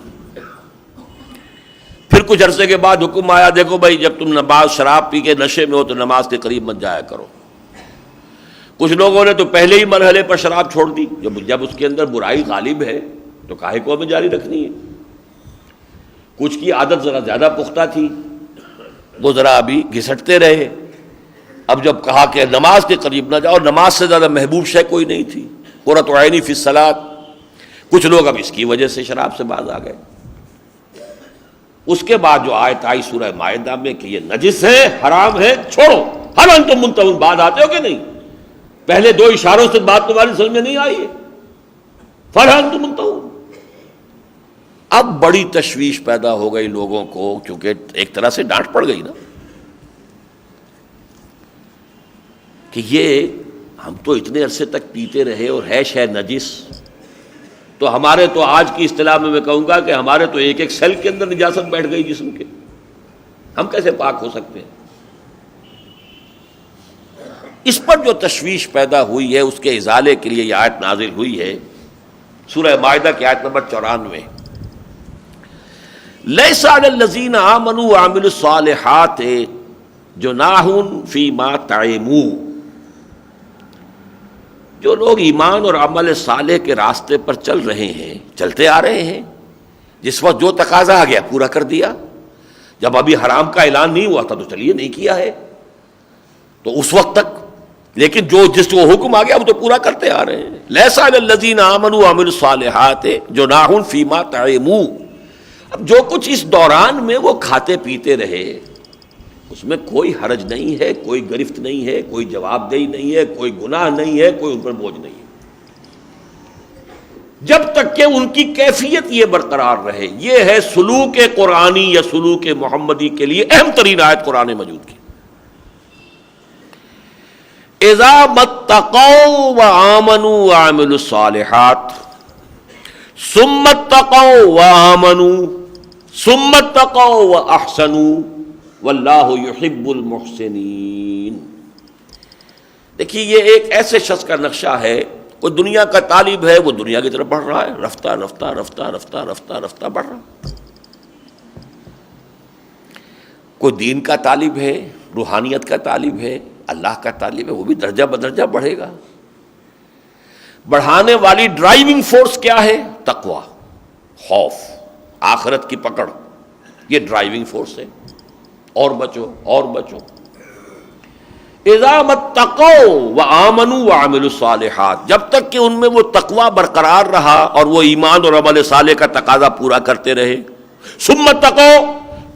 پھر کچھ عرصے کے بعد حکم آیا دیکھو بھائی جب تم بعض شراب پی کے نشے میں ہو تو نماز کے قریب مت جایا کرو. کچھ لوگوں نے تو پہلے ہی مرحلے پر شراب چھوڑ دی. جب اس کے اندر برائی غالب ہے تو کاہے کو ہمیں جاری رکھنی ہے. کچھ کی عادت ذرا زیادہ پختہ تھی، وہ ذرا ابھی گھسٹتے رہے. اب جب کہا کہ نماز کے قریب نہ جاؤ، نماز سے زیادہ محبوب شے کوئی نہیں تھی. قرۃ عینی فی الصلاۃ. کچھ لوگ اب اس کی وجہ سے شراب سے باز آ گئے. اس کے بعد جو آیت آئی سورہ مائدہ میں کہ یہ نجس ہے، حرام ہے، چھوڑو. ہل انتم منتہون، بعد آتے ہو کہ نہیں؟ پہلے دو اشاروں سے بات تمہاری سمجھ میں نہیں آئی ہے. فہل انتم منتہون. اب بڑی تشویش پیدا ہو گئی لوگوں کو، کیونکہ ایک طرح سے ڈانٹ پڑ گئی نا کہ یہ ہم تو اتنے عرصے تک پیتے رہے اور ہے شے نجس. تو ہمارے تو آج کی اصطلاح میں کہوں گا کہ ہمارے تو ایک ایک سیل کے اندر نجاست بیٹھ گئی جسم کے. ہم کیسے پاک ہو سکتے ہیں؟ اس پر جو تشویش پیدا ہوئی ہے اس کے ازالے کے لیے یہ آیت نازل ہوئی ہے سورہ مائدہ کی آیت نمبر 94. لیس علی الذین آمنوا وعملوا الصالحات جناح فیما طعموا. جو لوگ ایمان اور عمل صالح کے راستے پر چل رہے ہیں، چلتے آ رہے ہیں، جس وقت جو تقاضا آ گیا پورا کر دیا. جب ابھی حرام کا اعلان نہیں ہوا تھا تو چلیے نہیں کیا ہے تو اس وقت تک، لیکن جس کو حکم آ گیا وہ تو پورا کرتے آ رہے ہیں. لیس علی الذین آمنوا وعملوا الصالحات جناح فیما طعموا. اب جو کچھ اس دوران میں وہ کھاتے پیتے رہے اس میں کوئی حرج نہیں ہے، کوئی گرفت نہیں ہے، کوئی جواب دہی نہیں ہے، کوئی گناہ نہیں ہے، کوئی ان پر بوجھ نہیں ہے، جب تک کہ ان کی کیفیت یہ برقرار رہے. یہ ہے سلوک قرآنی یا سلوک محمدی کے لیے اہم ترین آیت قرآن مجید کی. اذا متقوا وآمنوا وعملوا الصالحات ثم اتقوا وآمنوا ثم اتقوا واحسنوا واللہ یحب المحسنین. دیکھیے یہ ایک ایسے شخص کا نقشہ ہے، کوئی دنیا کا طالب ہے، وہ دنیا کی طرف بڑھ رہا ہے، رفتہ رفتہ رفتہ رفتہ رفتہ رفتہ بڑھ رہا. کوئی دین کا طالب ہے، روحانیت کا طالب ہے، اللہ کا طالب ہے، وہ بھی درجہ بدرجہ بڑھے گا. بڑھانے والی ڈرائیونگ فورس کیا ہے؟ تقوی، خوف، آخرت کی پکڑ. یہ ڈرائیونگ فورس ہے. اور بچو اور بچو. اذا متقوا وآمنوا وعملوا الصالحات، جب تک کہ ان میں وہ تقوی برقرار رہا اور وہ ایمان اور عمل صالح کا تقاضا پورا کرتے رہے. ثم اتقوا،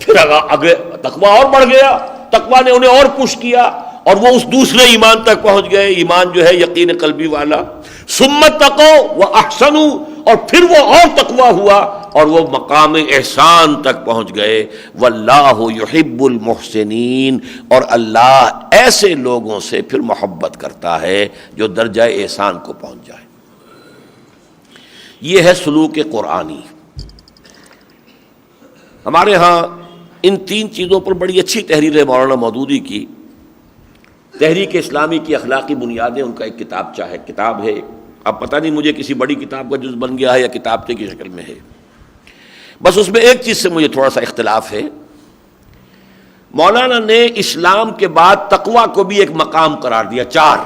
پھر اگلے تقوی اور بڑھ گیا، تقوی نے انہیں اور پش کیا اور وہ اس دوسرے ایمان تک پہنچ گئے، ایمان جو ہے یقین قلبی والا. ثم اتقوا واحسنوا، اور پھر وہ اور تقوی ہوا اور وہ مقام احسان تک پہنچ گئے. واللہ یحب المحسنین، اور اللہ ایسے لوگوں سے پھر محبت کرتا ہے جو درجہ احسان کو پہنچ جائے. یہ ہے سلوک قرآنی. ہمارے ہاں ان تین چیزوں پر بڑی اچھی تحریر ہے مولانا مودودی کی. تحریک اسلامی کی اخلاقی بنیادیں، ان کا ایک کتاب ہے. اب پتہ نہیں مجھے کسی بڑی کتاب کا جز بن گیا ہے یا کتابچے کی شکل میں ہے. بس اس میں ایک چیز سے مجھے تھوڑا سا اختلاف ہے. مولانا نے اسلام کے بعد تقوی کو بھی ایک مقام قرار دیا. 4: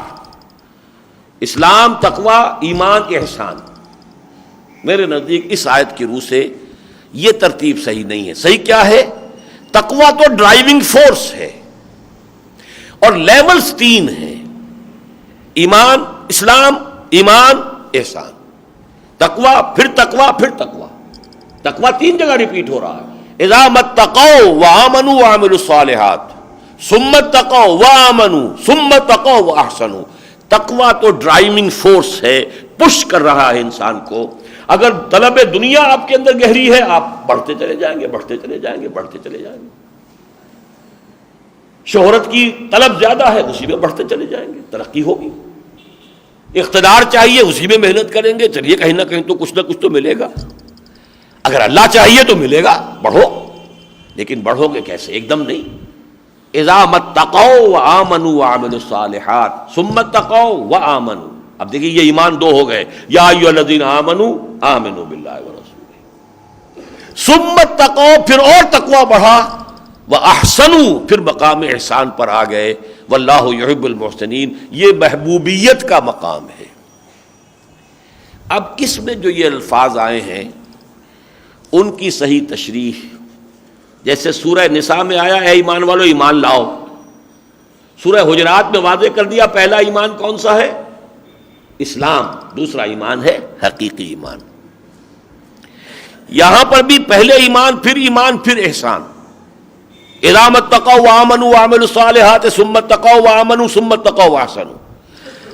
اسلام، تقوی، ایمان، احسان. میرے نزدیک اس آیت کی روح سے یہ ترتیب صحیح نہیں ہے. صحیح کیا ہے؟ تقوی تو ڈرائیونگ فورس ہے اور لیولز 3 ہیں: ایمان، اسلام، ایمان، احسان. تقوی، پھر تقوی، پھر تقوی. تقوی 3 جگہ ریپیٹ ہو رہا ہے. اذا متقوا وآمنوا وعملوا الصالحات ثم اتقوا وآمنوا ثم اتقوا واحسنوا. تقوی تو ڈرائیونگ فورس ہے، پش کر رہا ہے انسان کو. اگر طلب دنیا آپ کے اندر گہری ہے، آپ بڑھتے چلے جائیں گے، بڑھتے چلے جائیں گے، بڑھتے چلے جائیں گے. شہرت کی طلب زیادہ ہے، اسی میں بڑھتے چلے جائیں گے، ترقی ہوگی. اقتدار چاہیے، اسی میں محنت کریں گے، چلیے کہیں نہ کہیں تو کچھ نہ کچھ تو ملے گا. اگر اللہ چاہیے تو ملے گا. بڑھو، لیکن بڑھو گے کیسے؟ ایک دم نہیں. اذا متقوا وآمنوا وعملوا الصالحات ثم اتقوا وآمنوا. اب دیکھیے یہ ایمان دو ہو گئے. یا ایھا الذین آمنوا آمنوا باللہ ورسولہ ثم اتقوا، پھر اور تقوی بڑھا، واحسنوا، پھر مقام احسان پر آ گئے. واللہ یحب المحسنین، یہ محبوبیت کا مقام ہے. اب اس میں جو یہ الفاظ آئے ہیں ان کی صحیح تشریح، جیسے سورہ نساء میں آیا اے ایمان والو ایمان لاؤ، سورہ حجرات میں واضح کر دیا پہلا ایمان کون سا ہے؟ اسلام، دوسرا ایمان ہے حقیقی ایمان. یہاں پر بھی پہلے ایمان پھر احسان. اذا اتقوا وآمنوا وعملوا الصالحات ثم اتقوا وآمنوا ثم اتقوا واحسنوا.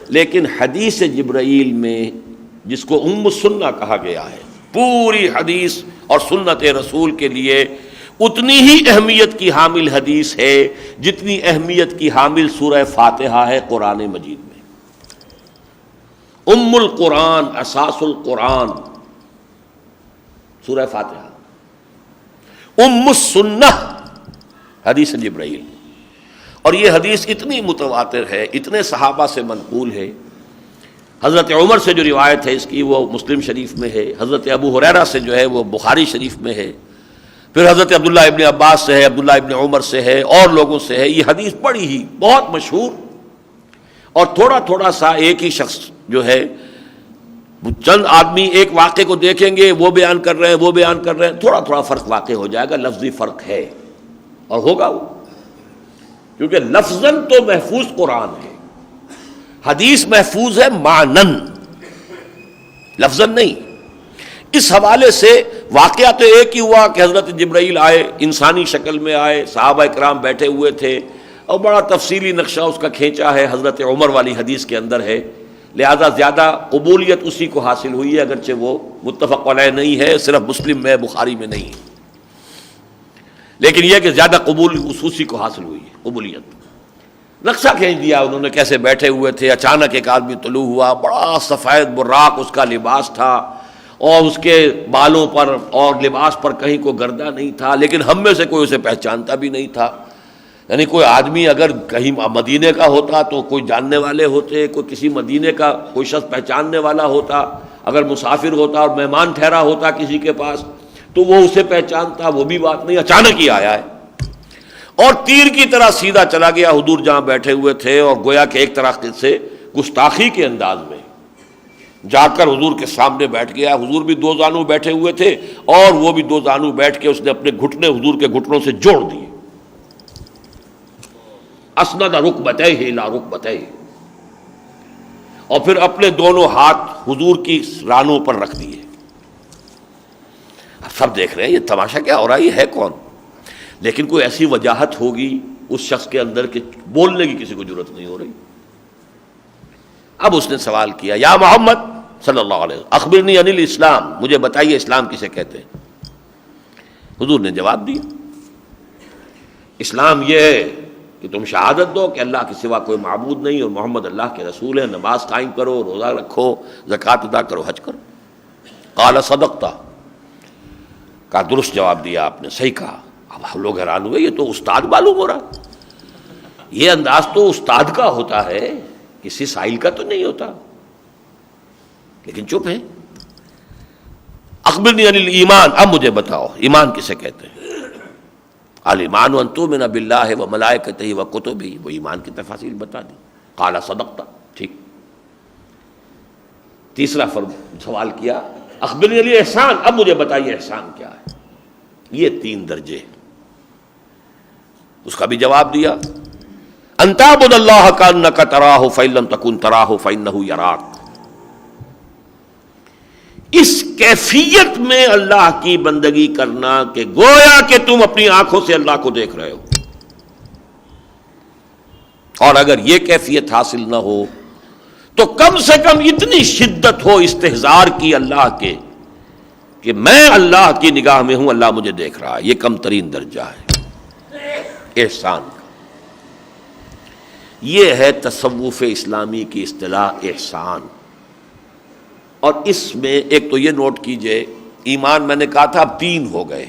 لیکن حدیث جبرائیل میں جس کو ام السنہ کہا گیا ہے، پوری حدیث اور سنت رسول کے لیے اتنی ہی اہمیت کی حامل حدیث ہے جتنی اہمیت کی حامل سورہ فاتحہ ہے قرآن مجید میں. ام القرآن، اساس القرآن سورہ فاتحہ. ام السنہ حدیث جبرائیل. اور یہ حدیث اتنی متواتر ہے، اتنے صحابہ سے منقول ہے. حضرت عمر سے جو روایت ہے اس کی وہ مسلم شریف میں ہے، حضرت ابو ہریرہ سے جو ہے وہ بخاری شریف میں ہے، پھر حضرت عبداللہ ابن عباس سے ہے، عبداللہ ابن عمر سے ہے، اور لوگوں سے ہے. یہ حدیث بڑی ہی بہت مشہور، اور تھوڑا تھوڑا سا ایک ہی شخص جو ہے، چند آدمی ایک واقعے کو دیکھیں گے وہ بیان کر رہے ہیں وہ بیان کر رہے ہیں، تھوڑا تھوڑا فرق واقع ہو جائے گا، لفظی فرق ہے اور ہوگا وہ، کیونکہ لفظاً تو محفوظ قرآن ہے، حدیث محفوظ ہے معنن، لفظاً نہیں. اس حوالے سے واقعہ تو ایک ہی ہوا کہ حضرت جبرائیل آئے، انسانی شکل میں آئے، صحابہ کرام بیٹھے ہوئے تھے، اور بڑا تفصیلی نقشہ اس کا کھینچا ہے، حضرت عمر والی حدیث کے اندر ہے، لہذا زیادہ قبولیت اسی کو حاصل ہوئی ہے، اگرچہ وہ متفق علیہ نہیں ہے، صرف مسلم میں بخاری میں نہیں ہے، لیکن یہ کہ زیادہ قبول اسی کو حاصل ہوئی ہے قبولیت. نقشہ کھینچ دیا انہوں نے، کیسے بیٹھے ہوئے تھے. اچانک ایک آدمی طلوع ہوا، بڑا سفید براق اس کا لباس تھا، اور اس کے بالوں پر اور لباس پر کہیں کوئی گردہ نہیں تھا، لیکن ہم میں سے کوئی اسے پہچانتا بھی نہیں تھا. یعنی کوئی آدمی اگر کہیں مدینے کا ہوتا تو کوئی جاننے والے ہوتے، کوئی کسی مدینے کا کوئی شخص پہچاننے والا ہوتا، اگر مسافر ہوتا اور مہمان ٹھہرا ہوتا کسی کے پاس تو وہ اسے پہچانتا. وہ بھی بات نہیں، اچانک ہی آیا ہے اور تیر کی طرح سیدھا چلا گیا حضور جہاں بیٹھے ہوئے تھے، اور گویا کہ ایک طرح سے گستاخی کے انداز میں جا کر حضور کے سامنے بیٹھ گیا. حضور بھی دو زانو بیٹھے ہوئے تھے، اور وہ بھی دو زانو بیٹھ کے اس نے اپنے گھٹنے حضور کے گھٹنوں سے جوڑ دیے. اسند رکبتیہ الی رکبتیہ، اور پھر اپنے دونوں ہاتھ حضور کی رانوں پر رکھ دیے. اب سب دیکھ رہے ہیں یہ تماشا کیا ہو رہا ہے، یہ ہے کون؟ لیکن کوئی ایسی وجاہت ہوگی اس شخص کے اندر کہ بولنے کی کسی کو ضرورت نہیں ہو رہی. اب اس نے سوال کیا، یا محمد صلی اللہ علیہ وسلم اخبرنی عن الاسلام، مجھے بتائیے اسلام کسے کہتے ہیں. حضور نے جواب دیا، اسلام یہ ہے کہ تم شہادت دو کہ اللہ کے سوا کوئی معبود نہیں اور محمد اللہ کے رسول ہیں، نماز قائم کرو، روزہ رکھو، زکوٰۃ ادا کرو، حج کرو. قال صدقت، کہا درست جواب دیا آپ نے، صحیح کہا. اب ہم لوگ حیران ہوئے، یہ تو استاد معلوم ہو رہا، یہ انداز تو استاد کا ہوتا ہے، کسی سائل کا تو نہیں ہوتا. لیکن چپ ہے. اخبرنی عن الایمان، اب مجھے بتاؤ ایمان کسے کہتے ہیں. الایمان ان تؤمن باللہ وملائکتہ وکتبہ، وہ ایمان کی تفاصیل بتا دی. قال صدقت، ٹھیک. تیسرا سوال کیا، اخبرنی عن الاحسان، اب مجھے بتائیے احسان کیا ہے. یہ 3 درجے، اس کا بھی جواب دیا. ان تعبد اللہ کانک تراہ فإن لم تکن تراہ فإنہ یراک. اس کیفیت میں اللہ کی بندگی کرنا کہ گویا کہ تم اپنی آنکھوں سے اللہ کو دیکھ رہے ہو. اور اگر یہ کیفیت حاصل نہ ہو تو کم سے کم اتنی شدت ہو استحضار کی اللہ کے کہ میں اللہ کی نگاہ میں ہوں، اللہ مجھے دیکھ رہا ہے. یہ کم ترین درجہ ہے احسان کا. یہ ہے تصوف اسلامی کی اصطلاح احسان. اور اس میں ایک تو یہ نوٹ کیجئے، ایمان میں نے کہا تھا اب 3 ہو گئے.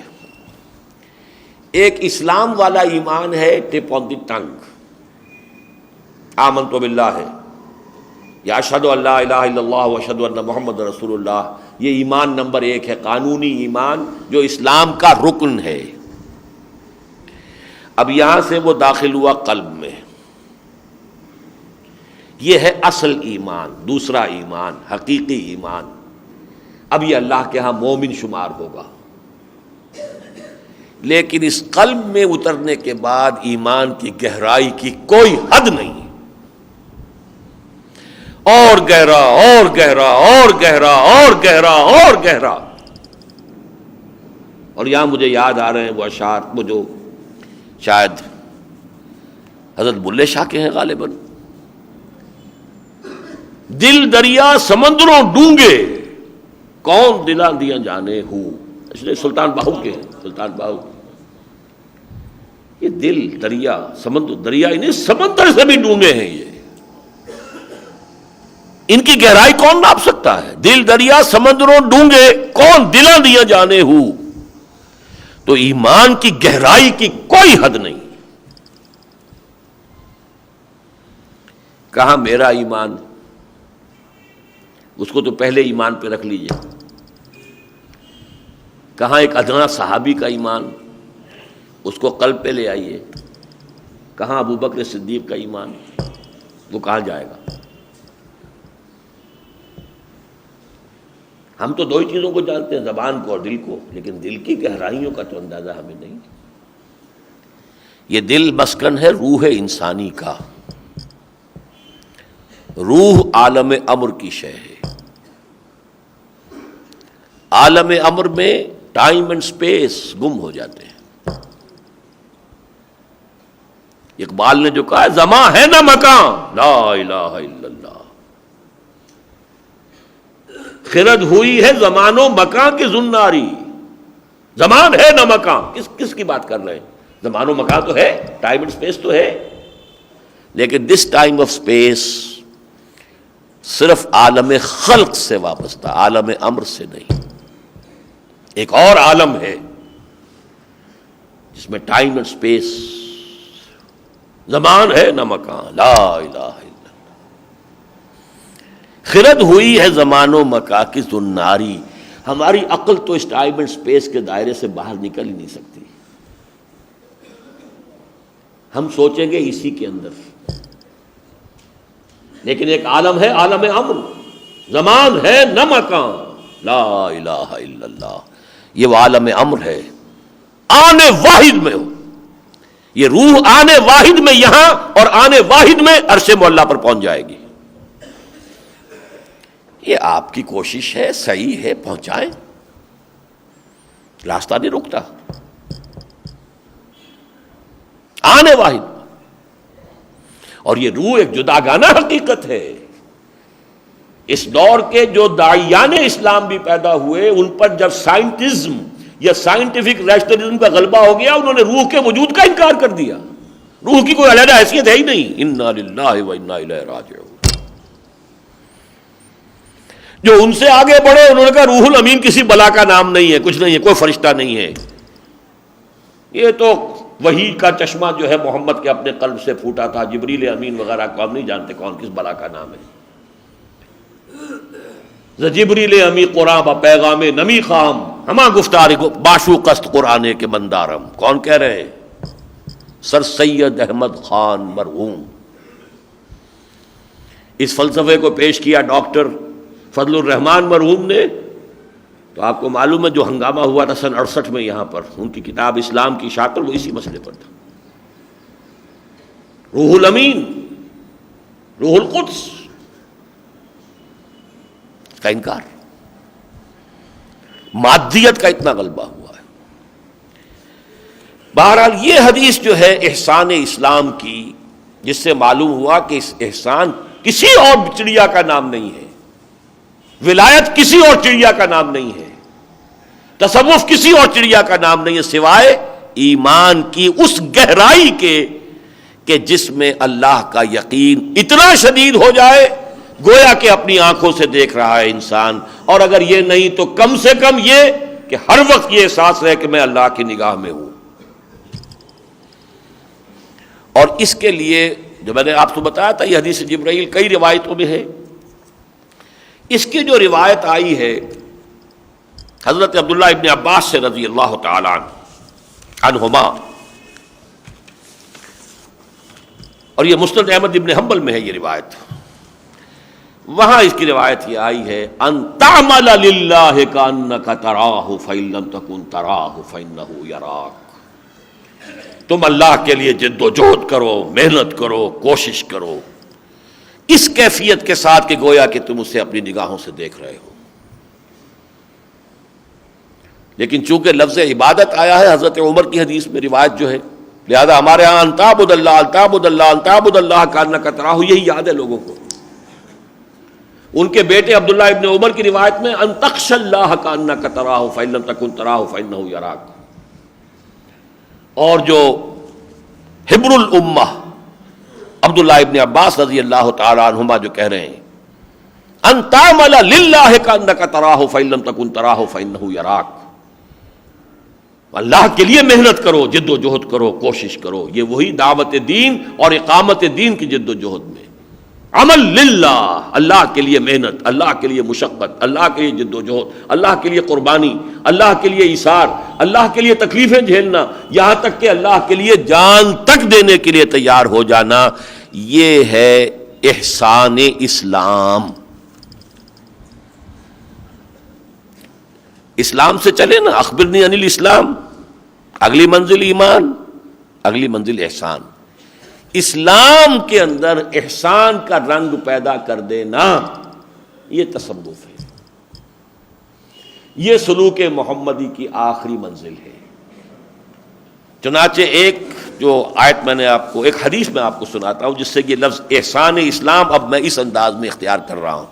ایک اسلام والا ایمان ہے ٹپ آن دی ٹنگ، آمنت باللہ ہے یا اشہد ان لا الہ الا اللہ و اشہد ان محمد رسول اللہ، یہ ایمان نمبر 1 ہے، قانونی ایمان جو اسلام کا رکن ہے۔ اب یہاں سے وہ داخل ہوا قلب میں، یہ ہے اصل ایمان، دوسرا ایمان حقیقی ایمان۔ اب یہ اللہ کے ہاں مومن شمار ہوگا، لیکن اس قلب میں اترنے کے بعد ایمان کی گہرائی کی کوئی حد نہیں، اور گہرا اور گہرا اور گہرا اور گہرا اور گہرا۔ اور یہاں مجھے یاد آ رہے ہیں وہ اشعار، وہ جو شاید حضرت بلے شاہ کے ہیں غالباً، دل دریا سمندروں ڈونگے کون دلاں دیاں جانے ہو، اس لیے سلطان باہو کے ہیں، سلطان باہو۔ یہ دل دریا سمندر، دریا انہیں سمندر سے بھی ڈونگے ہیں، یہ ان کی گہرائی کون ناپ سکتا ہے؟ دل دریا سمندروں ڈونگے کون دلاں دیاں جانے ہو، تو ایمان کی گہرائی کی کوئی حد نہیں۔ کہاں میرا ایمان، اس کو تو پہلے ایمان پہ رکھ لیجئے۔ کہاں ایک ادنا صحابی کا ایمان، اس کو قلب پہ لے آئیے۔ کہاں ابو بکر صدیق کا ایمان، وہ کہاں جائے گا؟ ہم تو 2 ہی چیزوں کو جانتے ہیں، زبان کو اور دل کو، لیکن دل کی گہرائیوں کا تو اندازہ ہمیں نہیں۔ یہ دل مسکن ہے روح انسانی کا، روح عالم امر کی شے ہے۔ عالم امر میں ٹائم اینڈ سپیس گم ہو جاتے ہیں۔ اقبال نے جو کہا ہے، زماں ہے نہ مکان، لا الہ الا اللہ، خرد ہوئی ہے زمان و مکان کی زناری۔ زمان ہے نہ مکان، کس کی بات کر رہے ہیں؟ زمان و مکان تو ہے، ٹائم اینڈ سپیس تو ہے، لیکن دس ٹائم آف سپیس صرف عالم خلق سے وابستہ، عالم امر سے نہیں۔ ایک اور عالم ہے جس میں ٹائم اینڈ سپیس، زمان ہے نہ مکان، لا الہ الا اللہ، خرد ہوئی ہے زمان و مکان کی زناری۔ ہماری عقل تو اس ٹائم اینڈ سپیس کے دائرے سے باہر نکل ہی نہیں سکتی۔ ہم سوچیں گے اسی کے اندر، لیکن ایک عالم ہے، عالم امر، زمان ہے نہ مکان، لا الہ الا اللہ، یہ وہ عالم امر ہے، آنے واحد میں ہو۔ یہ روح آنے واحد میں یہاں اور آنے واحد میں عرش معلیٰ پر پہنچ جائے گی۔ یہ آپ کی کوشش ہے، صحیح ہے، پہنچائیں، راستہ نہیں رکتا، آنے واحد۔ اور یہ روح ایک جداگانہ حقیقت ہے۔ اس دور کے جو داعیان اسلام بھی پیدا ہوئے، ان پر جب سائنٹزم یا سائنٹیفک ریشنلزم کا غلبہ ہو گیا، انہوں نے روح کے وجود کا انکار کر دیا۔ روح کی کوئی علیحدہ حیثیت ہے ہی نہیں۔ انا للہ و انا الیہ راجعون۔ جو ان سے آگے بڑھے، انہوں نے کہا روح الامین کسی بلا کا نام نہیں ہے، کچھ نہیں ہے، کوئی فرشتہ نہیں ہے، یہ تو وحی کا چشمہ جو ہے محمد کے اپنے قلب سے پھوٹا تھا، جبریل امین وغیرہ کو ہم نہیں جانتے کون کس بلا کا نام ہے۔ جبریل امی قرآن با پیغام نمی خام، ہما گفتار باشو قست قرآن کے مندارم، کون کہہ رہے ہیں؟ سر سید احمد خان مرحوم۔ اس فلسفے کو پیش کیا ڈاکٹر فضل الرحمان مرحوم نے، تو آپ کو معلوم ہے جو ہنگامہ ہوا تھا سن 68 میں یہاں پر، ان کی کتاب اسلام کی اشاعت پر، وہ اسی مسئلے پر تھا۔ روح الامین، روح القدس کا انکار، مادیت کا اتنا غلبہ ہوا ہے۔ بہرحال یہ حدیث جو ہے احسان اسلام کی، جس سے معلوم ہوا کہ اس احسان کسی اور چڑیا کا نام نہیں ہے، ولایت کسی اور چڑیا کا نام نہیں ہے، تصوف کسی اور چڑیا کا نام نہیں ہے، سوائے ایمان کی اس گہرائی کے کہ جس میں اللہ کا یقین اتنا شدید ہو جائے گویا کہ اپنی آنکھوں سے دیکھ رہا ہے انسان، اور اگر یہ نہیں تو کم سے کم یہ کہ ہر وقت یہ احساس رہے کہ میں اللہ کی نگاہ میں ہوں۔ اور اس کے لیے جو میں نے آپ کو بتایا تھا یہ حدیث جبرائیل کئی روایتوں میں ہے. اس کی جو روایت آئی ہے حضرت عبداللہ ابن عباس سے رضی اللہ تعالی عنہما، اور یہ مسند احمد ابن حنبل میں ہے یہ روایت. وہاں اس کی روایت یہ آئی ہے ان تعمل للہ کانک تراہ فإن لم تکن تراہ فإنہ یراک. تم اللہ کے لیے جد و جہد کرو، محنت کرو، کوشش کرو اس کیفیت کے ساتھ کہ گویا کہ تم اسے اپنی نگاہوں سے دیکھ رہے ہو. لیکن چونکہ لفظ عبادت آیا ہے حضرت عمر کی حدیث میں روایت جو ہے، لہذا ہمارے ہاں ان تعبد اللہ ان تعبد اللہ ان تعبد اللہ کانک تراہ یہی یاد ہے لوگوں کو. ان کے بیٹے عبداللہ ابن عمر کی روایت میں ان تخشى اللہ کانک تراہ فإن لم تکن تراہ فإنہ یراک. اور جو حبر الامہ عبداللہ ابن عباس رضی اللہ تعالی عنہما جو کہہ رہے ہیں ان تعمل للہ کانک تراہ فإن لم تکن تراہ فإنہ یراک، اللہ کے لیے محنت کرو، جد و جہد کرو، کوشش کرو. یہ وہی دعوت دین اور اقامت دین کی جد و جہد میں عمل للہ، اللہ کے لیے محنت، اللہ کے لیے مشقت، اللہ کے لیے جد و جہد، اللہ کے لیے قربانی، اللہ کے لیے ایثار، اللہ کے لیے تکلیفیں جھیلنا، یہاں تک کہ اللہ کے لیے جان تک دینے کے لیے تیار ہو جانا. یہ ہے احسان اسلام. اسلام سے چلے نا، اخبرنی عن الاسلام، اگلی منزل ایمان، اگلی منزل احسان. اسلام کے اندر احسان کا رنگ پیدا کر دینا یہ تصوف ہے، یہ سلوک محمدی کی آخری منزل ہے. چنانچہ ایک جو آیت میں نے آپ کو، ایک حدیث میں آپ کو سناتا ہوں جس سے یہ لفظ احسان اسلام اب میں اس انداز میں اختیار کر رہا ہوں.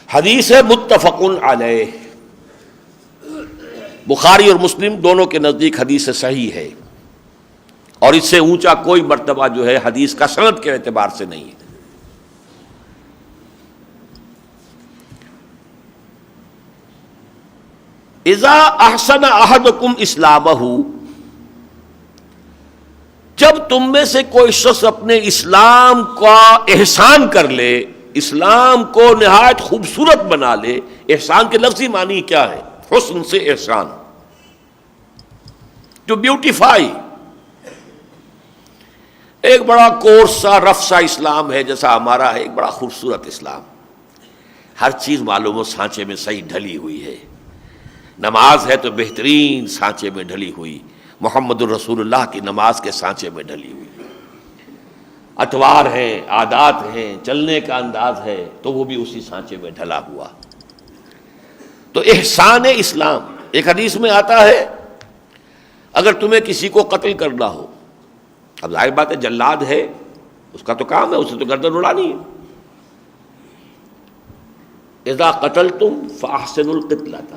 حدیث ہے متفق علیہ، بخاری اور مسلم دونوں کے نزدیک حدیث صحیح ہے، اور اس سے اونچا کوئی مرتبہ جو ہے حدیث کا سند کے اعتبار سے نہیں ہے. اذا احسن احدکم اسلامہ، جب تم میں سے کوئی شخص اپنے اسلام کا احسان کر لے، اسلام کو نہایت خوبصورت بنا لے. احسان کے لفظی معنی کیا ہے؟ حسن سے احسان، جو بیوٹیفائی. ایک بڑا کورس سا رف سا اسلام ہے جیسا ہمارا ہے، ایک بڑا خوبصورت اسلام، ہر چیز معلوم ہو سانچے میں صحیح ڈھلی ہوئی ہے. نماز ہے تو بہترین سانچے میں ڈھلی ہوئی، محمد الرسول اللہ کی نماز کے سانچے میں ڈھلی ہوئی. اطوار ہیں، عادات ہیں، چلنے کا انداز ہے تو وہ بھی اسی سانچے میں ڈھلا ہوا. تو احسان اسلام، ایک حدیث میں آتا ہے اگر تمہیں کسی کو قتل کرنا ہو، اب ظاہر بات ہے جلاد ہے، اس کا تو کام ہے، اسے تو گردن اڑانی ہے. اذا قتلتم فاحسنوا القتلۃ،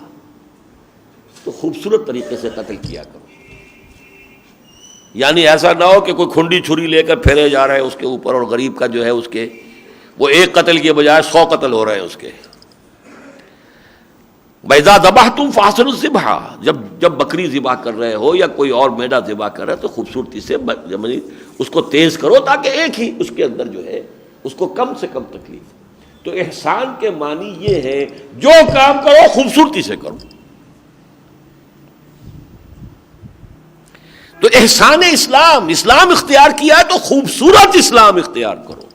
تو خوبصورت طریقے سے قتل کیا کرو. یعنی ایسا نہ ہو کہ کوئی کھنڈی چھری لے کر پھیرے جا رہے ہیں اس کے اوپر، اور غریب کا جو ہے اس کے وہ ایک قتل کے بجائے 100 قتل ہو رہے ہیں اس کے. وَإِذَا ذَبَحْتُمْ فَأَحْسِنُوا الذِّبْحَ، جب بکری ذبح کر رہے ہو یا کوئی اور میڈا ذبح کر رہے ہو تو خوبصورتی سے اس کو تیز کرو تاکہ ایک ہی اس کے اندر جو ہے اس کو کم سے کم تکلیف. تو احسان کے معنی یہ ہے جو کام کرو خوبصورتی سے کرو. تو احسان اسلام، اسلام اختیار کیا ہے تو خوبصورت اسلام اختیار کرو.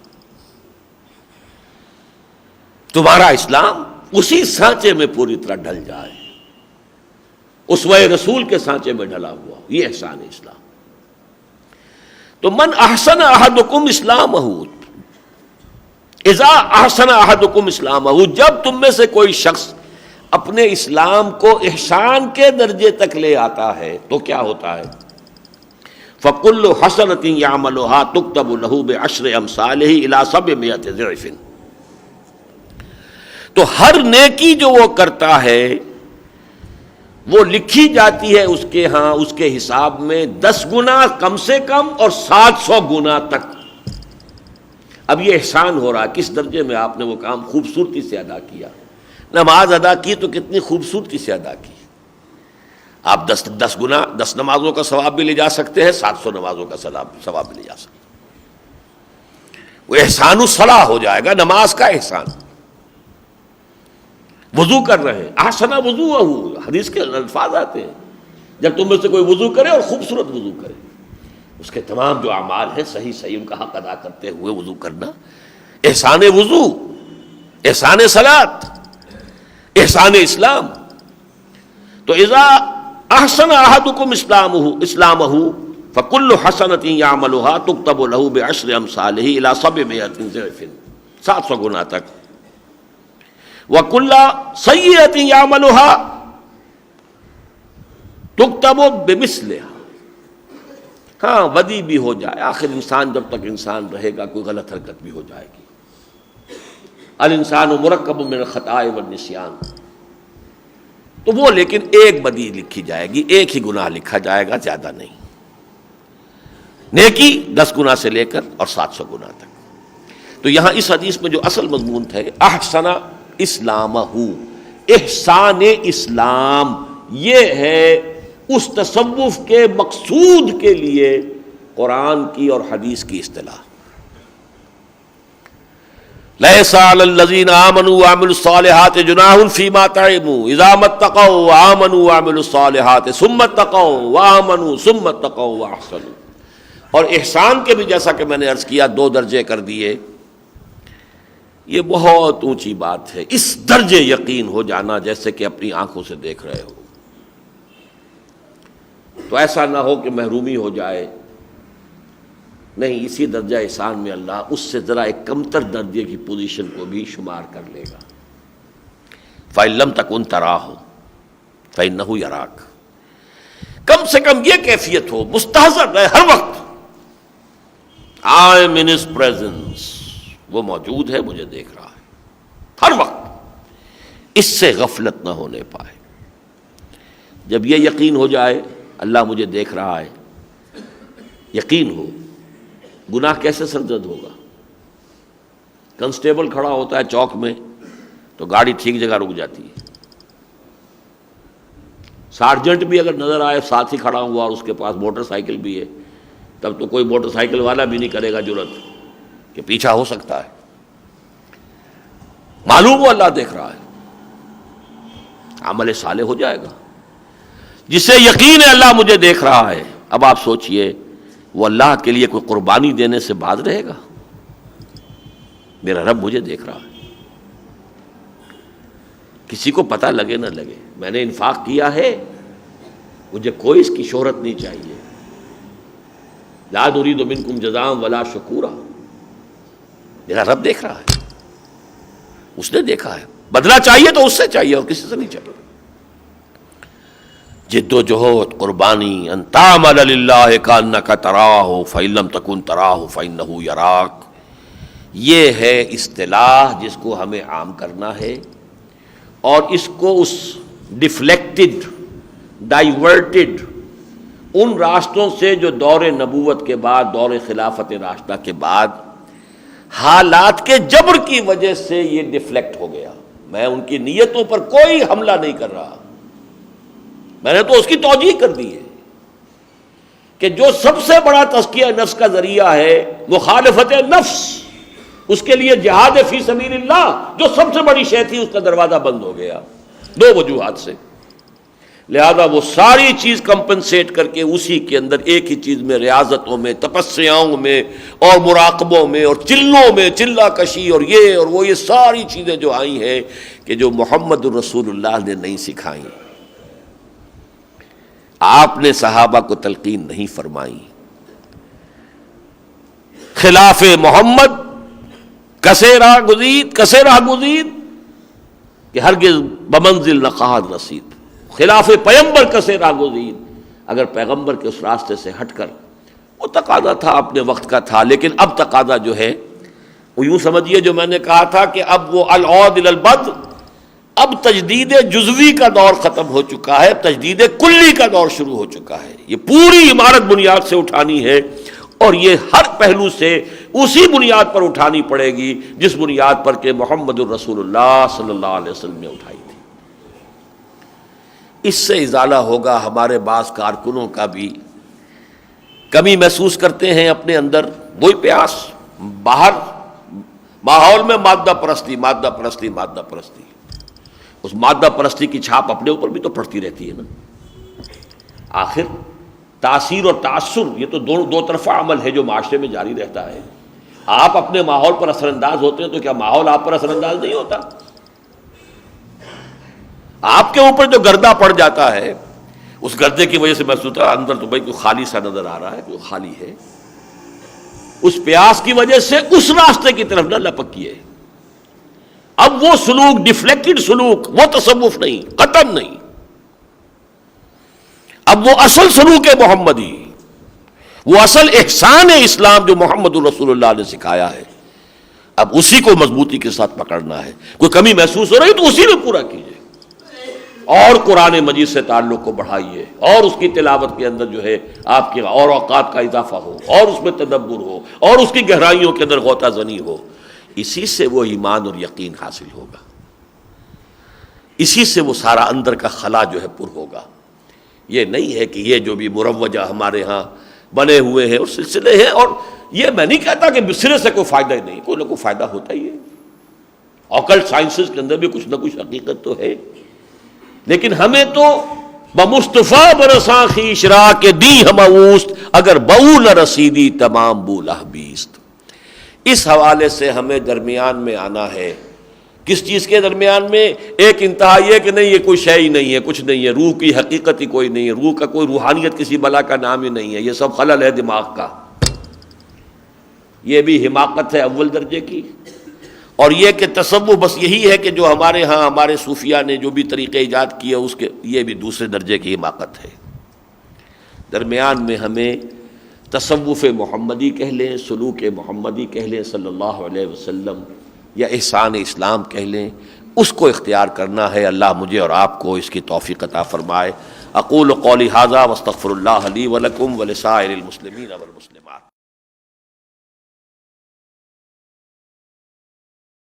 تمہارا اسلام اسی سانچے میں پوری طرح ڈھل جائے، اسوہ رسول کے سانچے میں ڈھلا ہوا، یہ احسان اسلام. تو من احسن احدکم اسلامہ، اذا احسن احدکم اسلامہ، جب تم میں سے کوئی شخص اپنے اسلام کو احسان کے درجے تک لے آتا ہے تو کیا ہوتا ہے؟ فَكُلُّ حَسَنَةٍ يَعْمَلُهَا تُكْتَبُ لَهُ بِعَشْرِ أَمْثَالِهِ إِلَىٰ 700 ضِعْفٍ. تو ہر نیکی جو وہ کرتا ہے وہ لکھی جاتی ہے اس کے ہاں، اس کے حساب میں 10 گنا کم سے کم اور 700 گنا تک. اب یہ احسان ہو رہا ہے کس درجے میں آپ نے وہ کام خوبصورتی سے ادا کیا. نماز ادا کی تو کتنی خوبصورتی سے ادا کی. آپ 10 گنا 10 نمازوں کا ثواب بھی لے جا سکتے ہیں، 700 نمازوں کا ثواب بھی لے جا سکتے ہیں۔ وہ احسان الصلاح ہو جائے گا، نماز کا احسان۔ وضو کر رہے ہیں، احسن وضوءہ، حدیث کے الفاظ آتے ہیں، جب تم میں سے کوئی وضو کرے اور خوبصورت وضو کرے، اس کے تمام جو اعمال ہیں صحیح ان کا حق ادا کرتے ہوئے وضو کرنا، احسان وضو، احسان صلاۃ، احسان اسلام۔ تو اذا احسن احدکم اسلامہ فکل حسنۃ یعملها تکتب له بعشر امثالہ الی 700 ضعف، 700 گنا تک۔ وکل سیئۃ یعملها تکتب بمثلها، ہاں بدی بھی ہو جائے، آخر انسان جب تک انسان رہے گا کوئی غلط حرکت بھی ہو جائے گی۔ الانسان مرکب من الخطاء والنسیان، تو وہ لیکن ایک بدی لکھی جائے گی، ایک ہی گناہ لکھا جائے گا، زیادہ نہیں۔ نیکی 10 گنا سے لے کر اور 700 گنا تک۔ تو یہاں اس حدیث میں جو اصل مضمون تھا، احسن اسلامہ، احسان اسلام، یہ ہے اس تصوف کے مقصود کے لیے قرآن کی اور حدیث کی اصطلاح۔ لیس علی الذین آمنوا وعملوا الصالحات جناح فیما طعموا اذا ما اتقوا وآمنوا وعملوا الصالحات ثم اتقوا وآمنوا ثم اتقوا واحسنوا۔ اور احسان کے بھی جیسا کہ میں نے عرض کیا 2 درجے کر دیے، یہ بہت اونچی بات ہے، اس درجے یقین ہو جانا جیسے کہ اپنی آنکھوں سے دیکھ رہے ہو۔ تو ایسا نہ ہو کہ محرومی ہو جائے، نہیں، اسی درجہ احسان میں اللہ اس سے ذرا ایک کمتر درجے کی پوزیشن کو بھی شمار کر لے گا۔ فَإِن لَمْ تَكُن تَرَاهُ فَإِنَّهُ يَرَاكَ، کم سے کم یہ کیفیت ہو، مستحضر رہے ہر وقت، I am in his presence، وہ موجود ہے، مجھے دیکھ رہا ہے ہر وقت، اس سے غفلت نہ ہونے پائے۔ جب یہ یقین ہو جائے اللہ مجھے دیکھ رہا ہے، یقین ہو، گناہ کیسے سرزد ہوگا؟ کنسٹیبل کھڑا ہوتا ہے چوک میں تو گاڑی ٹھیک جگہ رک جاتی ہے، سارجنٹ بھی اگر نظر آئے ساتھ ہی کھڑا ہوا اور اس کے پاس موٹر سائیکل بھی ہے، تب تو کوئی موٹر سائیکل والا بھی نہیں کرے گا جرأت کہ پیچھا ہو سکتا ہے، معلوم ہو اللہ دیکھ رہا ہے، عمل صالح ہو جائے گا۔ جسے یقین ہے اللہ مجھے دیکھ رہا ہے، اب آپ سوچئے وہ اللہ کے لیے کوئی قربانی دینے سے باز رہے گا؟ میرا رب مجھے دیکھ رہا ہے، کسی کو پتہ لگے نہ لگے میں نے انفاق کیا ہے، مجھے کوئی اس کی شہرت نہیں چاہیے۔ لا نريد منکم جزاء ولا شکورا، میرا رب دیکھ رہا ہے، اس نے دیکھا ہے، بدلہ چاہیے تو اس سے چاہیے اور کسی سے نہیں چاہیے۔ جد و جہد، قربانی، ان تعمل للہ کانک تراہ فإن لم تکن تراہ فإنہ یراک، یہ ہے اصطلاح جس کو ہمیں عام کرنا ہے، اور اس کو اس ڈیفلیکٹڈ، ڈائیورٹڈ ان راستوں سے جو دور نبوت کے بعد، دور خلافت راشدہ کے بعد حالات کے جبر کی وجہ سے یہ ڈیفلیکٹ ہو گیا۔ میں ان کی نیتوں پر کوئی حملہ نہیں کر رہا، میں نے تو اس کی توجیہ کر دی ہے کہ جو سب سے بڑا تزکیہ نفس کا ذریعہ ہے مخالفت نفس، اس کے لیے جہاد فی سبیل اللہ جو سب سے بڑی شے تھی، اس کا دروازہ بند ہو گیا 2 وجوہات سے۔ لہذا وہ ساری چیز کمپنسیٹ کر کے اسی کے اندر ایک ہی چیز میں، ریاضتوں میں، تپسیاؤں میں اور مراقبوں میں اور چلوں میں، چلہ کشی اور وہ یہ ساری چیزیں جو آئی ہیں کہ جو محمد الرسول اللہ نے نہیں سکھائیں، آپ نے صحابہ کو تلقین نہیں فرمائی۔ خلاف محمد کسے راہ گزید کہ ہرگز بمنزل نقاہد رسید، خلاف پیغمبر کسے راہ گزید، اگر پیغمبر کے اس راستے سے ہٹ کر، وہ تقاضا تھا اپنے وقت کا تھا، لیکن اب تقاضا جو ہے وہ یوں سمجھیے جو میں نے کہا تھا کہ اب وہ العود الی البدء، اب تجدید جزوی کا دور ختم ہو چکا ہے، تجدید کلی کا دور شروع ہو چکا ہے۔ یہ پوری عمارت بنیاد سے اٹھانی ہے، اور یہ ہر پہلو سے اسی بنیاد پر اٹھانی پڑے گی جس بنیاد پر کہ محمد الرسول اللہ صلی اللہ علیہ وسلم نے اٹھائی تھی۔ اس سے ازالہ ہوگا. ہمارے بعض کارکنوں کا بھی کمی محسوس کرتے ہیں اپنے اندر، وہی پیاس، باہر ماحول میں مادہ پرستی مادہ پرستی مادہ پرستی، اس مادہ پرستی کی چھاپ اپنے اوپر بھی تو پڑتی رہتی ہے نا. آخر تاثیر اور تاثر یہ تو دو طرفہ عمل ہے جو معاشرے میں جاری رہتا ہے. آپ اپنے ماحول پر اثر انداز ہوتے ہیں تو کیا ماحول آپ پر اثر انداز نہیں ہوتا؟ آپ کے اوپر جو گردہ پڑ جاتا ہے، اس گردے کی وجہ سے محسوس ہوتا ہے اندر تو بھائی کوئی خالی سا نظر آ رہا ہے، جو خالی ہے، اس پیاس کی وجہ سے اس راستے کی طرف نہ لپکیے. اب وہ سلوک، ڈیفلیکٹڈ سلوک، وہ تصوف نہیں، قطعاً نہیں. اب وہ اصل سلوک محمدی، وہ اصل احسان اسلام جو محمد رسول اللہ نے سکھایا ہے، اب اسی کو مضبوطی کے ساتھ پکڑنا ہے. کوئی کمی محسوس ہو رہی تو اسی میں پورا کیجیے، اور قرآن مجید سے تعلق کو بڑھائیے، اور اس کی تلاوت کے اندر جو ہے آپ کے اور اوقات کا اضافہ ہو، اور اس میں تدبر ہو، اور اس کی گہرائیوں کے اندر غوطہ زنی ہو. اسی سے وہ ایمان اور یقین حاصل ہوگا، اسی سے وہ سارا اندر کا خلا جو ہے پر ہوگا. یہ نہیں ہے کہ یہ جو بھی مروجہ ہمارے ہاں بنے ہوئے ہیں اور سلسلے ہیں، اور یہ میں نہیں کہتا کہ سرے سے کوئی فائدہ ہی نہیں، کوئی نہ کوئی فائدہ ہوتا ہی ہے. آکلٹ سائنسز کے اندر بھی کچھ نہ کچھ حقیقت تو ہے، لیکن ہمیں تو بمصطفیٰ برساں خویش را کے دی ہم اوست، اگر بہو نہ رسیدی تمام بولہ بیست. اس حوالے سے ہمیں درمیان میں آنا ہے. کس چیز کے درمیان میں؟ ایک انتہا یہ کہ نہیں، یہ کوئی شے ہی نہیں ہے، کچھ نہیں ہے، روح کی حقیقت ہی کوئی نہیں ہے، روح کا کوئی روحانیت کسی بلا کا نام ہی نہیں ہے، یہ سب خلل ہے دماغ کا. یہ بھی حماقت ہے اول درجے کی. اور یہ کہ تصوف بس یہی ہے کہ جو ہمارے ہاں ہمارے صوفیاء نے جو بھی طریقے ایجاد کیے اس کے، یہ بھی دوسرے درجے کی حماقت ہے. درمیان میں ہمیں تصوف محمدی کہہ لیں، سلوک محمدی کہہ لیں صلی اللہ علیہ وسلم، یا احسان اسلام کہہ لیں، اس کو اختیار کرنا ہے. اللہ مجھے اور آپ کو اس کی توفیق عطا فرمائے. اقول قولی ھذا واستغفر اللہ لی ولکم ولسائر المسلمین والمسلمات.